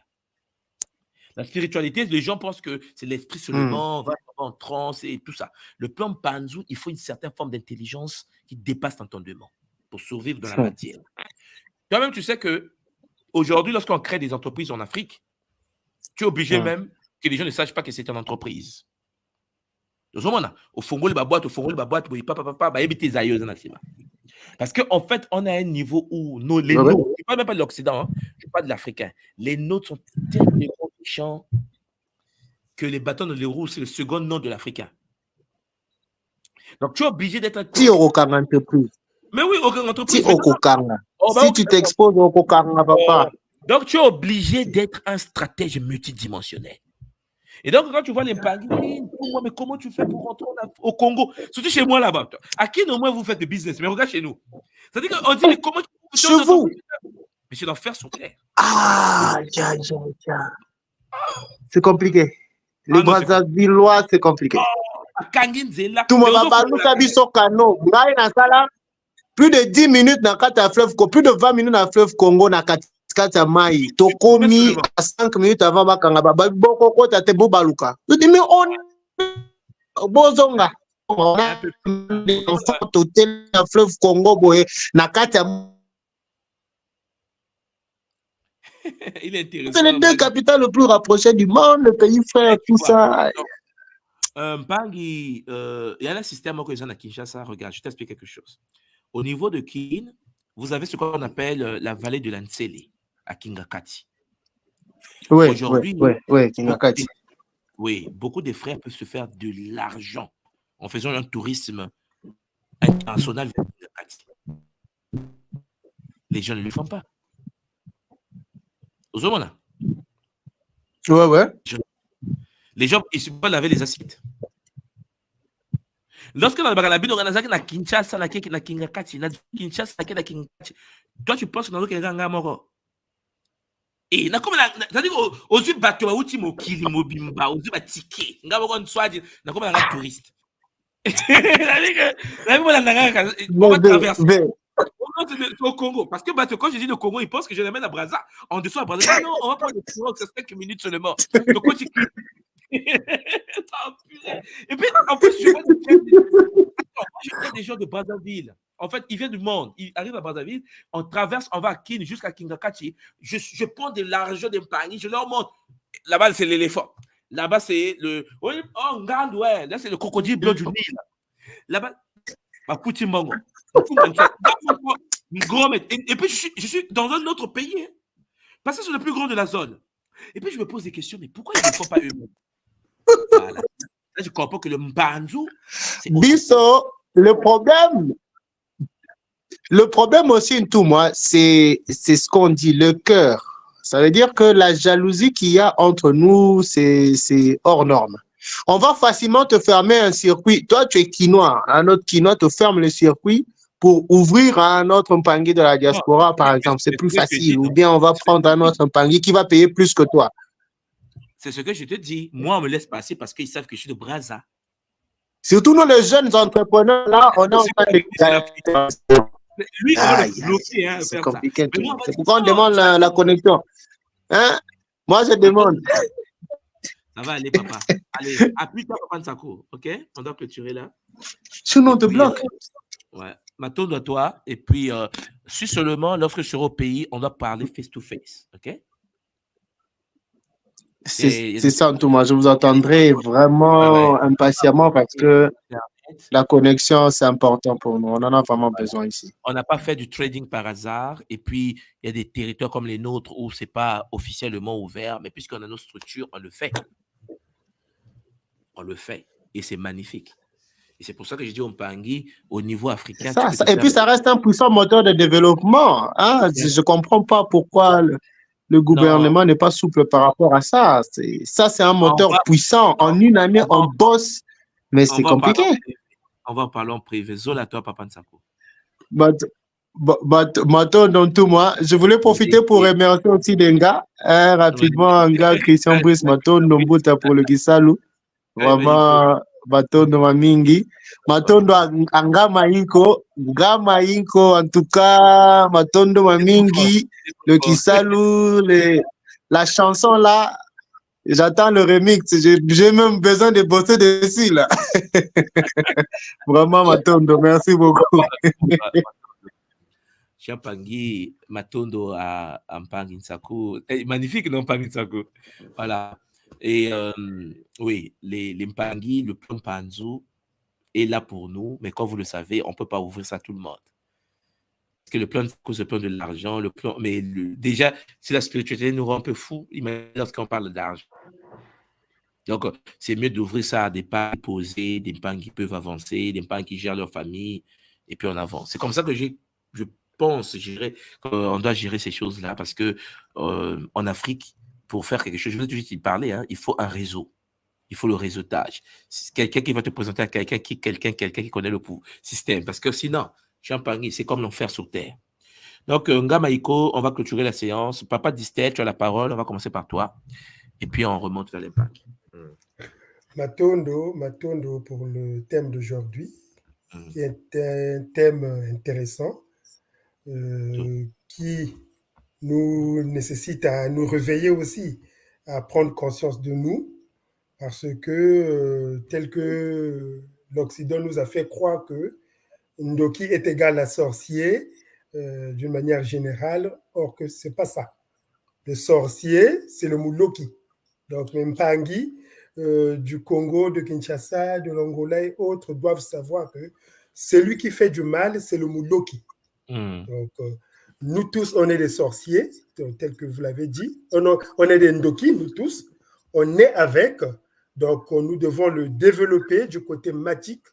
[SPEAKER 1] La spiritualité, les gens pensent que c'est l'esprit seulement, on va en transe et tout ça. Le plan Panzou, il faut une certaine forme d'intelligence qui dépasse l'entendement pour survivre dans la matière. Toi-même, tu sais qu'aujourd'hui, lorsqu'on crée des entreprises en Afrique, tu es obligé même que les gens ne sachent pas que c'est une entreprise. Au Fongo, les boîtes, parce qu'en fait, on a un niveau où les nôtres, je ne parle même pas de l'Occident, hein, je parle de l'Africain, les nôtres sont tellement méchants que les bâtons de l'euro, c'est le second nom de l'Africain. Donc, tu es obligé d'être un...
[SPEAKER 7] Si aucun entreprise.
[SPEAKER 1] Mais oui, aucun entreprise.
[SPEAKER 7] Si tu t'exposes au Kokanga, papa.
[SPEAKER 1] Donc, tu es obligé d'être un stratège multidimensionnel. Et donc, quand tu vois les Pangolins, mais comment tu fais pour rentrer au Congo? Surtout chez moi là-bas. À qui au moins vous faites du business? Mais regarde chez nous. C'est-à-dire qu'on dit, mais comment tu
[SPEAKER 7] fais chez vous?
[SPEAKER 1] Mais c'est l'enfer sur terre.
[SPEAKER 7] Ah, c'est compliqué. Les Brazzavillois, c'est compliqué. Tout le monde va nous faire sur canot. Plus de 10 minutes dans le fleuve, plus de 20 minutes dans le fleuve Congo, dans le Maï. Tokomi, à 5 minutes avant Bakanga, Boko, Tate Bobaluka. Tu dis, mais on. Bozonga. On a un hôtel dans le fleuve Congo, dans
[SPEAKER 1] il est intéressant.
[SPEAKER 7] C'est les deux capitales les plus rapprochées du monde, le pays frère, tout ça.
[SPEAKER 1] Bangi, il y a un système que à Kinshasa. Regarde, je t'explique quelque chose. Au niveau de Kin, vous avez ce qu'on appelle la vallée de l'Ansele, à Kingakati.
[SPEAKER 7] Oui, aujourd'hui, Kingakati.
[SPEAKER 1] Oui, beaucoup de frères peuvent se faire de l'argent en faisant un tourisme international vers Kingakati. Les gens ne le font pas.
[SPEAKER 7] Ouais.
[SPEAKER 1] Les gens, ils ne peuvent pas laver les assiettes. Lorsque on a Kinshasa, na Kingakati, na Kinshasa, na Kingakati, toi tu penses que dans le moro. Et c'est-à-dire aux yeux bateau, aux yeux mokili, mobimba, aux yeux batiki, nga moko nswadi, na comme un touriste. C'est-à-dire que on va traverser. Au Congo, parce que quand je dis le Congo, ils pensent que je l'amène à Brazza. En dessous à Brazza, non, on va prendre le courant, c'est 5 minutes seulement. Donc, quand tu... Et puis, en plus, je vois des gens de Brazzaville. En fait, ils viennent du monde. Ils arrivent à Brazzaville, on traverse, on va à Kin jusqu'à Kingakati. Je prends de l'argent d'un panier, je leur montre. Là-bas, c'est l'éléphant. Là-bas, c'est le. Oh, regarde, ouais. Là, c'est le crocodile bleu du Nil. Là-bas, ma Pouti Mango. Et puis, je suis dans un autre pays. Hein, parce que c'est le plus grand de la zone. Et puis, je me pose des questions, mais pourquoi ils ne font pas eux-mêmes? Voilà. Là, je comprends que le Mbanzou.
[SPEAKER 7] Bisso, le problème aussi, tout moi, c'est ce qu'on dit, le cœur. Ça veut dire que la jalousie qu'il y a entre nous, c'est hors norme. On va facilement te fermer un circuit. Toi, tu es quinois. Un autre quinois te ferme le circuit pour ouvrir un autre Mpangi de la diaspora, par exemple. C'est plus facile. Ou bien on va prendre un autre Mpangi qui va payer plus que toi.
[SPEAKER 1] C'est ce que je te dis. Moi, on me laisse passer parce qu'ils savent que je suis de Brazza.
[SPEAKER 7] Surtout nous, les jeunes entrepreneurs, là, on est en train de...
[SPEAKER 1] Lui, on va le bloquer. Hein,
[SPEAKER 7] c'est compliqué. C'est pourquoi on demande la connexion. Hein? Moi, je demande.
[SPEAKER 1] Ça va aller, papa. Allez, appuie-toi, Papa Nsako. OK? On doit clôturer là.
[SPEAKER 7] Sinon, on te bloque.
[SPEAKER 1] Ouais. Maton de toi. Et puis, si seulement, lorsque je serai au pays, on doit parler face-to-face. OK?
[SPEAKER 7] C'est ça, Thomas. Je vous attendrai vraiment impatiemment parce que la connexion, c'est important pour nous. On en a vraiment besoin ici.
[SPEAKER 1] On n'a pas fait du trading par hasard. Et puis, il y a des territoires comme les nôtres où ce n'est pas officiellement ouvert. Mais puisqu'on a nos structures, on le fait. On le fait. Et c'est magnifique. Et c'est pour ça que je dis au Mpangi, au niveau africain.
[SPEAKER 7] Et puis, ça reste un puissant moteur de développement. Hein? Je ne comprends pas pourquoi le gouvernement n'est pas souple par rapport à ça. Ça, c'est un moteur puissant. En une année, on bosse, mais c'est compliqué.
[SPEAKER 1] On va en parler en privé. Zola, toi, Papa Nsako.
[SPEAKER 7] Maton, dans tout moi, je voulais profiter pour remercier aussi des gars. Rapidement, un gars, Christian Brice, Maton, Nombuta pour le Gisalou. Vraiment, Matondo Mamingi. Matondo Ngama Inko, en tout cas, Matondo Mamingi, le Kisalou, la chanson là, j'attends le remix. J'ai même besoin de bosser dessus là. Vraiment, Matondo, merci beaucoup.
[SPEAKER 1] Chiapangi, Matondo à Mpangi Nsako. Magnifique, non, Mpangi Nsako. Voilà. Et oui, les Mpangi, le plan Panzu est là pour nous, mais comme vous le savez, on ne peut pas ouvrir ça à tout le monde. Parce que le plan cause le plan de l'argent, mais déjà, si la spiritualité nous rend un peu fous, lorsqu'on parle d'argent. Donc, c'est mieux d'ouvrir ça à des Mpangi posés, des Mpangi qui peuvent avancer, des Mpangi qui gèrent leur famille, et puis on avance. C'est comme ça que je pense, on doit gérer ces choses-là, parce que en Afrique, pour faire quelque chose, je veux juste y parler, hein, il faut un réseau. Il faut le réseautage. Quelqu'un qui va te présenter à quelqu'un qui connaît le système. Parce que sinon, Champagne, c'est comme l'enfer sur terre. Donc, Ngamaïko, on va clôturer la séance. Papa Distel, tu as la parole. On va commencer par toi. Et puis, on remonte vers l'impact.
[SPEAKER 5] Matondo, pour le thème d'aujourd'hui, qui est un thème intéressant, qui nous nécessite à nous réveiller aussi, à prendre conscience de nous, parce que tel que l'Occident nous a fait croire que Ndoki est égal à sorcier d'une manière générale, or que ce n'est pas ça. Le sorcier, c'est le Mouloki. Donc, les Mpangi du Congo, de Kinshasa, de l'Angola et autres doivent savoir que celui qui fait du mal, c'est le Mouloki. Donc, nous tous, on est des sorciers, tel que vous l'avez dit. On est des Ndoki, nous tous. On est avec. Donc, nous devons le développer du côté matique.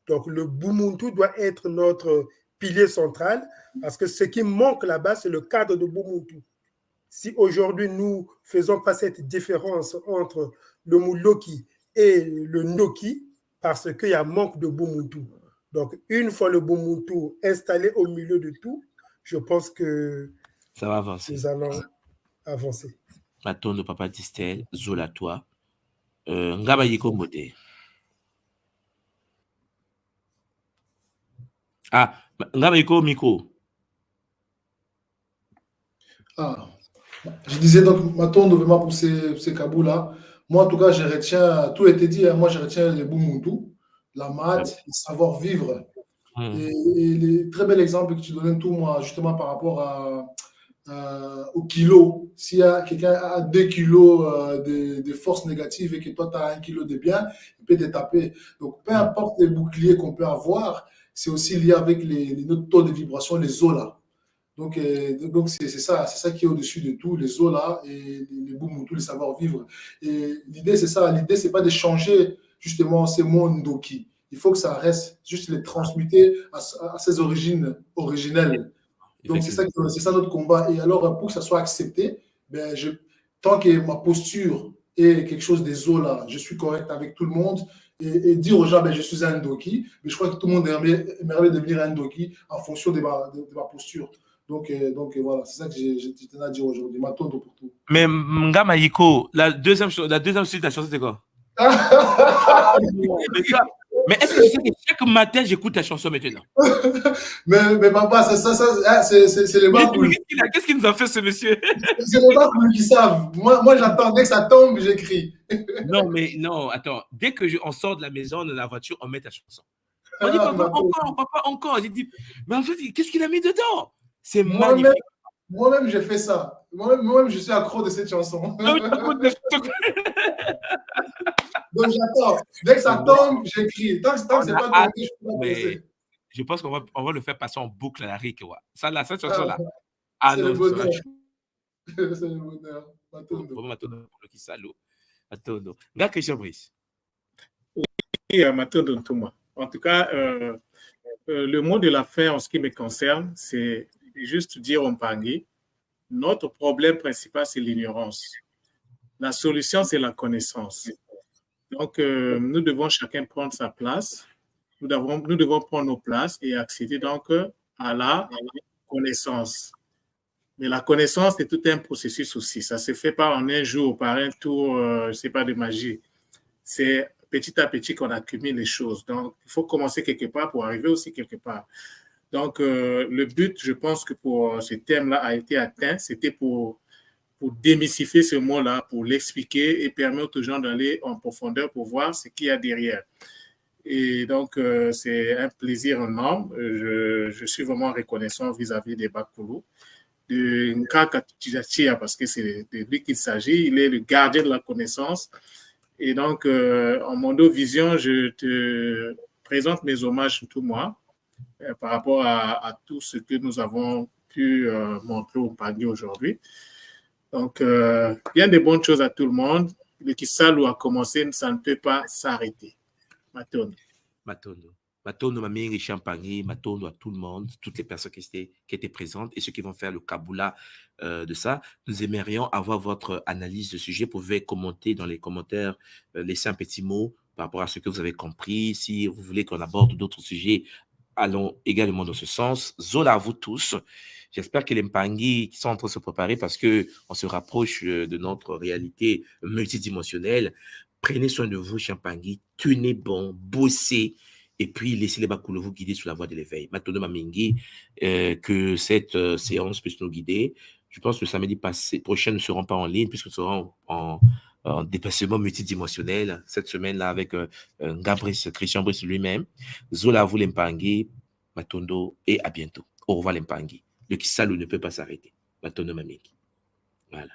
[SPEAKER 5] Donc, le Bumuntu doit être notre pilier central parce que ce qui manque là-bas, c'est le cadre de Bumuntu. Si aujourd'hui, nous ne faisons pas cette différence entre le Mouloki et le Ndoki, parce qu'il y a manque de Bumuntu. Donc, une fois le Bumuntu installé au milieu de tout, je pense que
[SPEAKER 1] ça va avancer.
[SPEAKER 5] Nous allons avancer.
[SPEAKER 1] Matondo, Papa Distel, Zola, toi. Ngabayiko Mote. Ah, Ngabayiko Miko.
[SPEAKER 3] Ah, je disais donc, Matondo, vraiment pour ces Kabou-là. Moi, en tout cas, je retiens, tout a été dit, hein, moi, je retiens les Bumuntu, la maths, le savoir-vivre. Et les très bel exemple que tu donnais tout, moi, justement, par rapport au kilo. S'il y a quelqu'un a 2 kilos de force négative et que toi, tu as 1 kilo de bien, il peut te taper. Donc, peu importe les boucliers qu'on peut avoir, c'est aussi lié avec notre taux de vibration, les os là. Donc c'est ça qui est au-dessus de tout, les os là et les Bumuntu, les savoir-vivre. Et l'idée, c'est ça. L'idée, c'est pas de changer justement ces mots Ndoki. Il faut que ça reste juste les transmuter à ses origines originelles. Donc, c'est ça notre combat. Et alors, pour que ça soit accepté, tant que ma posture et quelque chose des eaux là, je suis correct avec tout le monde, et dire aux gens, ben, je suis un Ndoki, mais je crois que tout le monde aimerait devenir un Ndoki en fonction de ma posture. Donc voilà, c'est ça que j'ai tenu à dire aujourd'hui. Matondo pour tout.
[SPEAKER 1] Mais Ngama Yiko, la deuxième suite de la chanson, c'est quoi? Mais est-ce que tu sais que chaque matin, j'écoute ta chanson maintenant?
[SPEAKER 3] mais papa, c'est les Bakoul.
[SPEAKER 1] Qu'est-ce qu'il nous a fait, ce monsieur?
[SPEAKER 3] C'est les Bakoul qui savent. Moi j'attends, dès que ça tombe, j'écris.
[SPEAKER 1] Non, mais non, attends. Dès qu'on sort de la maison, de la voiture, on met ta chanson. On dit, papa, encore. J'ai dit, mais en fait, qu'est-ce qu'il a mis dedans? C'est magnifique.
[SPEAKER 3] Moi-même, j'ai fait ça. Moi-même, je suis accro de cette chanson. Donc, j'attends. Dès que ça tombe, j'écris. Tant que c'est pas tombé, je peux pas poser.
[SPEAKER 1] Je pense qu'on va le faire passer en boucle à la Rick. Ça, là, cette chanson-là.
[SPEAKER 3] C'est le bonheur. C'est le bonheur.
[SPEAKER 1] Matondo. Matondo pour le Kisalo. Matondo. Là, Christian Brice.
[SPEAKER 2] Oui, Matondo Ntouma. En tout cas, le mot de la fin en ce qui me concerne, c'est juste dire au Mpangui, notre problème principal, c'est l'ignorance. La solution, c'est la connaissance. Donc, nous devons chacun prendre sa place. Nous devons prendre nos places et accéder donc à la connaissance. Mais la connaissance, c'est tout un processus aussi. Ça ne se fait pas en un jour, par un tour, je ne sais pas, de magie. C'est petit à petit qu'on accumule les choses. Donc, il faut commencer quelque part pour arriver aussi quelque part. Donc, le but, je pense que pour ce thème-là a été atteint. C'était pour démystifier ce mot-là, pour l'expliquer et permettre aux gens d'aller en profondeur pour voir ce qu'il y a derrière. Et donc, c'est un plaisir énorme. Je suis vraiment reconnaissant vis-à-vis des Bakoulou, de Nkaka Tijachia, parce que c'est de lui qu'il s'agit. Il est le gardien de la connaissance. Et donc, en Mondo Vision, je te présente mes hommages tout moi par rapport à tout ce que nous avons pu montrer au Mpangui aujourd'hui. Donc, bien de bonnes choses à tout le monde. Le Kisalo a commencé, ça ne peut pas s'arrêter. Matondo.
[SPEAKER 1] Matondo, Mamiri, Champagny, Matondo à tout le monde, toutes les personnes qui étaient présentes et ceux qui vont faire le Kaboula de ça. Nous aimerions avoir votre analyse de sujet. Vous pouvez commenter dans les commentaires, laisser un petit mot par rapport à ce que vous avez compris. Si vous voulez qu'on aborde d'autres sujets, allons également dans ce sens. Zola à vous tous. J'espère que les Mpangui sont en train de se préparer parce qu'on se rapproche de notre réalité multidimensionnelle. Prenez soin de vous, Champagny. Tenez bon, bossez. Et puis, laissez les Bakoulou vous guider sur la voie de l'éveil. Matondo Mamingi, que cette séance puisse nous guider. Je pense que le samedi prochain, nous ne serons pas en ligne puisque nous serons en déplacement multidimensionnel cette semaine-là avec Christian Brice lui-même. Zola, vous les Mpangui, Matondo, et à bientôt. Au revoir les Mpangui. Le Kisalo ne peut pas s'arrêter. Matondo Mamingi. Voilà.